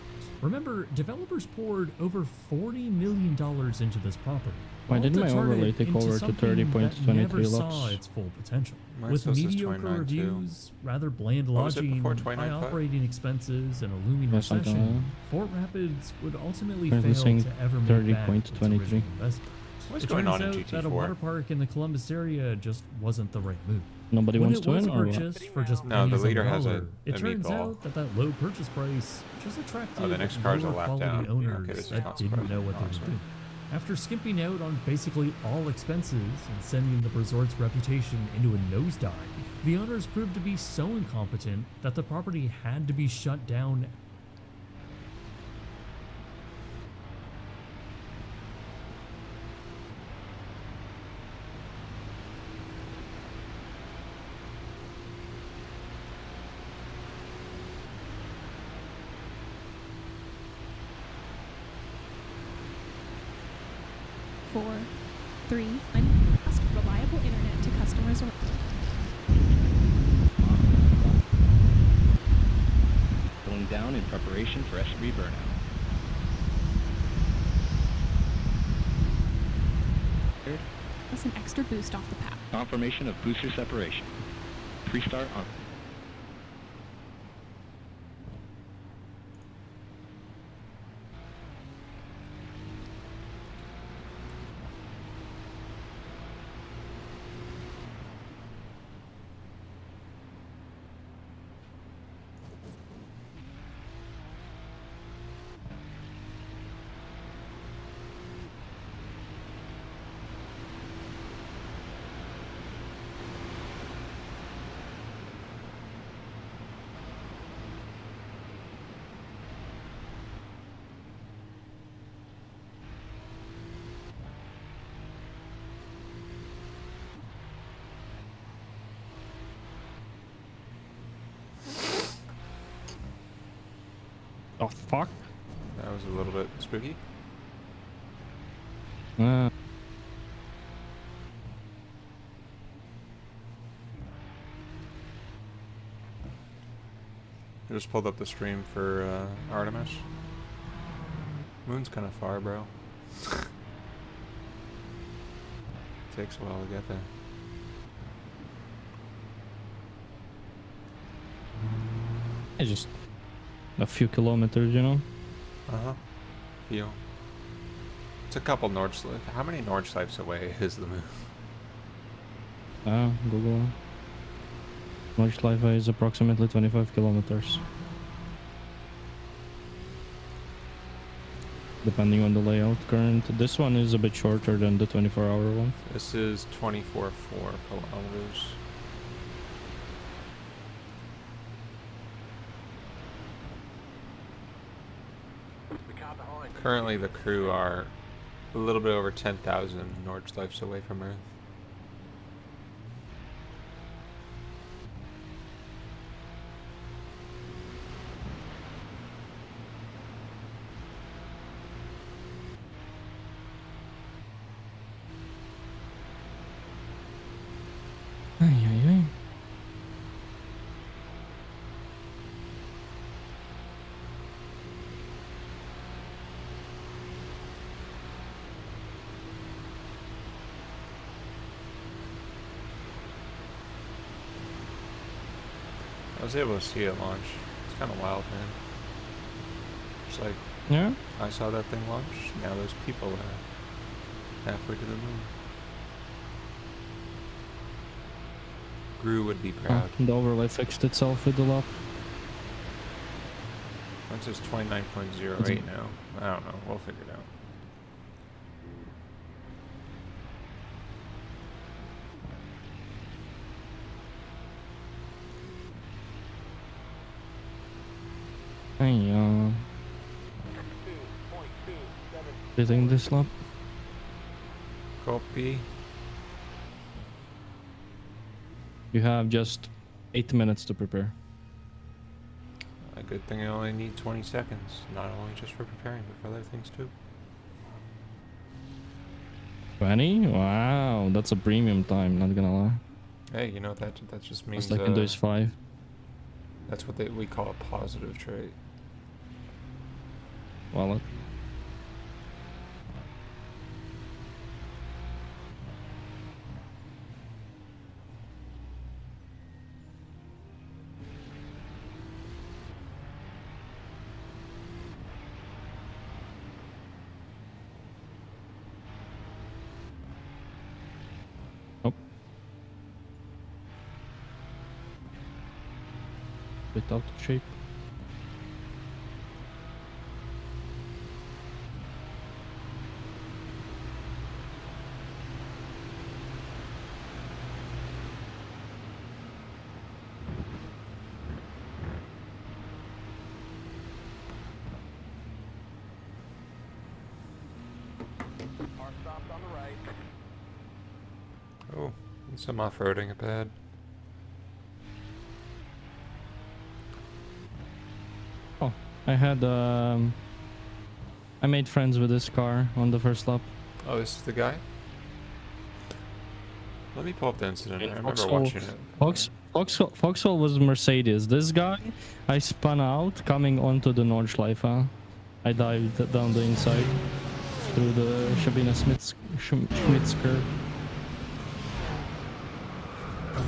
Speaker 9: Remember, developers poured over $40 million into this property.
Speaker 2: Why didn't my overlay take over to 30.23
Speaker 9: never
Speaker 2: lux?
Speaker 9: saw its full potential.
Speaker 1: Mine
Speaker 9: With
Speaker 1: still says
Speaker 9: mediocre
Speaker 1: 29 too.
Speaker 9: reviews, rather bland
Speaker 1: What was it
Speaker 9: lodging,
Speaker 1: before,
Speaker 9: high
Speaker 1: 29.5?
Speaker 9: operating expenses, and a looming
Speaker 2: Yeah, something like
Speaker 9: recession, Fort Rapids would ultimately
Speaker 2: Currently
Speaker 9: fail
Speaker 2: saying
Speaker 9: to ever make back its
Speaker 2: 30.23.
Speaker 9: original investment.
Speaker 1: What's
Speaker 9: It
Speaker 1: going
Speaker 9: turns
Speaker 1: on in
Speaker 9: out that a
Speaker 1: GT4?
Speaker 9: water park in the Columbus area just wasn't the right move.
Speaker 2: Nobody
Speaker 9: When
Speaker 2: wants
Speaker 9: it
Speaker 2: to
Speaker 9: was
Speaker 2: win, or what?
Speaker 9: purchased for just
Speaker 1: No, the
Speaker 9: pennies on
Speaker 1: leader has
Speaker 9: dollar, it
Speaker 1: a
Speaker 9: turns
Speaker 1: meatball.
Speaker 9: out that low purchase price just attracted
Speaker 1: Oh, the next car's a
Speaker 9: lower
Speaker 1: lap
Speaker 9: quality
Speaker 1: down.
Speaker 9: owners
Speaker 1: Okay, this is
Speaker 9: that
Speaker 1: not
Speaker 9: didn't
Speaker 1: surprising,
Speaker 9: know what they were
Speaker 1: honestly.
Speaker 9: doing. After skimping out on basically all expenses and sending the resort's reputation into a nosedive, the owners proved to be so incompetent that the property had to be shut down.
Speaker 10: 4, 3, and fast, reliable internet to customers around.
Speaker 11: Slowing down in preparation for S3 burnout.
Speaker 10: Plus an extra boost off the path.
Speaker 11: Confirmation of booster separation. Pre-start on.
Speaker 2: Oh fuck.
Speaker 1: That was a little bit spooky.
Speaker 2: Uh,
Speaker 1: I just pulled up the stream for Artemis. Moon's kind of far, bro. Takes a while to get there.
Speaker 2: it's just a few kilometers, you know.
Speaker 1: Uh-huh. Feel. It's a couple Nordschleife. How many Nordschleifes away is the moon?
Speaker 2: Google. Nordschleife is approximately 25 kilometers. Depending on the layout current. This one is a bit shorter than the 24-hour one.
Speaker 1: This is 24.4 kilometers. Currently the crew are a little bit over 10,000 Nordschleifes away from Earth.
Speaker 2: Ay, ay, ay.
Speaker 1: I was able to see it launch. It's kind of wild, man. Just like
Speaker 2: Yeah.
Speaker 1: I saw that thing launch, now there's people halfway to the moon. Gru would be proud.
Speaker 2: The overlay fixed itself with the lap.
Speaker 1: Once it's 29.08 now. I don't know. We'll figure it out.
Speaker 2: Hey, hitting this lap.
Speaker 1: Copy.
Speaker 2: You have just 8 minutes to prepare.
Speaker 1: A good thing I only need 20 seconds. Not only just for preparing, but for other things too.
Speaker 2: 20? Wow, that's a premium time, not gonna lie.
Speaker 1: Hey, you know what that just means?
Speaker 2: Most I can do is 5.
Speaker 1: That's what we call a positive trait.
Speaker 2: Wallet. Bit out of shape.
Speaker 1: Oh, and some off-roading up ahead.
Speaker 2: I had I made friends with this car on the first lap.
Speaker 1: Oh, this is the guy? Let me pull up the incident. I remember
Speaker 2: Foxhole-
Speaker 1: watching it.
Speaker 2: Foxhole was Mercedes. This guy, I spun out coming onto the Nordschleife. I dived down the inside through the Schmitz curve.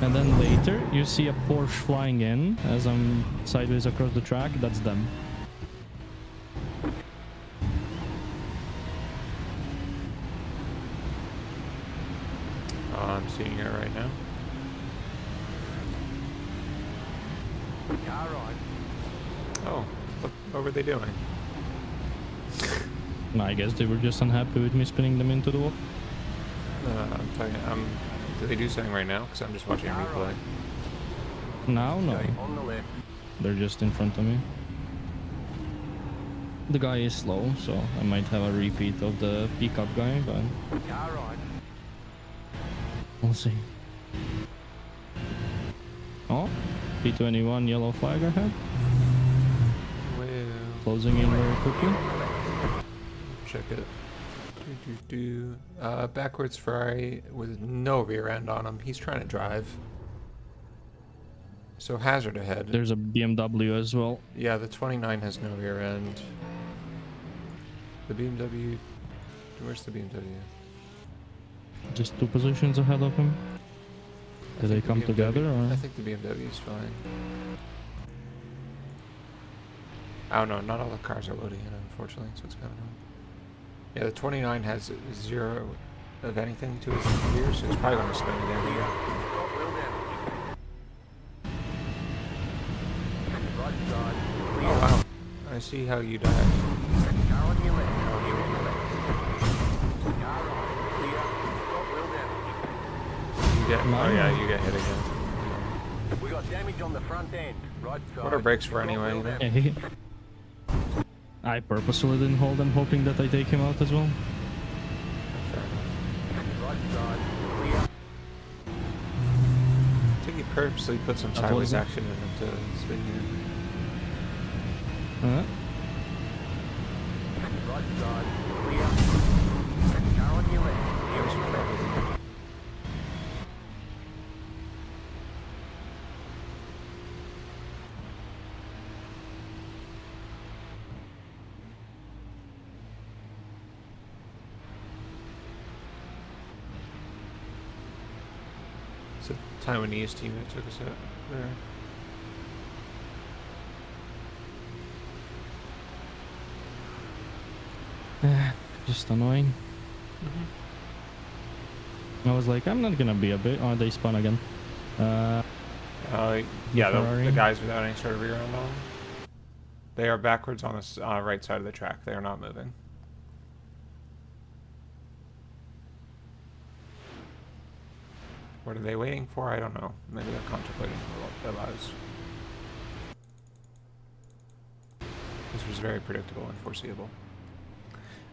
Speaker 2: And then later, you see a Porsche flying in as I'm sideways across the track. That's them.
Speaker 1: I'm seeing it right now. Oh, what were they doing?
Speaker 2: I guess they were just unhappy with me spinning them into the wall.
Speaker 1: I'm talking. Do they do something right now? Because I'm just watching a replay.
Speaker 2: Now, no. They're just in front of me. The guy is slow, so I might have a repeat of the pickup guy, but we'll see. Oh, P21 yellow flag ahead.
Speaker 1: Well,
Speaker 2: Closing in very quickly.
Speaker 1: check it. Backwards Ferrari with no rear end on him. He's trying to drive. So hazard ahead.
Speaker 2: There's a BMW as well.
Speaker 1: Yeah, the 29 has no rear end. The BMW... Where's the BMW?
Speaker 2: Just 2 positions ahead of him. Do they come together, or?
Speaker 1: I think the BMW is fine. Oh no, not all the cars are loading in, unfortunately, so it's kind of annoying. Yeah, the 29 has 0 of anything to his rear, so it's probably going to spin again here. Oh wow, I see how you died. You get, oh yeah, you get hit again.
Speaker 4: We got damage on the front end. Right side.
Speaker 1: What are brakes for anyway, you know?
Speaker 2: Yeah, I purposely didn't hold them, hoping that I take him out as well.
Speaker 1: Fair enough.
Speaker 4: Right side. Clear.
Speaker 1: I think he purposely put some sideways action in him to spin you.
Speaker 2: Right
Speaker 4: side. Clear. Car on your left.
Speaker 1: There's your problem. It's a Taiwanese team that took us out there.
Speaker 2: Just annoying. I was like, I'm not gonna be a bit. Oh, they spun again.
Speaker 1: Yeah, the guys without any sort of rear end on them. They are backwards on the right side of the track. They are not moving. What are they waiting for? I don't know. Maybe they're contemplating their lives. This was very predictable and foreseeable.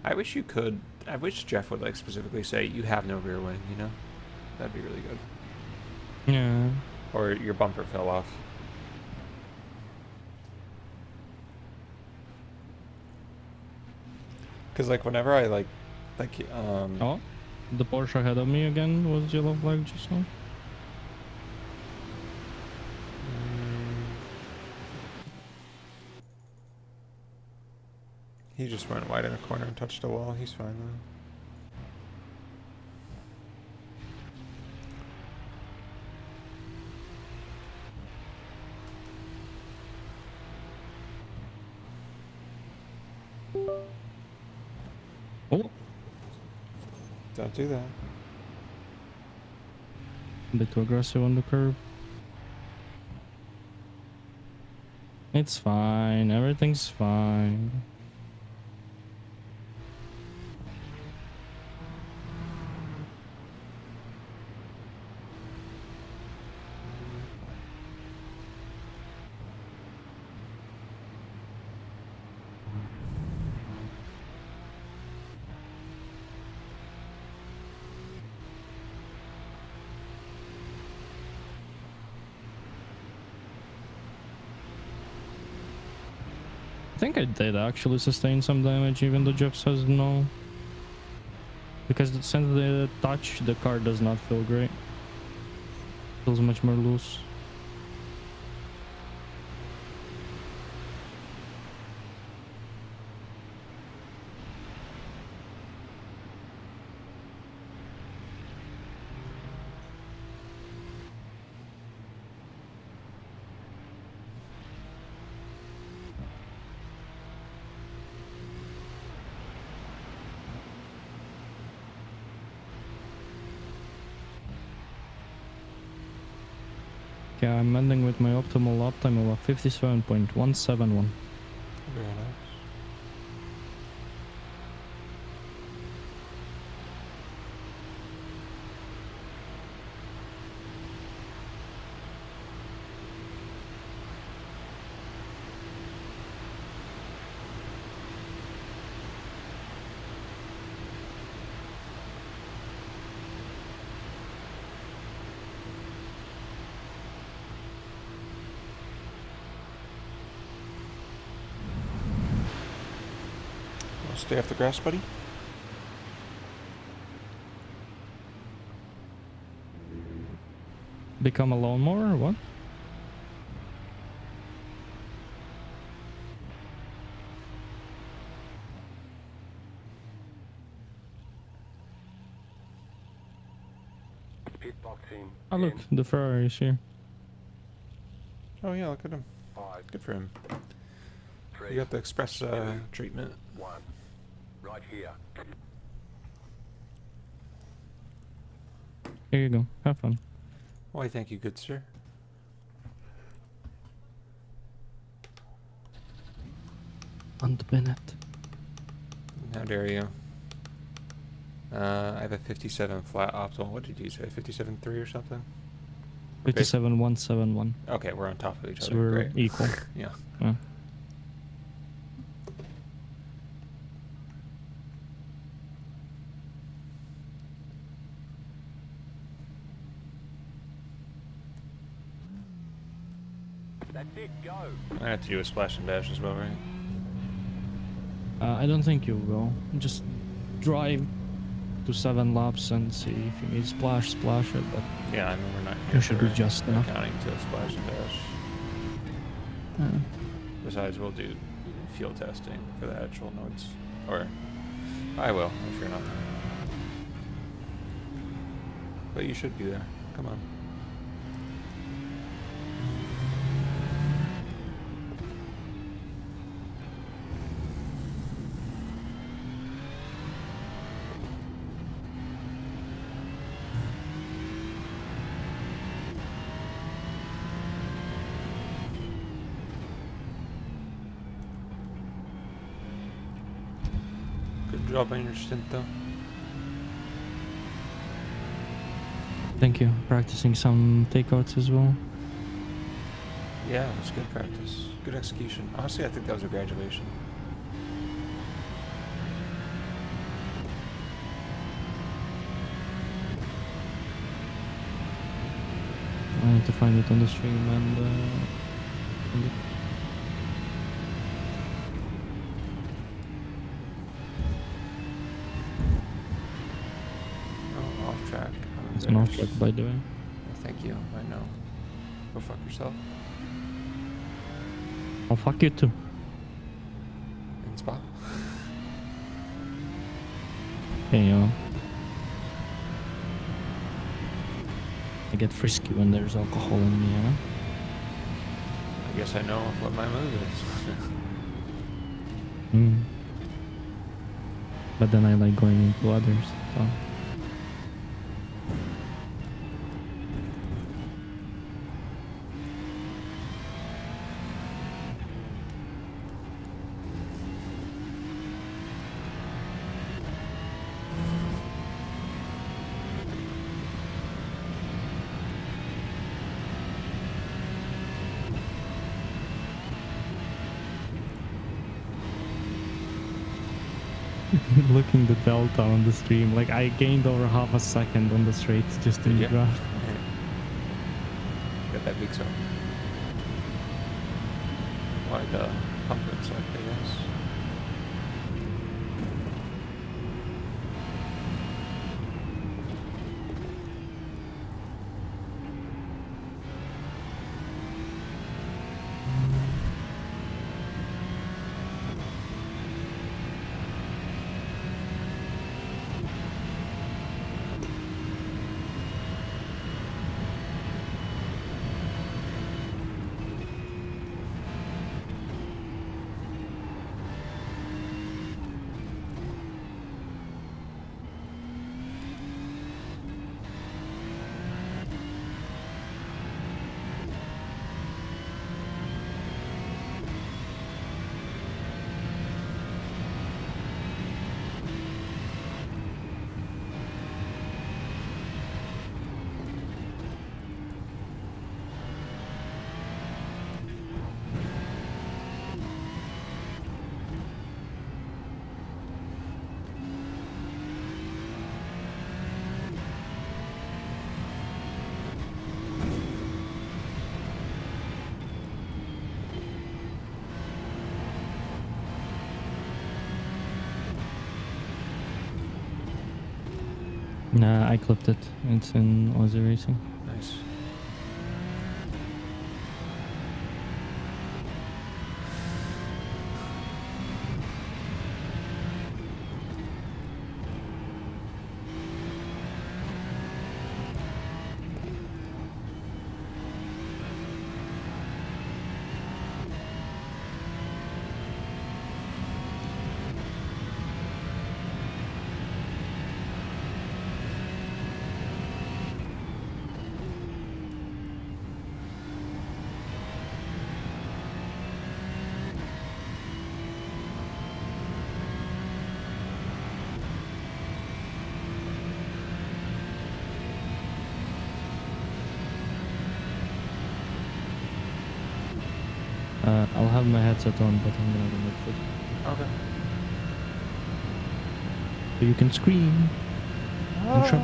Speaker 1: I wish Jeff would like specifically say you have no rear wing, you know? That'd be really good.
Speaker 2: Yeah.
Speaker 1: Or your bumper fell off. Cause like whenever I
Speaker 2: Oh, the Porsche ahead of me again was yellow flag just now.
Speaker 1: He just went wide in a corner and touched a wall. He's fine though.
Speaker 2: Oh,
Speaker 1: Don't do that.
Speaker 2: a bit too aggressive on the curb. It's fine. Everything's fine. I think I did actually sustain some damage, even though Jeff says no. Because since the touch, the car does not feel great. Feels much more loose. Okay, I'm ending with my optimal lap time of 57.171.
Speaker 1: Very nice. Stay off the grass, buddy.
Speaker 2: Become a lawnmower or what? Oh look, the Ferrari is here.
Speaker 1: Oh yeah, look at him. Good for him. You got the express treatment.
Speaker 11: Right here.
Speaker 2: Here you go. Have fun.
Speaker 1: Why, thank you, good sir.
Speaker 2: And Bennett.
Speaker 1: How dare you? I have a 57 flat optimal. What did you say? 57.3 or something?
Speaker 2: 57.171.
Speaker 1: Okay, we're on top of each
Speaker 2: So
Speaker 1: other.
Speaker 2: we're
Speaker 1: Great.
Speaker 2: equal.
Speaker 1: Yeah.
Speaker 2: Yeah.
Speaker 11: That's it, go.
Speaker 1: I have to do a splash and dash as well, right?
Speaker 2: I don't think you will. Just drive to 7 laps and see if you need splash it, but
Speaker 1: Yeah, I mean, we're not
Speaker 2: you should be
Speaker 1: for
Speaker 2: just enough.
Speaker 1: accounting to splash and dash. Besides, we'll do field testing for the actual nodes. Or, I will, if you're not. But you should be there. Come on. Good job on your stint, though.
Speaker 2: Thank you. Practicing some takeouts as well.
Speaker 1: Yeah, it was good practice. Good execution. Honestly, I think that was a graduation.
Speaker 2: I need to find it on the stream and
Speaker 1: Oh, off track.
Speaker 2: it's an off track, by the way.
Speaker 1: Well, thank you. I know. Go fuck yourself.
Speaker 2: Oh, fuck you too.
Speaker 1: In Spa.
Speaker 2: Hey, yo. I get frisky when there's alcohol in me, huh?
Speaker 1: I guess I know what my move is.
Speaker 2: But then I like going into others, so. Looking the delta on the stream, like I gained over half a second on the straights just in the
Speaker 1: Yeah.
Speaker 2: draft.
Speaker 1: Got that big zone. Like a pumpkin select, I guess.
Speaker 2: Nah, I clipped it. It's in iRacing.
Speaker 1: Nice.
Speaker 2: I'll have my headset on, but I'm gonna go midfield.
Speaker 1: Okay.
Speaker 2: So you can scream. And shout.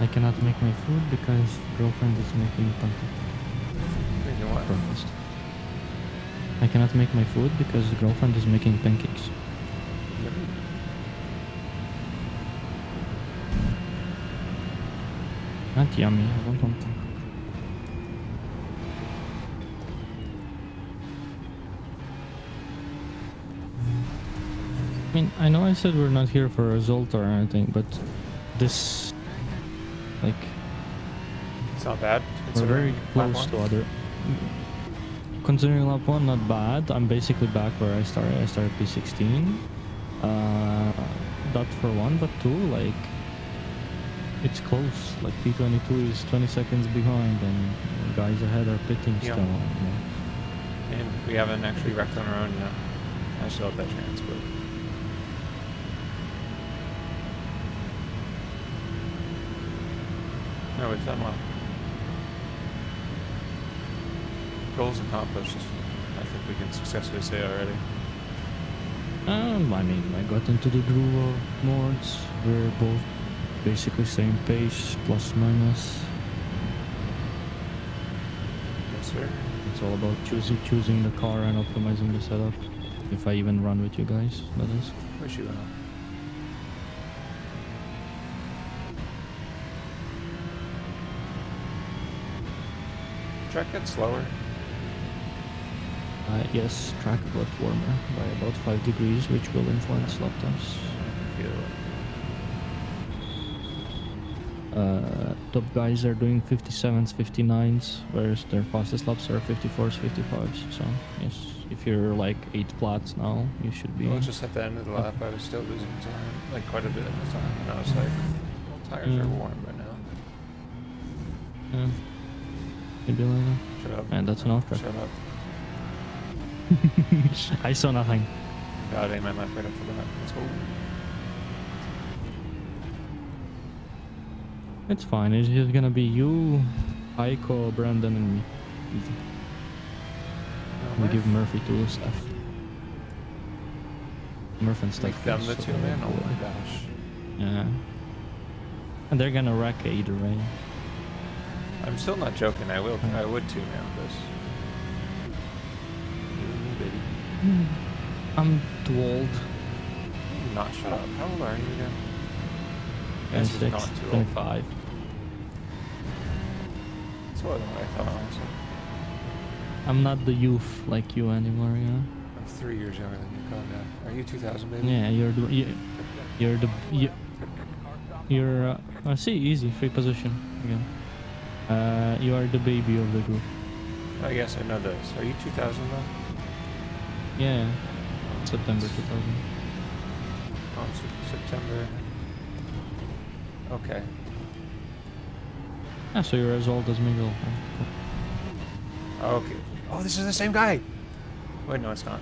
Speaker 2: I cannot make my food because girlfriend is making pancakes.
Speaker 1: Making what?
Speaker 2: Breakfast. I cannot make my food because girlfriend is making pancakes. Not yummy. I don't want them. I mean, I know I said we're not here for a result or anything, but this, like,
Speaker 3: It's not bad.
Speaker 2: we're very
Speaker 3: considering lap
Speaker 2: close
Speaker 3: one.
Speaker 2: to other. Considering lap 1, not bad. I'm basically back where I started. I started P16. That for 1, but 2, like, it's close. Like, P22 is 20 seconds behind, and guys ahead are pitting
Speaker 3: Yeah.
Speaker 2: still. You know.
Speaker 3: And we haven't actually wrecked on our own yet. I still have that chance, but
Speaker 1: No, we've done well. Goals accomplished. I think we can successfully say already.
Speaker 2: I mean, I got into the groove of mods. We're both basically same pace, plus minus.
Speaker 1: Yes, sir.
Speaker 2: It's all about choosing the car and optimizing the setup. If I even run with you guys, that is.
Speaker 1: Wish you well. Track gets slower.
Speaker 2: Yes, track got warmer by about 5 degrees, which will influence lap times.
Speaker 1: I feel it.
Speaker 2: Top guys are doing 57s, 59s, whereas their fastest laps are 54s, 55s. So, yes, if you're like 8 flats now, you should be.
Speaker 1: Well, just at the end of the lap, I was still losing time, like quite a bit of the time, and I was like, well, tires are warm by now.
Speaker 2: Yeah. Maybe later.
Speaker 1: Shut up.
Speaker 2: And that's an off track.
Speaker 1: Shut up.
Speaker 2: I saw nothing.
Speaker 1: God, aim my lap right up for that. Let's go.
Speaker 2: It's fine. It's just gonna be you, Aiko, Brandon, and me. Easy. We give Murphy two stuff. Murph and stuff.
Speaker 3: Make them the
Speaker 2: so
Speaker 3: two man? Oh
Speaker 2: they'll-
Speaker 3: my gosh.
Speaker 2: Yeah. And they're gonna wreck it either way.
Speaker 3: I'm still not joking. I would two man this. You and me, baby.
Speaker 2: I'm too old.
Speaker 3: Not shut up. How old are you again?
Speaker 2: And
Speaker 3: This is
Speaker 2: 6,
Speaker 3: not too old.
Speaker 2: 25.
Speaker 3: It's older than what I thought, honestly.
Speaker 2: I'm not the youth like you anymore, you know?
Speaker 3: I'm 3 years younger than you. Calm down. Are you 2000, baby?
Speaker 2: Yeah, you're see, easy, free position again. You are the baby of the group.
Speaker 3: I guess I know this. Are you 2000 though?
Speaker 2: Yeah, September 2000.
Speaker 3: Oh, September. Okay.
Speaker 2: Yeah, so you're as old as Miguel.
Speaker 3: Okay. Oh, this is the same guy. Wait, no, it's not.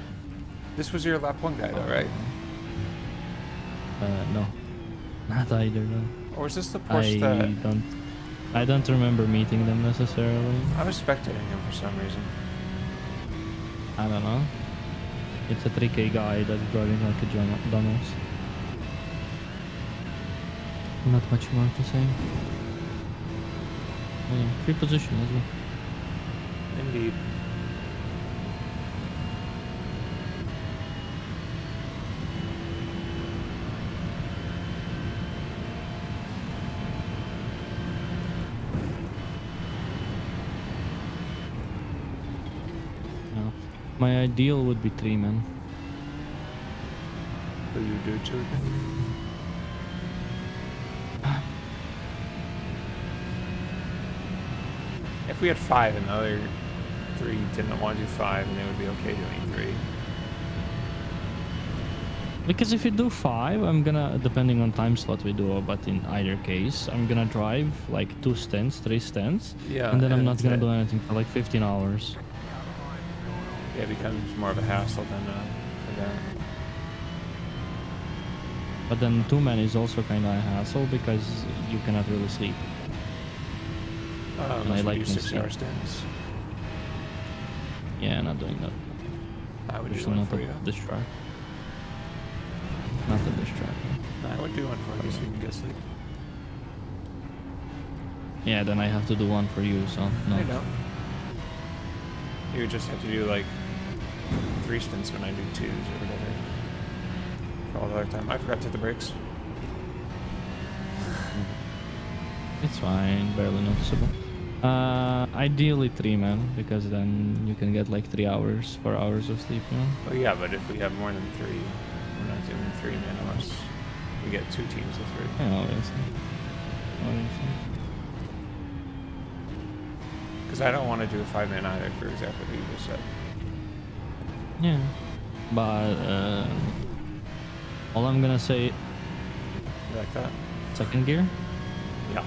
Speaker 3: This was your lap 1 guy, though, right?
Speaker 2: No, not either. No.
Speaker 3: Or is this the Porsche that
Speaker 2: I don't remember meeting them necessarily.
Speaker 3: I was spectating him for some reason?
Speaker 2: I don't know. It's a 3K guy that's driving like a dumbass. Not much more to say. Yeah, free position as well.
Speaker 3: Indeed.
Speaker 2: No. My ideal would be 3 men.
Speaker 3: Will you do 2? If we had 5 and the other 3 didn't want to do 5, and they would be okay doing 3.
Speaker 2: Because if you do 5, I'm gonna, depending on time slot we do, but in either case, I'm gonna drive like 2 stints, 3 stints,
Speaker 3: Yeah,
Speaker 2: and then I'm
Speaker 3: and
Speaker 2: not
Speaker 3: that's
Speaker 2: gonna
Speaker 3: it.
Speaker 2: do anything for like 15 hours.
Speaker 3: Yeah, it becomes more of a hassle than event.
Speaker 2: But then 2 men is also kind of a hassle because you cannot really sleep. And I
Speaker 3: Unless we
Speaker 2: like
Speaker 3: do
Speaker 2: my
Speaker 3: 6-hour
Speaker 2: sleep.
Speaker 3: stints.
Speaker 2: Yeah, not doing that.
Speaker 3: I would do
Speaker 2: Especially
Speaker 3: one
Speaker 2: not
Speaker 3: for
Speaker 2: at
Speaker 3: you.
Speaker 2: this track. Not at this track.
Speaker 3: I would do one for you so you can get sleep.
Speaker 2: Yeah, then I have to do one for you, so no.
Speaker 3: I know. You would just have to do like 3 stints when I do 2s or whatever. For all the other time. I forgot to hit the brakes.
Speaker 2: It's fine, barely noticeable. Ideally 3 men, because then you can get like 3 hours, 4 hours of sleep, you know?
Speaker 3: Oh yeah, but if we have more than 3, we're not doing 3 men unless we get 2 teams of 3.
Speaker 2: Yeah, obviously. Obviously.
Speaker 3: Because I don't want to do a 5-man either for exactly what you just said.
Speaker 2: Yeah. But, all I'm gonna say,
Speaker 3: You like that?
Speaker 2: second gear?
Speaker 3: Yeah.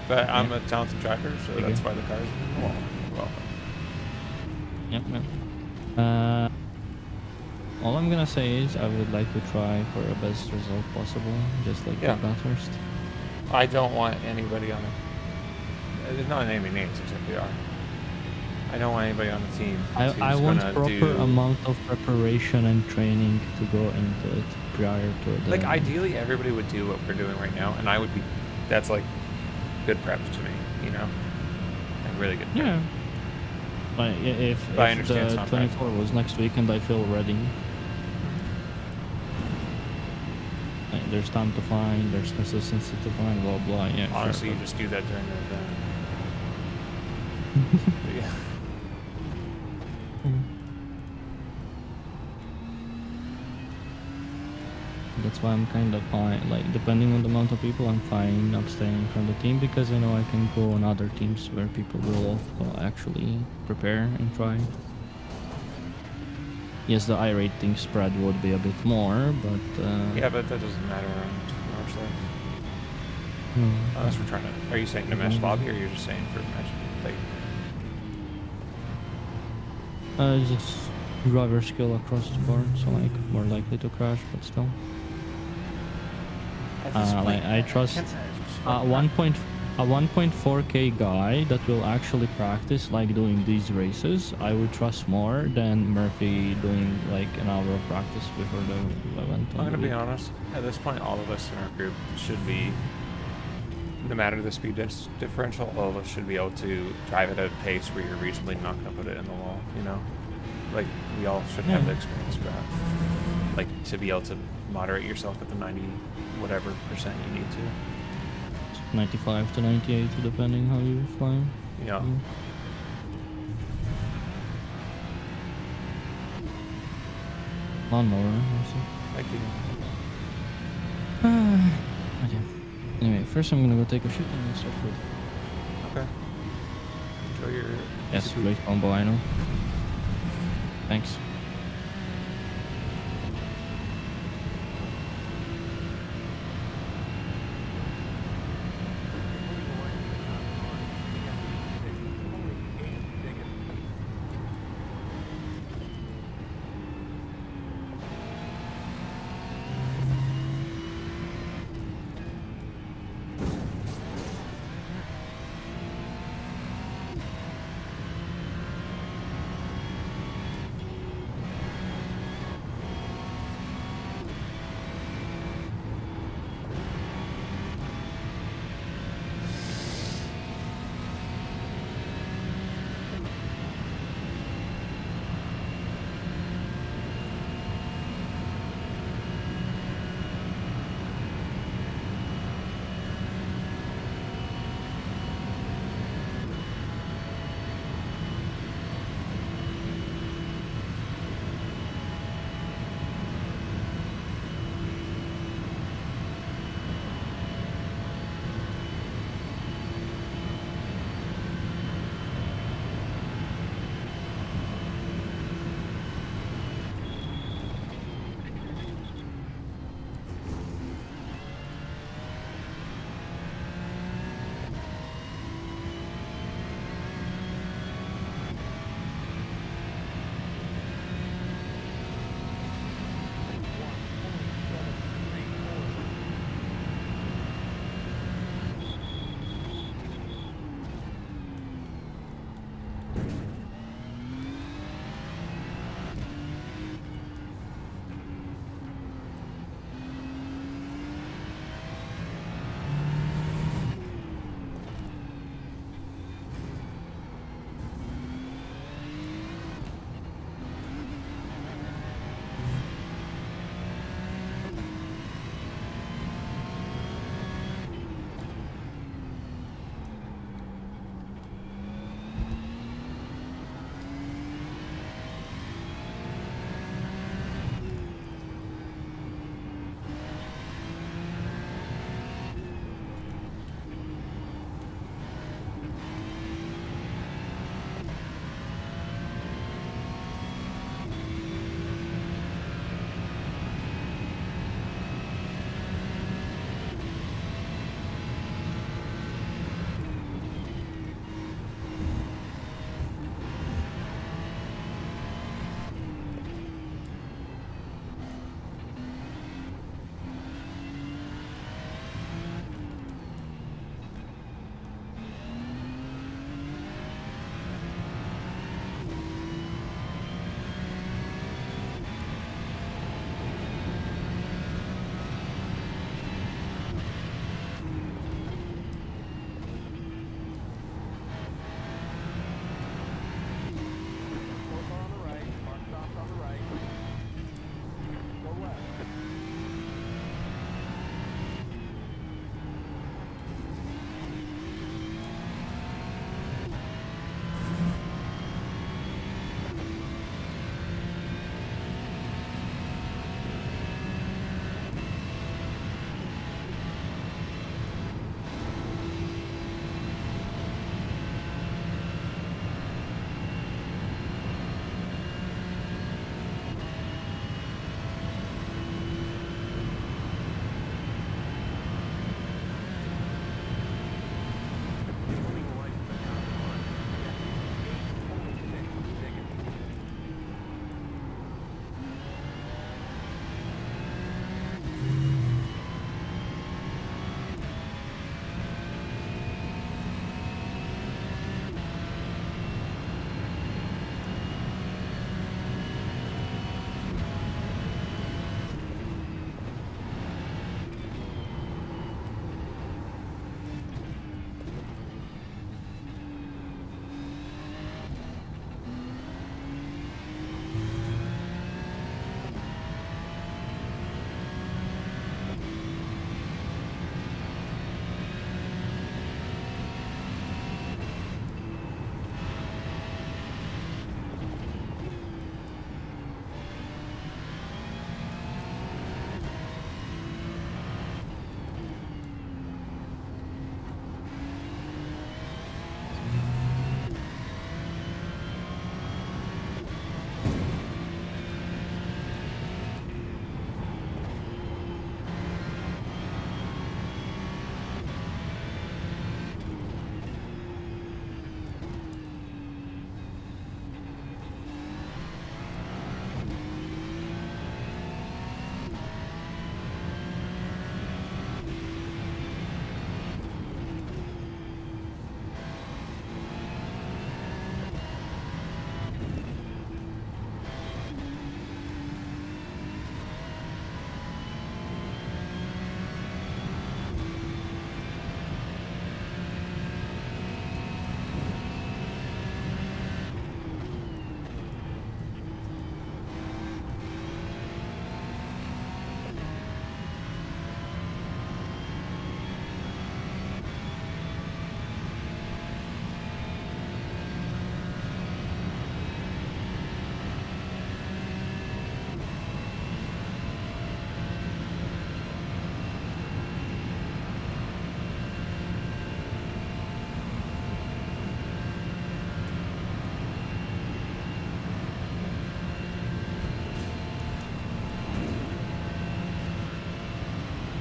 Speaker 3: But I'm a talented driver, so
Speaker 2: Okay.
Speaker 3: that's why the car's in the wall. Well,
Speaker 2: Yep, yep. All I'm gonna say is I would like to try for a best result possible, just like
Speaker 3: Yeah.
Speaker 2: the Bathurst.
Speaker 3: I don't want anybody on it. Not naming names, except we are. I don't want anybody on the team.
Speaker 2: I
Speaker 3: who's
Speaker 2: want
Speaker 3: gonna
Speaker 2: proper
Speaker 3: do,
Speaker 2: amount of preparation and training to go into it prior to the...
Speaker 3: Like, ideally, everybody would do what we're doing right now, and I would be. That's like good prep to me, you know? Like, really good prep.
Speaker 2: Yeah. But if
Speaker 3: But I understand it's
Speaker 2: the
Speaker 3: not
Speaker 2: 24 was next week and I feel ready, like, there's time to find, there's consistency to find, blah blah. Yeah.
Speaker 3: Honestly,
Speaker 2: sure,
Speaker 3: you just do that during the event. But yeah.
Speaker 2: That's why I'm kind of fine. Like, depending on the amount of people, I'm fine abstaining from the team because I know I can go on other teams where people will actually prepare and try. Yes, the iRacing spread would be a bit more, but
Speaker 3: Yeah, but that doesn't matter around March life.
Speaker 2: no.
Speaker 3: Unless we're trying to. Are you saying to match lobby, or you're just saying for match like?
Speaker 2: Just driver skill across the board, so like more likely to crash, but still.
Speaker 3: At this point,
Speaker 2: I trust. a 1.4k guy that will actually practice like doing these races, I would trust more than Murphy doing like an hour of practice before the event.
Speaker 3: I'm gonna be honest. At this point, all of us in our group should be, no matter the speed differential, all of us should be able to drive at a pace where you're reasonably not gonna put it in the wall. You know, like we all should have the experience for that. Like to be able to moderate yourself at the 90 whatever percent you need to.
Speaker 2: 95 to 98, depending how you fly.
Speaker 3: Yeah.
Speaker 2: Lawnmower, also.
Speaker 3: Thank you.
Speaker 2: Okay. Anyway, first I'm gonna go take a shit and then start food.
Speaker 3: Okay. Enjoy your.
Speaker 2: Yes, great combo, I know. Thanks.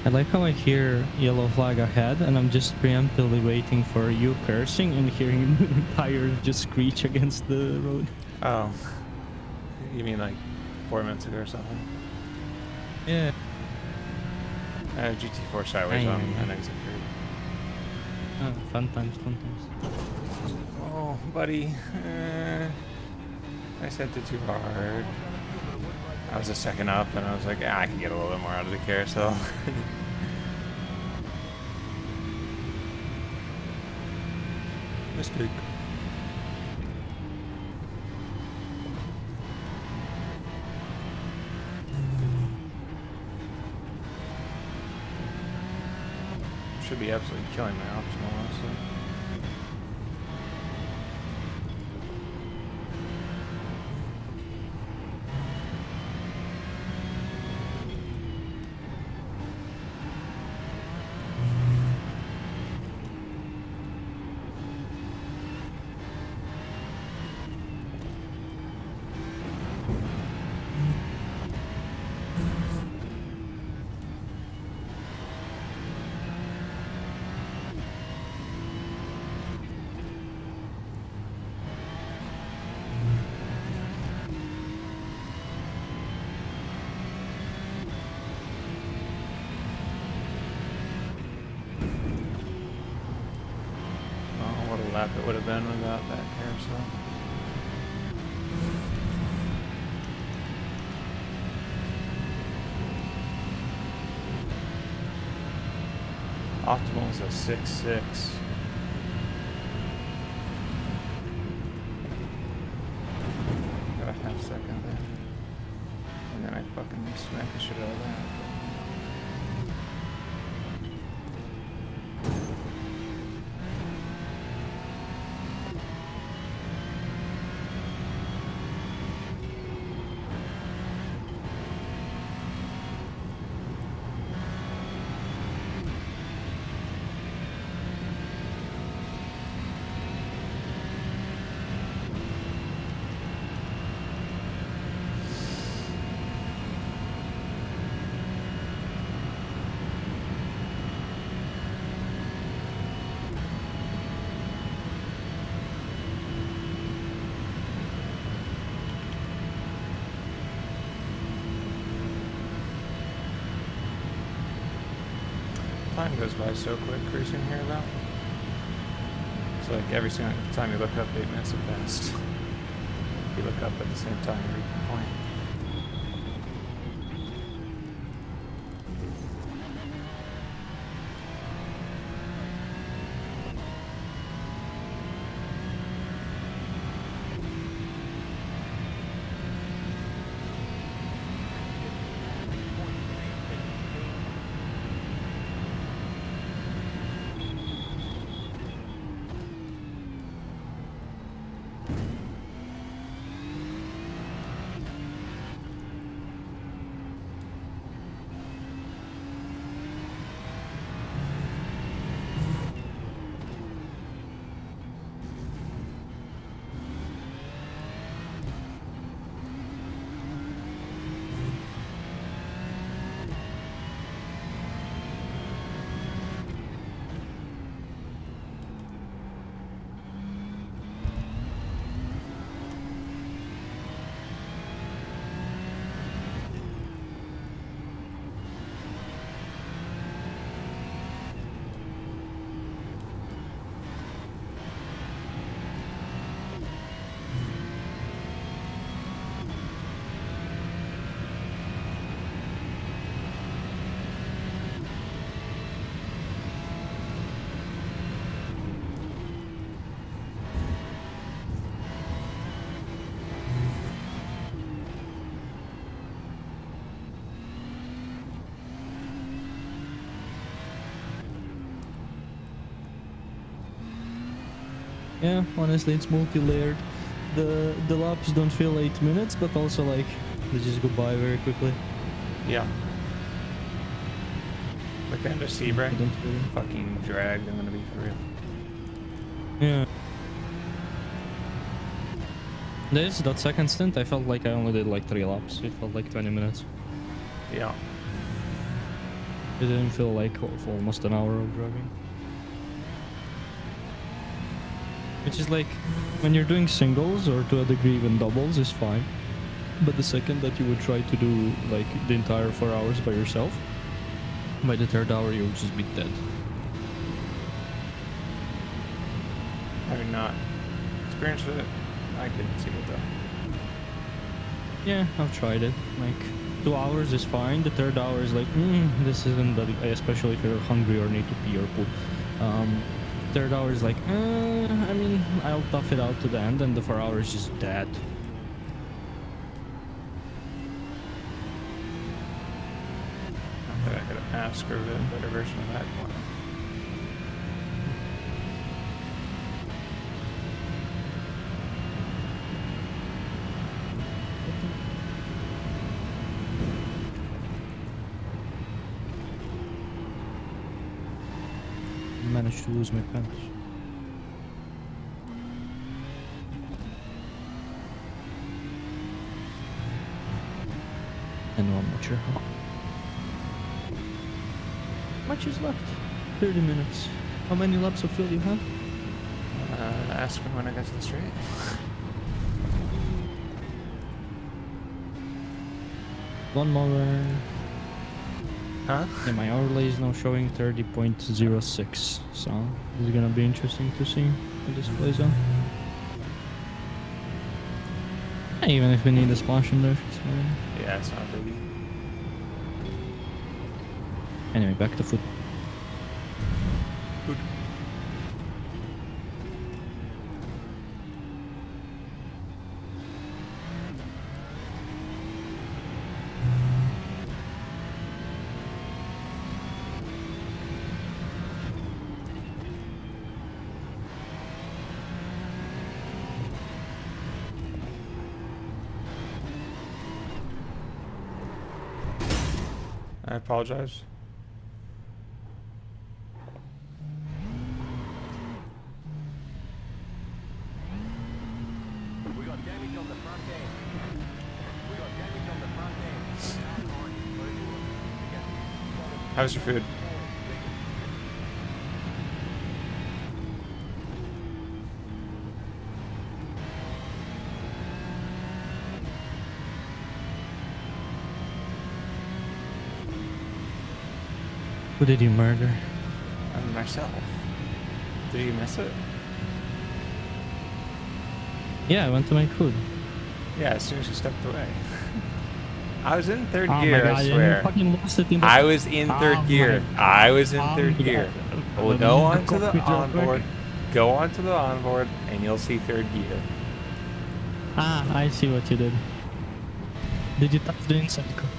Speaker 2: I like how I hear yellow flag ahead and I'm just preemptively waiting for you cursing and hearing tires just screech against the road.
Speaker 3: Oh, you mean like 4 minutes ago or something?
Speaker 2: Yeah.
Speaker 3: GT4 sideways
Speaker 2: Aye,
Speaker 3: on
Speaker 2: aye,
Speaker 3: an
Speaker 2: aye.
Speaker 3: exit curve.
Speaker 2: Fun times, fun times.
Speaker 3: Oh, buddy. I sent it too hard. I was a second up, and I was like, I can get a little bit more out of the carousel. Mistake. Should be absolutely killing my optional, honestly. Oh, what a lap it would have been without that carousel. Optimal is a 6.6. Got a half second there. And then I fucking smack the shit out of that. Time goes by so quick cruising here though. It's like every single time you look up, 8 minutes have passed. If you look up at the same time every point.
Speaker 2: Yeah, honestly, it's multi-layered. The laps don't feel 8 minutes, but also like they just go by very quickly.
Speaker 3: Yeah. Like the end of Sebring.
Speaker 2: I don't feel
Speaker 3: Fucking dragged, I'm gonna be for real.
Speaker 2: Yeah. That second stint, I felt like I only did like 3 laps. It felt like 20 minutes.
Speaker 3: Yeah.
Speaker 2: It didn't feel like almost an hour of driving. Which is like, when you're doing singles or to a degree even doubles is fine. But the second that you would try to do like the entire 4 hours by yourself, by the third hour you'll just be dead.
Speaker 3: Having not experienced it, I can see it though.
Speaker 2: Yeah, I've tried it. Like 2 hours is fine. The third hour is like, this isn't that, especially if you're hungry or need to pee or poop. Third hour is like, I mean, I'll tough it out to the end, and the 4 hours is just dead.
Speaker 3: I think I could ask her a better version of that one.
Speaker 2: Managed to lose my pants. And I'm not sure how much is left. 30 minutes. How many laps of fuel do you have?
Speaker 3: Ask me when I get to the straight.
Speaker 2: One more.
Speaker 3: Huh?
Speaker 2: Yeah, my overlay is now showing 30.06, so this is gonna be interesting to see how this plays out. Yeah, even if we need a splash in there, it's fine.
Speaker 3: Yeah, it's not a biggie.
Speaker 2: Anyway, back to foot.
Speaker 3: Good. I apologize.
Speaker 4: We got damage on the front end. We got damage on the front end.
Speaker 3: How's your food?
Speaker 2: Who did you murder?
Speaker 3: Myself. Did you miss it?
Speaker 2: Yeah, I went to make food.
Speaker 3: Yeah, as soon as you stepped away. I was in third
Speaker 2: Oh
Speaker 3: gear,
Speaker 2: my God,
Speaker 3: I
Speaker 2: you
Speaker 3: swear.
Speaker 2: fucking lost it in the...
Speaker 3: I was in third
Speaker 2: Oh
Speaker 3: gear.
Speaker 2: my
Speaker 3: I was in
Speaker 2: God.
Speaker 3: third gear. We'll go onto the onboard. Go onto the onboard, and you'll see third gear.
Speaker 2: Ah, I see what you did. Did you touch the inside code?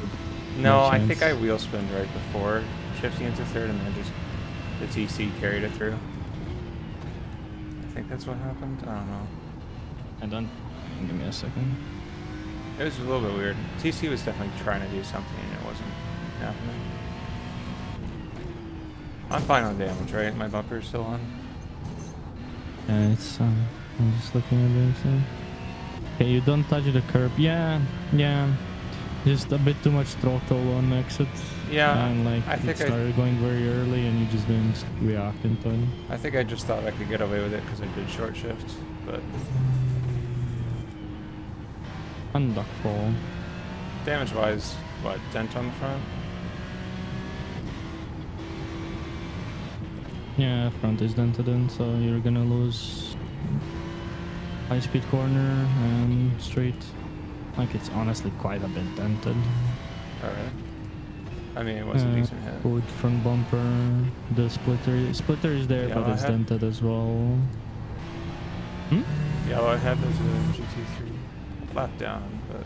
Speaker 3: No, I
Speaker 2: chance.
Speaker 3: think I wheel spinned right before shifting into third, and then just the TC carried it through. I think that's what happened. I don't know.
Speaker 2: And then, give me a second.
Speaker 3: It was a little bit weird. TC was definitely trying to do something, and it wasn't happening. I'm fine on damage, right? My bumper's still on.
Speaker 2: Yeah, it's I'm just looking at this. Okay, you don't touch the curb. Yeah. Just a bit too much throttle on exit.
Speaker 3: Yeah,
Speaker 2: And like
Speaker 3: I
Speaker 2: it
Speaker 3: think
Speaker 2: started going very early, and you just didn't react in time.
Speaker 3: I think I just thought I could get away with it because I did short shift, but
Speaker 2: And duck fall.
Speaker 3: damage-wise, what, dent on the front?
Speaker 2: Yeah, front is dented in, so you're gonna lose high speed corner and straight. Like it's honestly quite a bit dented.
Speaker 3: Alright. I mean, it was a decent hit.
Speaker 2: Forward front bumper, the splitter is there, but
Speaker 3: Yellow
Speaker 2: it's
Speaker 3: head?
Speaker 2: dented as well.
Speaker 3: Yellow I had was a GT3 flat down, but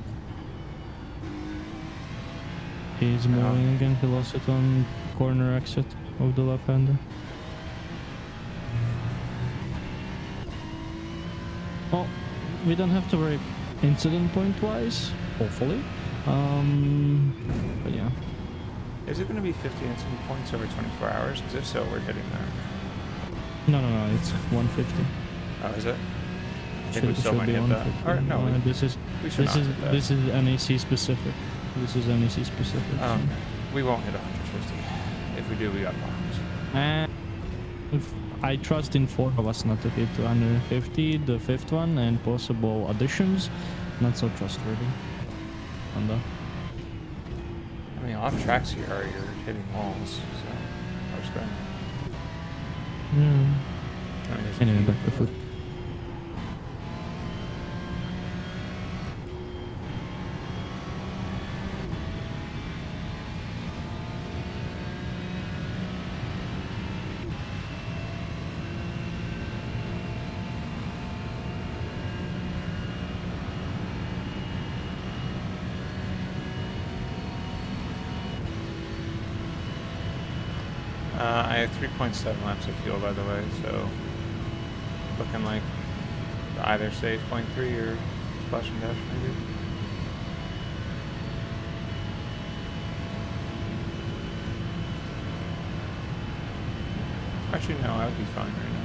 Speaker 2: He's moving again. He lost it on corner exit of the left hander. Well, we don't have to worry incident point wise, hopefully. But yeah.
Speaker 3: is it going to be 50 incident points over 24 hours? Because if so, we're hitting that.
Speaker 2: No, it's 150.
Speaker 3: Oh, is it? I think we still might
Speaker 2: be
Speaker 3: hit that.
Speaker 2: 150.
Speaker 3: Or no, we should not hit that.
Speaker 2: This is NAC specific. This is NAC specific.
Speaker 3: Oh,
Speaker 2: so.
Speaker 3: okay. We won't hit 150. If we do, we got problems.
Speaker 2: If I trust in 4 of us not to hit 250, the 5th one, and possible additions, not so trustworthy. Honda.
Speaker 3: I mean, off tracks here are you're hitting walls, so I respect that.
Speaker 2: Yeah.
Speaker 3: I mean, there's a
Speaker 2: Anyway,
Speaker 3: few,
Speaker 2: back to foot.
Speaker 3: I have 3.7 laps of fuel, by the way, so looking like either save 0.3 or splash and dash, maybe. Actually, no, I would be fine right now.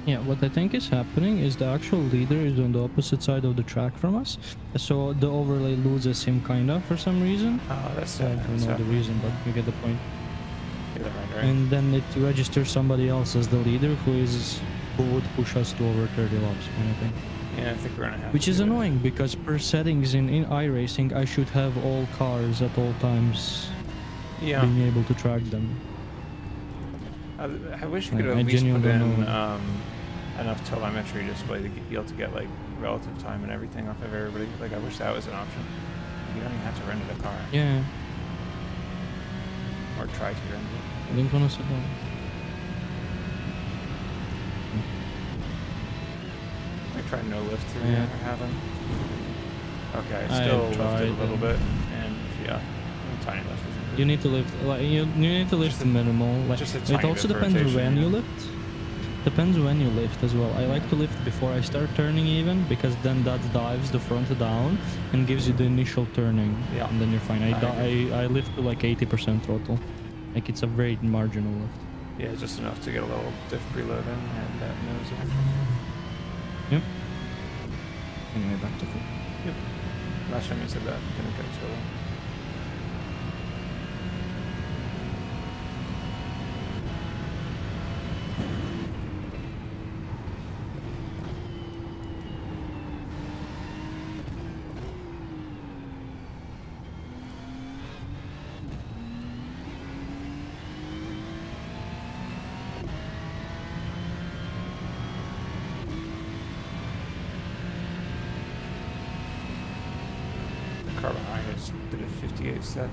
Speaker 2: Yeah, what I think is happening is the actual leader is on the opposite side of the track from us, so the overlay loses him kinda for some reason.
Speaker 3: Oh, that's
Speaker 2: I don't know the reason, but you get the point.
Speaker 3: Yeah, right.
Speaker 2: And then it registers somebody else as the leader who would push us to over 30 laps kind of thing.
Speaker 3: Yeah, I think we're gonna have
Speaker 2: Which
Speaker 3: to
Speaker 2: is
Speaker 3: do that.
Speaker 2: annoying because per settings in iRacing I should have all cars at all times
Speaker 3: Yeah.
Speaker 2: being able to track them.
Speaker 3: I wish you could
Speaker 2: I
Speaker 3: at least put
Speaker 2: genuinely
Speaker 3: in
Speaker 2: don't know.
Speaker 3: enough telemetry display to be able to get like relative time and everything off of everybody. Like I wish that was an option. You don't even have to rent a car.
Speaker 2: Yeah,
Speaker 3: Or try to rent it.
Speaker 2: I didn't want to sit down.
Speaker 3: I tried no lift through
Speaker 2: Yeah.
Speaker 3: yet or haven't. Okay,
Speaker 2: I
Speaker 3: still lifted
Speaker 2: tried,
Speaker 3: a little
Speaker 2: yeah.
Speaker 3: bit, and yeah, a tiny lift isn't good.
Speaker 2: You need to lift, like you need to lift
Speaker 3: Just
Speaker 2: the minimal. Like
Speaker 3: just a
Speaker 2: it
Speaker 3: tiny
Speaker 2: also
Speaker 3: bit of
Speaker 2: depends
Speaker 3: rotation,
Speaker 2: when you
Speaker 3: yeah.
Speaker 2: lift. Depends when you lift as well. I like to lift before I start turning even, because then that dives the front down and gives you the initial turning.
Speaker 3: Yeah.
Speaker 2: And then you're fine.
Speaker 3: I agree.
Speaker 2: I lift to like 80% throttle. Like it's a very marginal lift.
Speaker 3: Yeah, just enough to get a little diff preload in and that nose in.
Speaker 2: Yep. Anyway, back to foot.
Speaker 3: Yep. Last time you said that, didn't get total. Carbon Iris did a 58.7.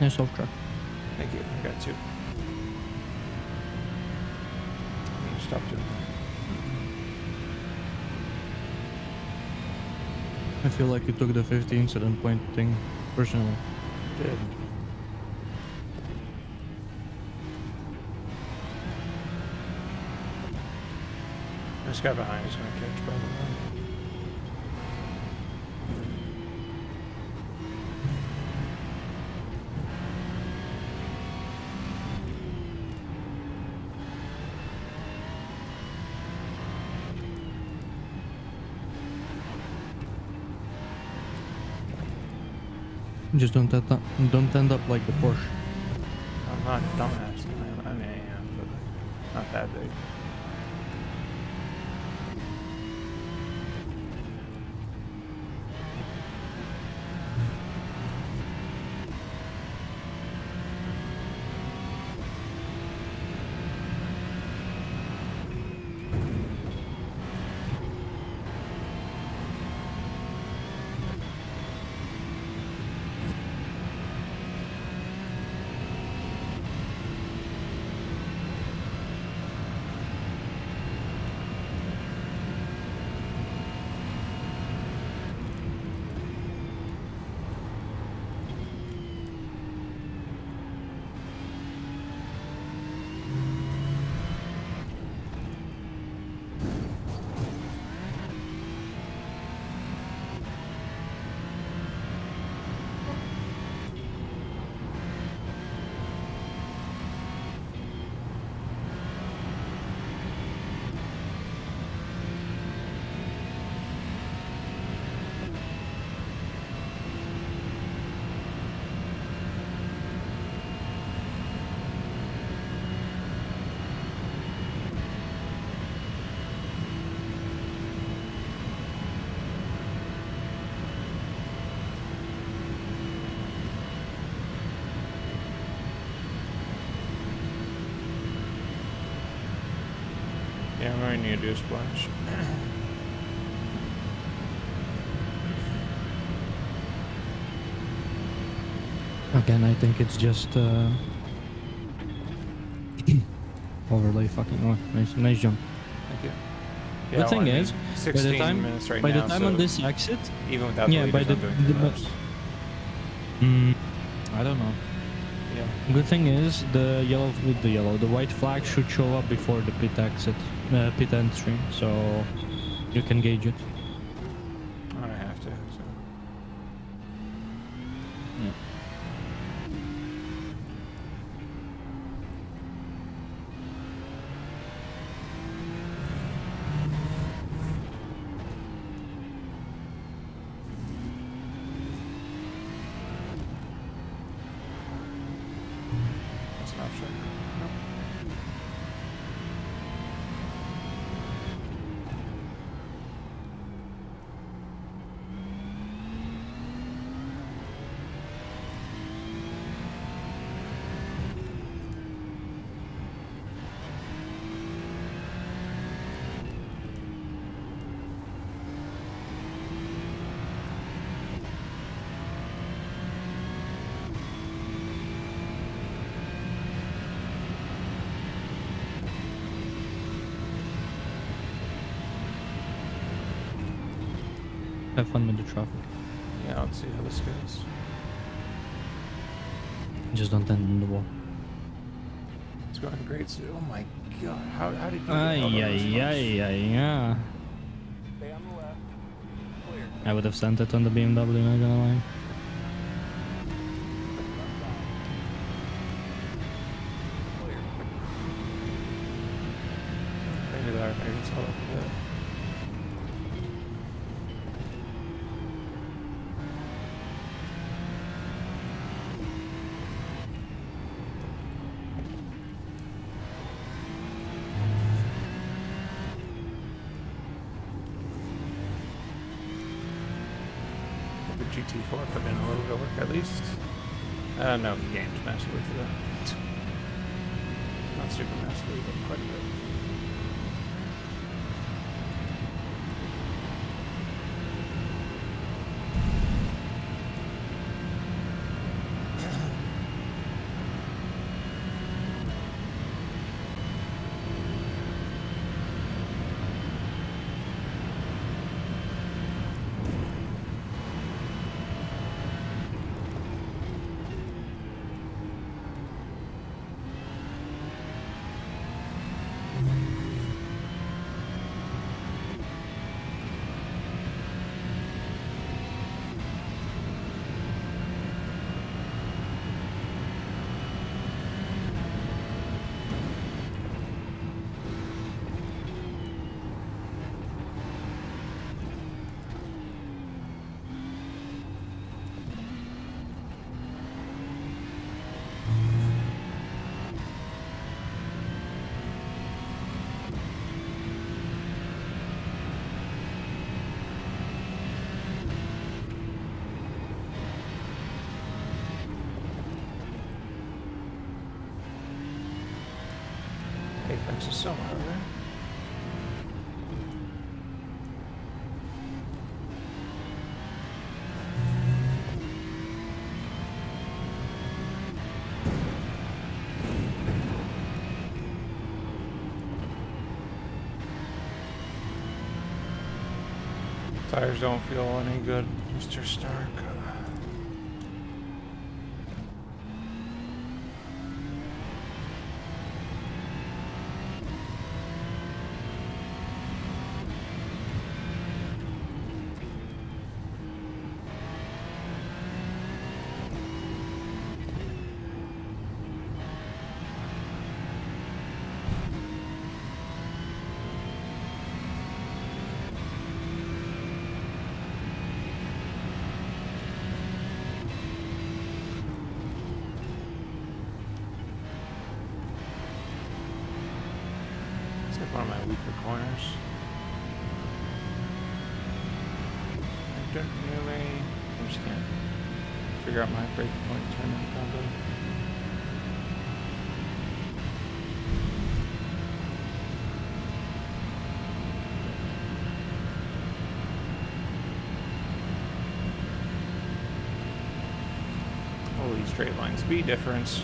Speaker 2: Nice off track.
Speaker 3: Thank you. I got 2. You stop doing that.
Speaker 2: I feel like you took the 50 incident point thing personally.
Speaker 3: Did. This guy behind is gonna catch probably.
Speaker 2: Just don't end up like the Porsche.
Speaker 3: I'm not a dumbass. I mean, I am, but like, not that big. Yeah, I'm going to need to do a splash.
Speaker 2: Again, I think it's just overlay fucking. Oh, nice jump.
Speaker 3: Thank you.
Speaker 2: The
Speaker 3: Yeah,
Speaker 2: thing
Speaker 3: well, I
Speaker 2: is,
Speaker 3: mean,
Speaker 2: by
Speaker 3: 16
Speaker 2: the time
Speaker 3: minutes right
Speaker 2: by
Speaker 3: now,
Speaker 2: the time
Speaker 3: so
Speaker 2: on this exit,
Speaker 3: even without
Speaker 2: yeah,
Speaker 3: the
Speaker 2: by
Speaker 3: leaders,
Speaker 2: the
Speaker 3: I'm doing 2 laps.
Speaker 2: I don't know.
Speaker 3: Yeah.
Speaker 2: Good thing is the white flag should show up before the pit exit, pit entry, so you can gauge it.
Speaker 3: I have to. So.
Speaker 2: Yeah.
Speaker 3: That's not sure. No.
Speaker 2: Have fun with the traffic.
Speaker 3: Yeah, let's see how this goes.
Speaker 2: Just don't end in the wall.
Speaker 3: It's going great, so oh my god, how did you get
Speaker 2: Ay,
Speaker 3: out of this
Speaker 2: ay,
Speaker 3: much?
Speaker 2: ay, ay, yeah.
Speaker 4: Stay on the left. Clear.
Speaker 2: I would have sent it on the BMW, not gonna lie.
Speaker 4: Clear.
Speaker 3: Maybe that, maybe it's all up a bit. The GT4 put in a little bit of work at least. No, he gained massively for that. Not super massively, but quite a bit. Max is somewhere over there. Tires don't feel any good, Mr. Stark. One of my weaker corners. I don't really. I just can't figure out my break point turn combo. Holy straight line speed difference.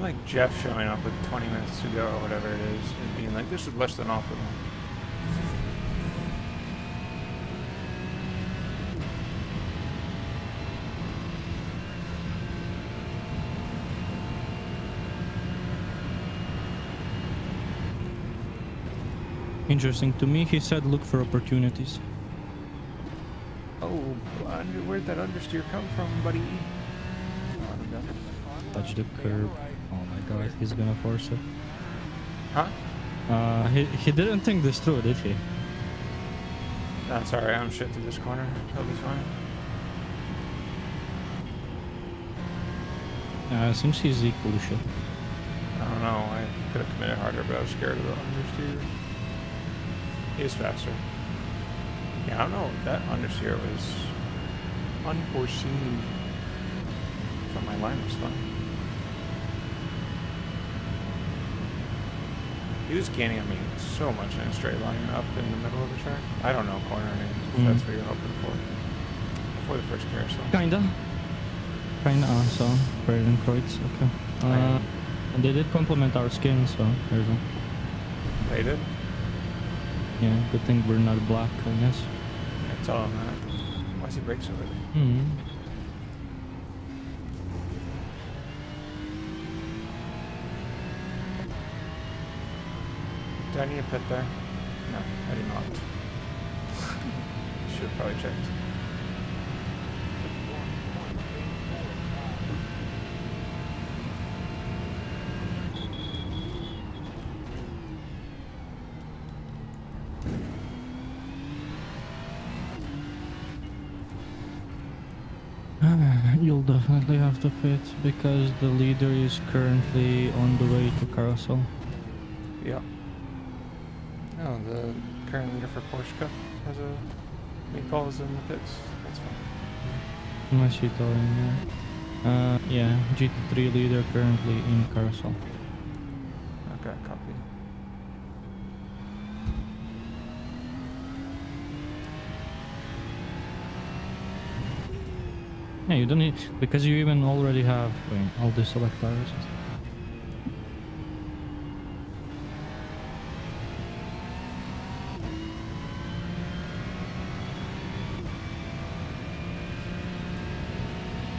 Speaker 3: Like Jeff showing up with 20 minutes to go or whatever it is, and being like, this is less than optimal.
Speaker 2: Interesting. To me, he said look for opportunities.
Speaker 3: Oh, where'd that understeer come from, buddy?
Speaker 2: Touch the curb. Oh my god, he's gonna force it.
Speaker 3: Huh?
Speaker 2: He didn't think this through, did he?
Speaker 3: That's alright, I'm shit through this corner. He'll be fine.
Speaker 2: Seems he's equally shit.
Speaker 3: I don't know, I could have committed harder, but I was scared of the understeer. He's faster. Yeah, I don't know, that understeer was unforeseen. But my line was fine. He was gaining on me so much in a straight line up in the middle of the track. I don't know corner names, if that's what you're hoping for. Before the first carousel.
Speaker 2: Kinda, so Braden Kreutz, okay. And they did compliment our skin, so there you go.
Speaker 3: They did?
Speaker 2: Yeah, good thing we're not black, I guess.
Speaker 3: Yeah, tell him that. Why does he brake so early?
Speaker 2: Mm-hmm.
Speaker 3: Do I need a pit there? No, I do not. Should have probably checked.
Speaker 2: You'll definitely have to pit because the leader is currently on the way to carousel.
Speaker 3: Yep. No, the current leader for Porsche Cup has a main call is in the pits. That's fine.
Speaker 2: Unless you tell him, yeah, GT3 leader currently in carousel.
Speaker 3: Okay, copy.
Speaker 2: Yeah, you don't need, because you even already have all the select tires.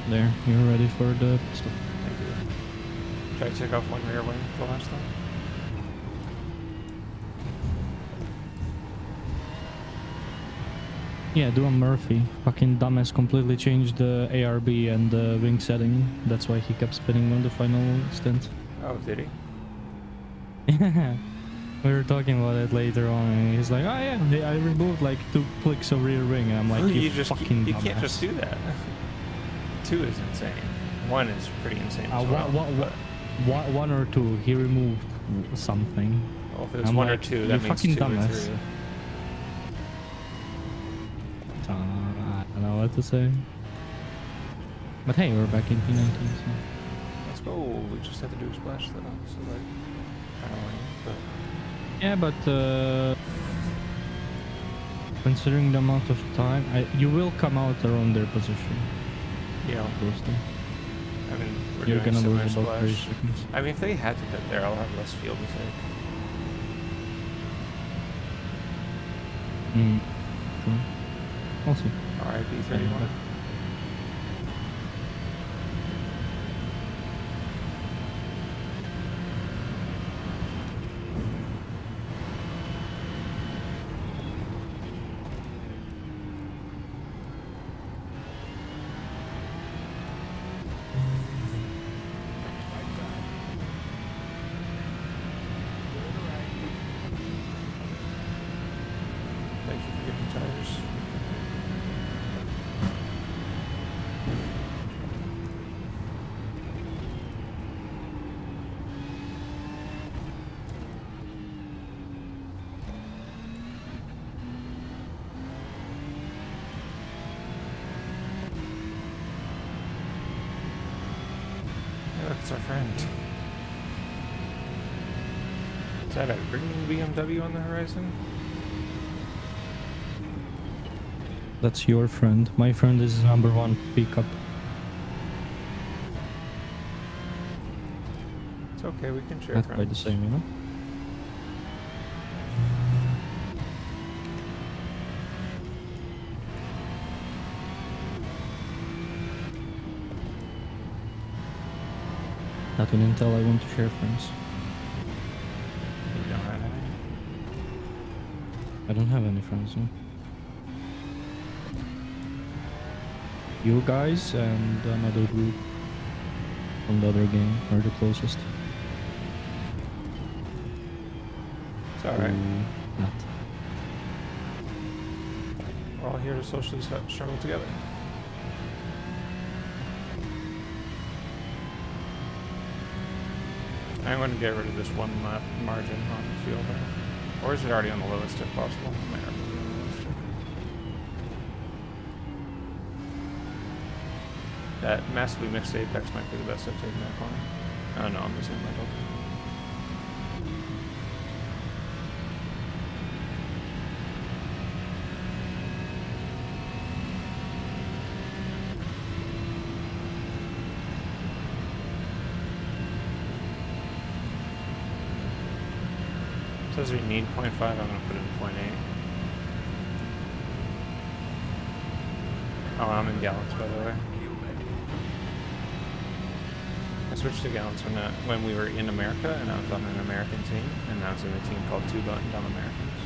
Speaker 2: There, you're ready for the pit stop.
Speaker 3: Thank you. Try to take off one rear wing the last time.
Speaker 2: Yeah, do a Murphy. Fucking dumbass completely changed the ARB and the wing setting. That's why he kept spinning on the final stint.
Speaker 3: Oh, did he?
Speaker 2: Yeah. We were talking about it later on, and he's like, "Oh yeah, I removed like 2 clicks of rear wing." And I'm like, "You
Speaker 3: just
Speaker 2: fucking
Speaker 3: you
Speaker 2: dumbass."
Speaker 3: can't just do that. 2 is insane. 1 is pretty insane as well.
Speaker 2: One or two, he removed something.
Speaker 3: Well, if it was
Speaker 2: I'm
Speaker 3: 1 or
Speaker 2: like,
Speaker 3: 2,
Speaker 2: "You
Speaker 3: that means 2
Speaker 2: fucking
Speaker 3: or
Speaker 2: dumbass."
Speaker 3: 3.
Speaker 2: I don't know what to say. But hey, we're back in P19, so.
Speaker 3: Let's go. We just have to do a splash though, so like kind of lame, but
Speaker 2: Yeah, but considering the amount of time, you will come out around their position.
Speaker 3: yeah.
Speaker 2: Closely.
Speaker 3: I mean, we're
Speaker 2: You're
Speaker 3: doing
Speaker 2: gonna
Speaker 3: similar
Speaker 2: lose about 30
Speaker 3: splash.
Speaker 2: seconds.
Speaker 3: I mean, if they had to pit there, I'll have less fuel to take.
Speaker 2: True. I'll see.
Speaker 3: Alright, B31. Thank you for giving tires. Yeah, that's our friend. Is that a green BMW on the horizon?
Speaker 2: That's your friend. My friend is #1 pickup.
Speaker 3: It's okay, we can share
Speaker 2: Not
Speaker 3: friends.
Speaker 2: quite the same, you know? Not in Intel, I want to share friends.
Speaker 3: You don't have any?
Speaker 2: I don't have any friends, no. You guys and another group from the other game are the closest.
Speaker 3: It's alright.
Speaker 2: Not.
Speaker 3: We're all here to socially struggle together. I'm going to get rid of this 1 lap margin on the field there. Or is it already on the lowest if possible? It might already be on the lowest. That massively mixed apex might be the best I've taken that corner. Oh no, I'm missing my delta. Says we need 0.5, I'm going to put it in 0.8. Oh, I'm in gallons, by the way. I switched to gallons when we were in America, and I was on an American team, and I was in a team called 2 Button Dumb Americans.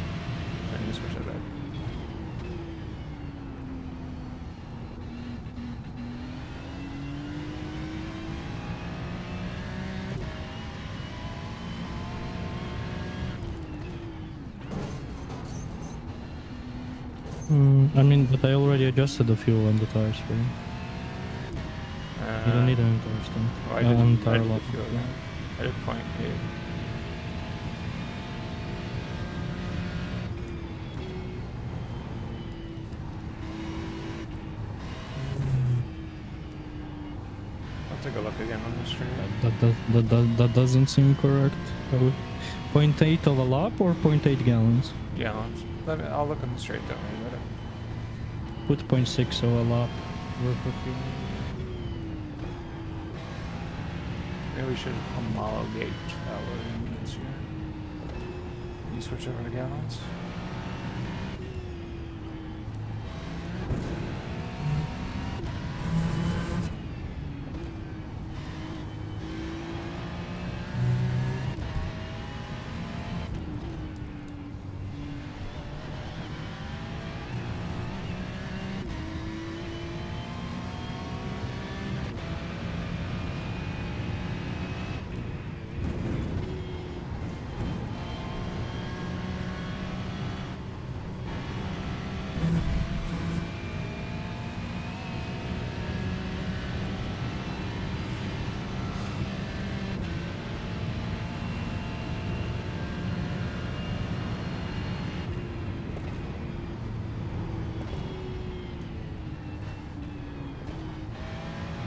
Speaker 3: So I need to switch that back.
Speaker 2: I mean, but I already adjusted the fuel and the tires for you. You don't need an entire stint.
Speaker 3: Well, I
Speaker 2: An
Speaker 3: did,
Speaker 2: entire
Speaker 3: I did a
Speaker 2: lap.
Speaker 3: few of them. I did 0.8. I'll take a look again on the stream.
Speaker 2: That doesn't seem correct. 0.8 of a lap or 0.8 gallons?
Speaker 3: Gallons. I'll look on the street, don't worry about it.
Speaker 2: Put 0.6 of a lap worth of fuel.
Speaker 3: Maybe we should homologate our units here. You switch over to gallons?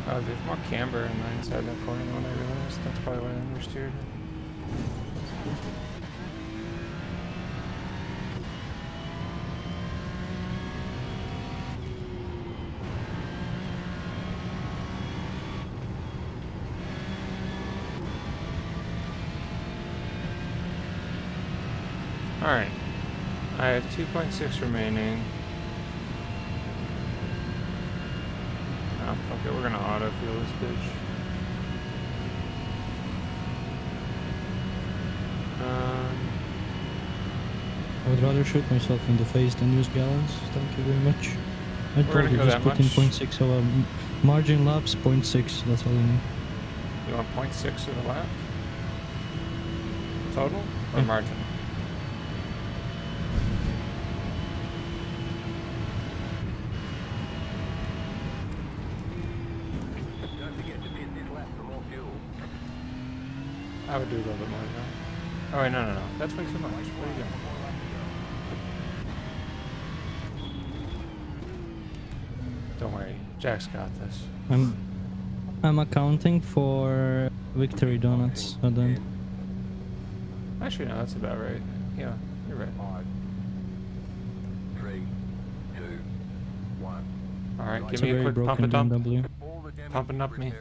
Speaker 3: Oh, there's more camber inside that corner than I realized. That's probably why I understeered. Alright. I have 2.6 remaining. Oh, fuck it, we're gonna auto-fuel this bitch.
Speaker 2: I would rather shoot myself in the face than use gallons. Thank you very much. I
Speaker 3: We're gonna
Speaker 2: told you
Speaker 3: go
Speaker 2: just
Speaker 3: that
Speaker 2: put in
Speaker 3: much.
Speaker 2: 0.6 of a margin laps, 0.6. That's all you need.
Speaker 3: You want 0.6 of the lap? Total? Or
Speaker 2: Yeah.
Speaker 3: margin? I would do a little bit more than that. Oh wait, no. That's way too much. What are you doing? Don't worry, Jack's got this.
Speaker 2: I'm accounting for victory donuts at the end.
Speaker 3: Actually, no, that's about right. Yeah, you're right.
Speaker 4: 3, 2, 1.
Speaker 3: Alright,
Speaker 2: It's
Speaker 3: give
Speaker 2: a
Speaker 3: me a
Speaker 2: very
Speaker 3: quick pump
Speaker 2: broken
Speaker 3: and dump.
Speaker 2: BMW.
Speaker 3: Pump and dump me.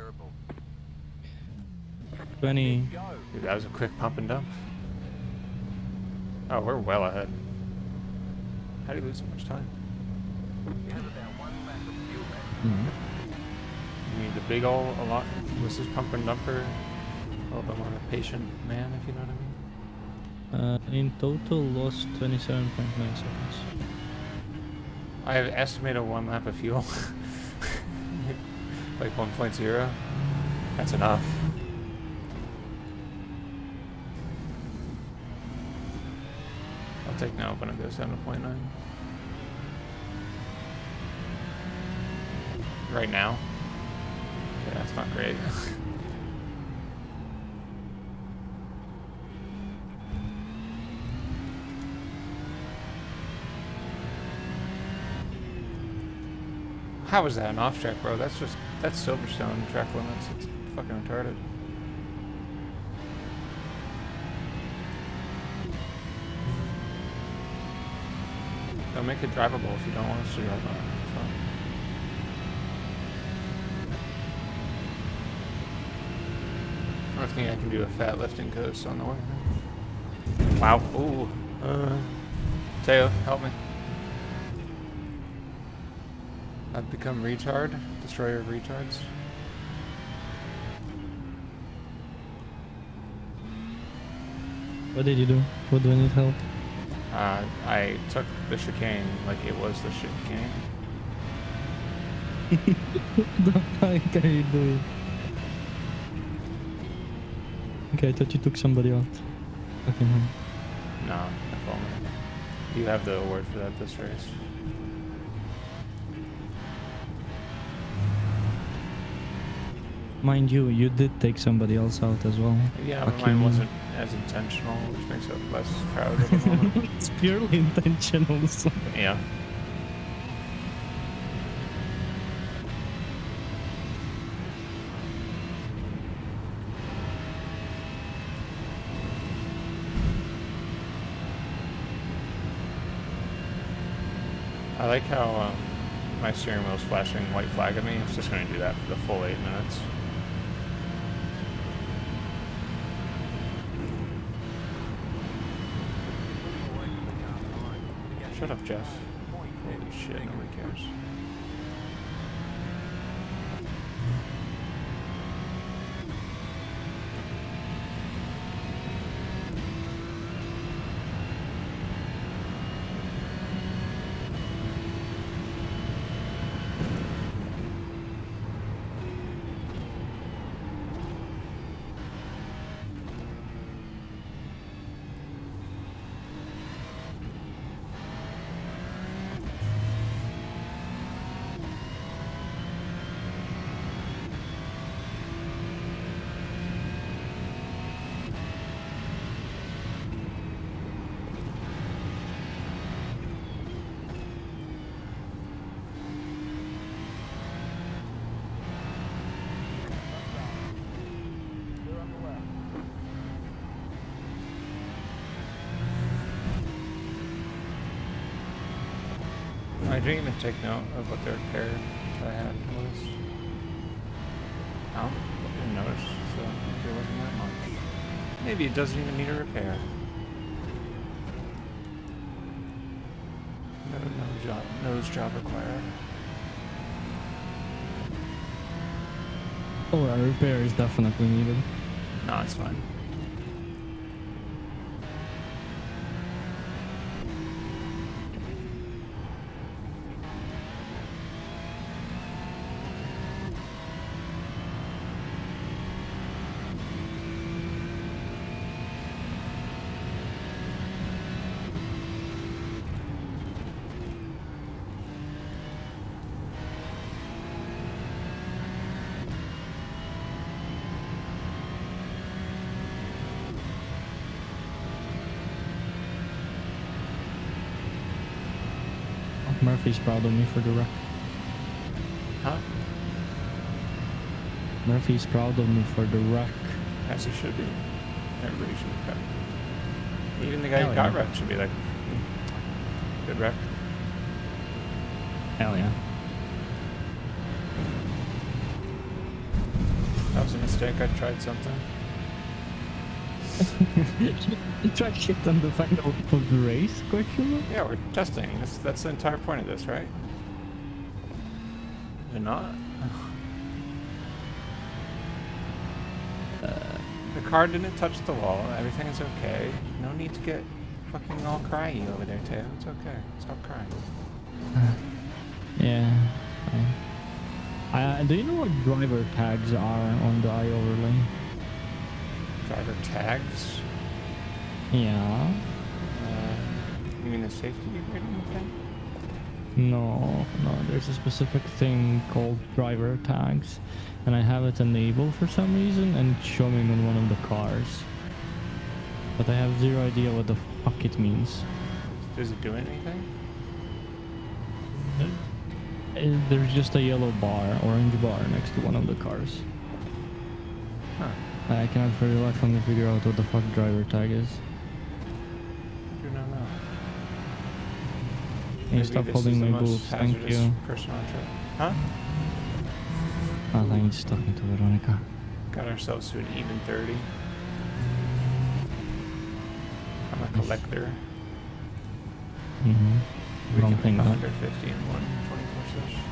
Speaker 2: 20.
Speaker 3: Dude, that was a quick pump and dump. Oh, we're well ahead. How do you lose so much time? You need the big ol' a lot. Was this pump and dumper a little bit more of a patient man, if you know what I mean?
Speaker 2: In total, lost 27.9 seconds.
Speaker 3: I have estimated 1 lap of fuel. Like 1.0. That's enough. I'll take no when it goes down to 0.9. Right now? Okay, that's not great. How is that an off track, bro? That's Silverstone track limits. It's fucking retarded. They'll make it drivable if you don't want us to drive on it. It's fine. I think I can do a fat lifting coast on the way. Wow. Ooh. Teo, help me. I've become retard. Destroyer of retards.
Speaker 2: What did you do? What do I need help?
Speaker 3: I took the chicane like it was the chicane.
Speaker 2: The fuck are you doing? Okay, I thought you took somebody out. Okay, no.
Speaker 3: No, if only. You have the award for that this race.
Speaker 2: Mind you, you did take somebody else out as well.
Speaker 3: Yeah, but
Speaker 2: Fuck
Speaker 3: mine
Speaker 2: you.
Speaker 3: wasn't as intentional, which makes it less proud at the moment.
Speaker 2: It's purely intentional. So.
Speaker 3: Yeah. I like how my steering wheel's flashing white flag at me. It's just going to do that for the full 8 minutes. Shut up, Jeff. Holy shit, nobody cares. I didn't even take note of what the repair that I had was. I didn't notice, so maybe it wasn't that much. Maybe it doesn't even need a repair. No nose job required.
Speaker 2: Oh, a repair is definitely needed.
Speaker 3: No, it's fine.
Speaker 2: Murphy's proud of me for the wreck.
Speaker 3: Huh?
Speaker 2: Murphy's proud of me for the wreck.
Speaker 3: As he should be. Everybody should be proud. Even the guy
Speaker 2: Hell
Speaker 3: who got
Speaker 2: yeah.
Speaker 3: wrecked should be like, good wreck.
Speaker 2: Hell yeah.
Speaker 3: That was a mistake. I tried something.
Speaker 2: You tried shit on the final of the race, question mark?
Speaker 3: Yeah, we're testing. That's the entire point of this, right? Is it not? The car didn't touch the wall. Everything is okay. No need to get fucking all cryy over there, Teo. It's okay. Stop crying.
Speaker 2: Yeah. Do you know what driver tags are on the iOverlay?
Speaker 3: Driver tags?
Speaker 2: Yeah.
Speaker 3: You mean the safety rating thing?
Speaker 2: No, there's a specific thing called driver tags, and I have it enabled for some reason, and it's showing on one of the cars. But I have zero idea what the fuck it means.
Speaker 3: Does it do anything?
Speaker 2: There's just a yellow bar, orange bar next to one of the cars.
Speaker 3: Huh.
Speaker 2: I cannot for the life of me figure out what the fuck driver tag is.
Speaker 3: I do not know.
Speaker 2: Can you stop holding my boobs? Thank you.
Speaker 3: Person on trip. Huh?
Speaker 2: I think he's talking to Veronica.
Speaker 3: Got ourselves to an even 30. I'm a collector.
Speaker 2: Mm-hmm.
Speaker 3: We
Speaker 2: Wrong
Speaker 3: can
Speaker 2: thing,
Speaker 3: make
Speaker 2: though.
Speaker 3: 150 in 124 session.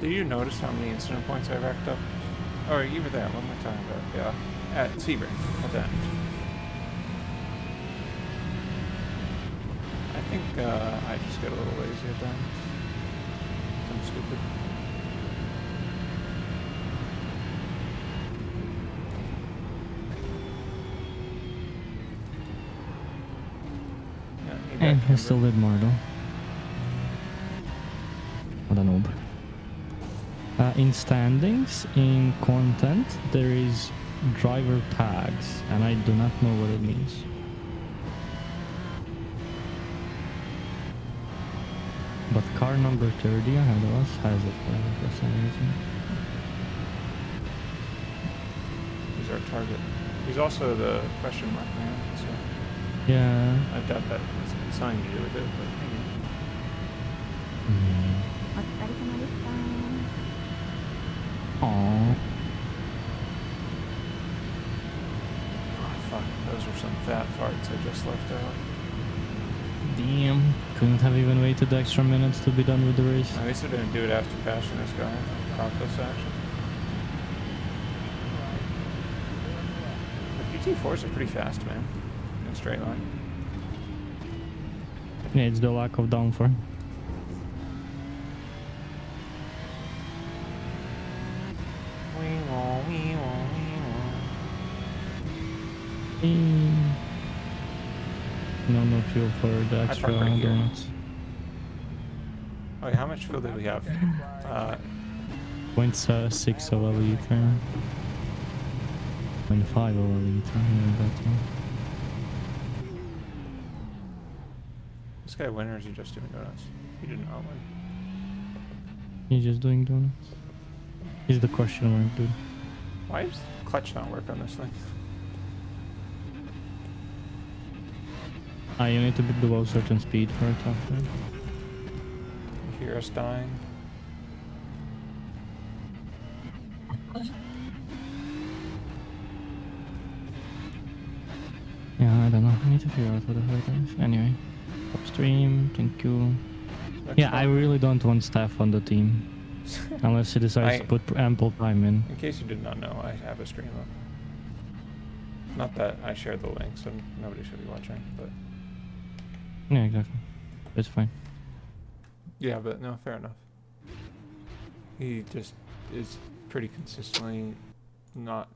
Speaker 3: Did you notice how many incident points I racked up? Oh, you were there. What am I talking about? Yeah. At Sebring, at the end. I think I just get a little lazy at the end. I'm stupid.
Speaker 2: And
Speaker 3: got
Speaker 2: I still did more though. What a noob. In standings, in content, there is driver tags, and I do not know what it means. But car number 30 ahead of us has it for some reason.
Speaker 3: He's our target. He's also the question mark man, so
Speaker 2: Yeah.
Speaker 3: I doubt that has something to do with it, but maybe.
Speaker 2: Aww.
Speaker 3: Oh, fuck. Those are some fat farts I just left out.
Speaker 2: Damn. Couldn't have even waited the extra minutes to be done with the race.
Speaker 3: At least I didn't do it after passing this guy. Caught this action. The PT4s are pretty fast, man. In a straight line.
Speaker 2: Yeah, it's the lack of downforce. No fuel for the extra
Speaker 3: parked right here.
Speaker 2: donuts.
Speaker 3: Oh, yeah, how much fuel did we have?
Speaker 2: 0.6 of a liter. 0.5 of a liter. Yeah, that one.
Speaker 3: This guy win or is he just doing donuts? He did not win.
Speaker 2: He's just doing donuts. He's the question mark, dude.
Speaker 3: Why does clutch not work on this thing?
Speaker 2: You need to be below a certain speed for it after.
Speaker 3: You hear us dying?
Speaker 2: Yeah, I don't know. I need to figure out what the hell it is. Anyway, upstream, thank you.
Speaker 3: Next
Speaker 2: Yeah, I
Speaker 3: one.
Speaker 2: really don't want staff on the team. Unless he decides to put ample time in.
Speaker 3: In case you did not know, I have a stream up. Not that I share the link, so nobody should be watching, but...
Speaker 2: Yeah, exactly. It's fine.
Speaker 3: Yeah, but no, fair enough. He just is pretty consistently not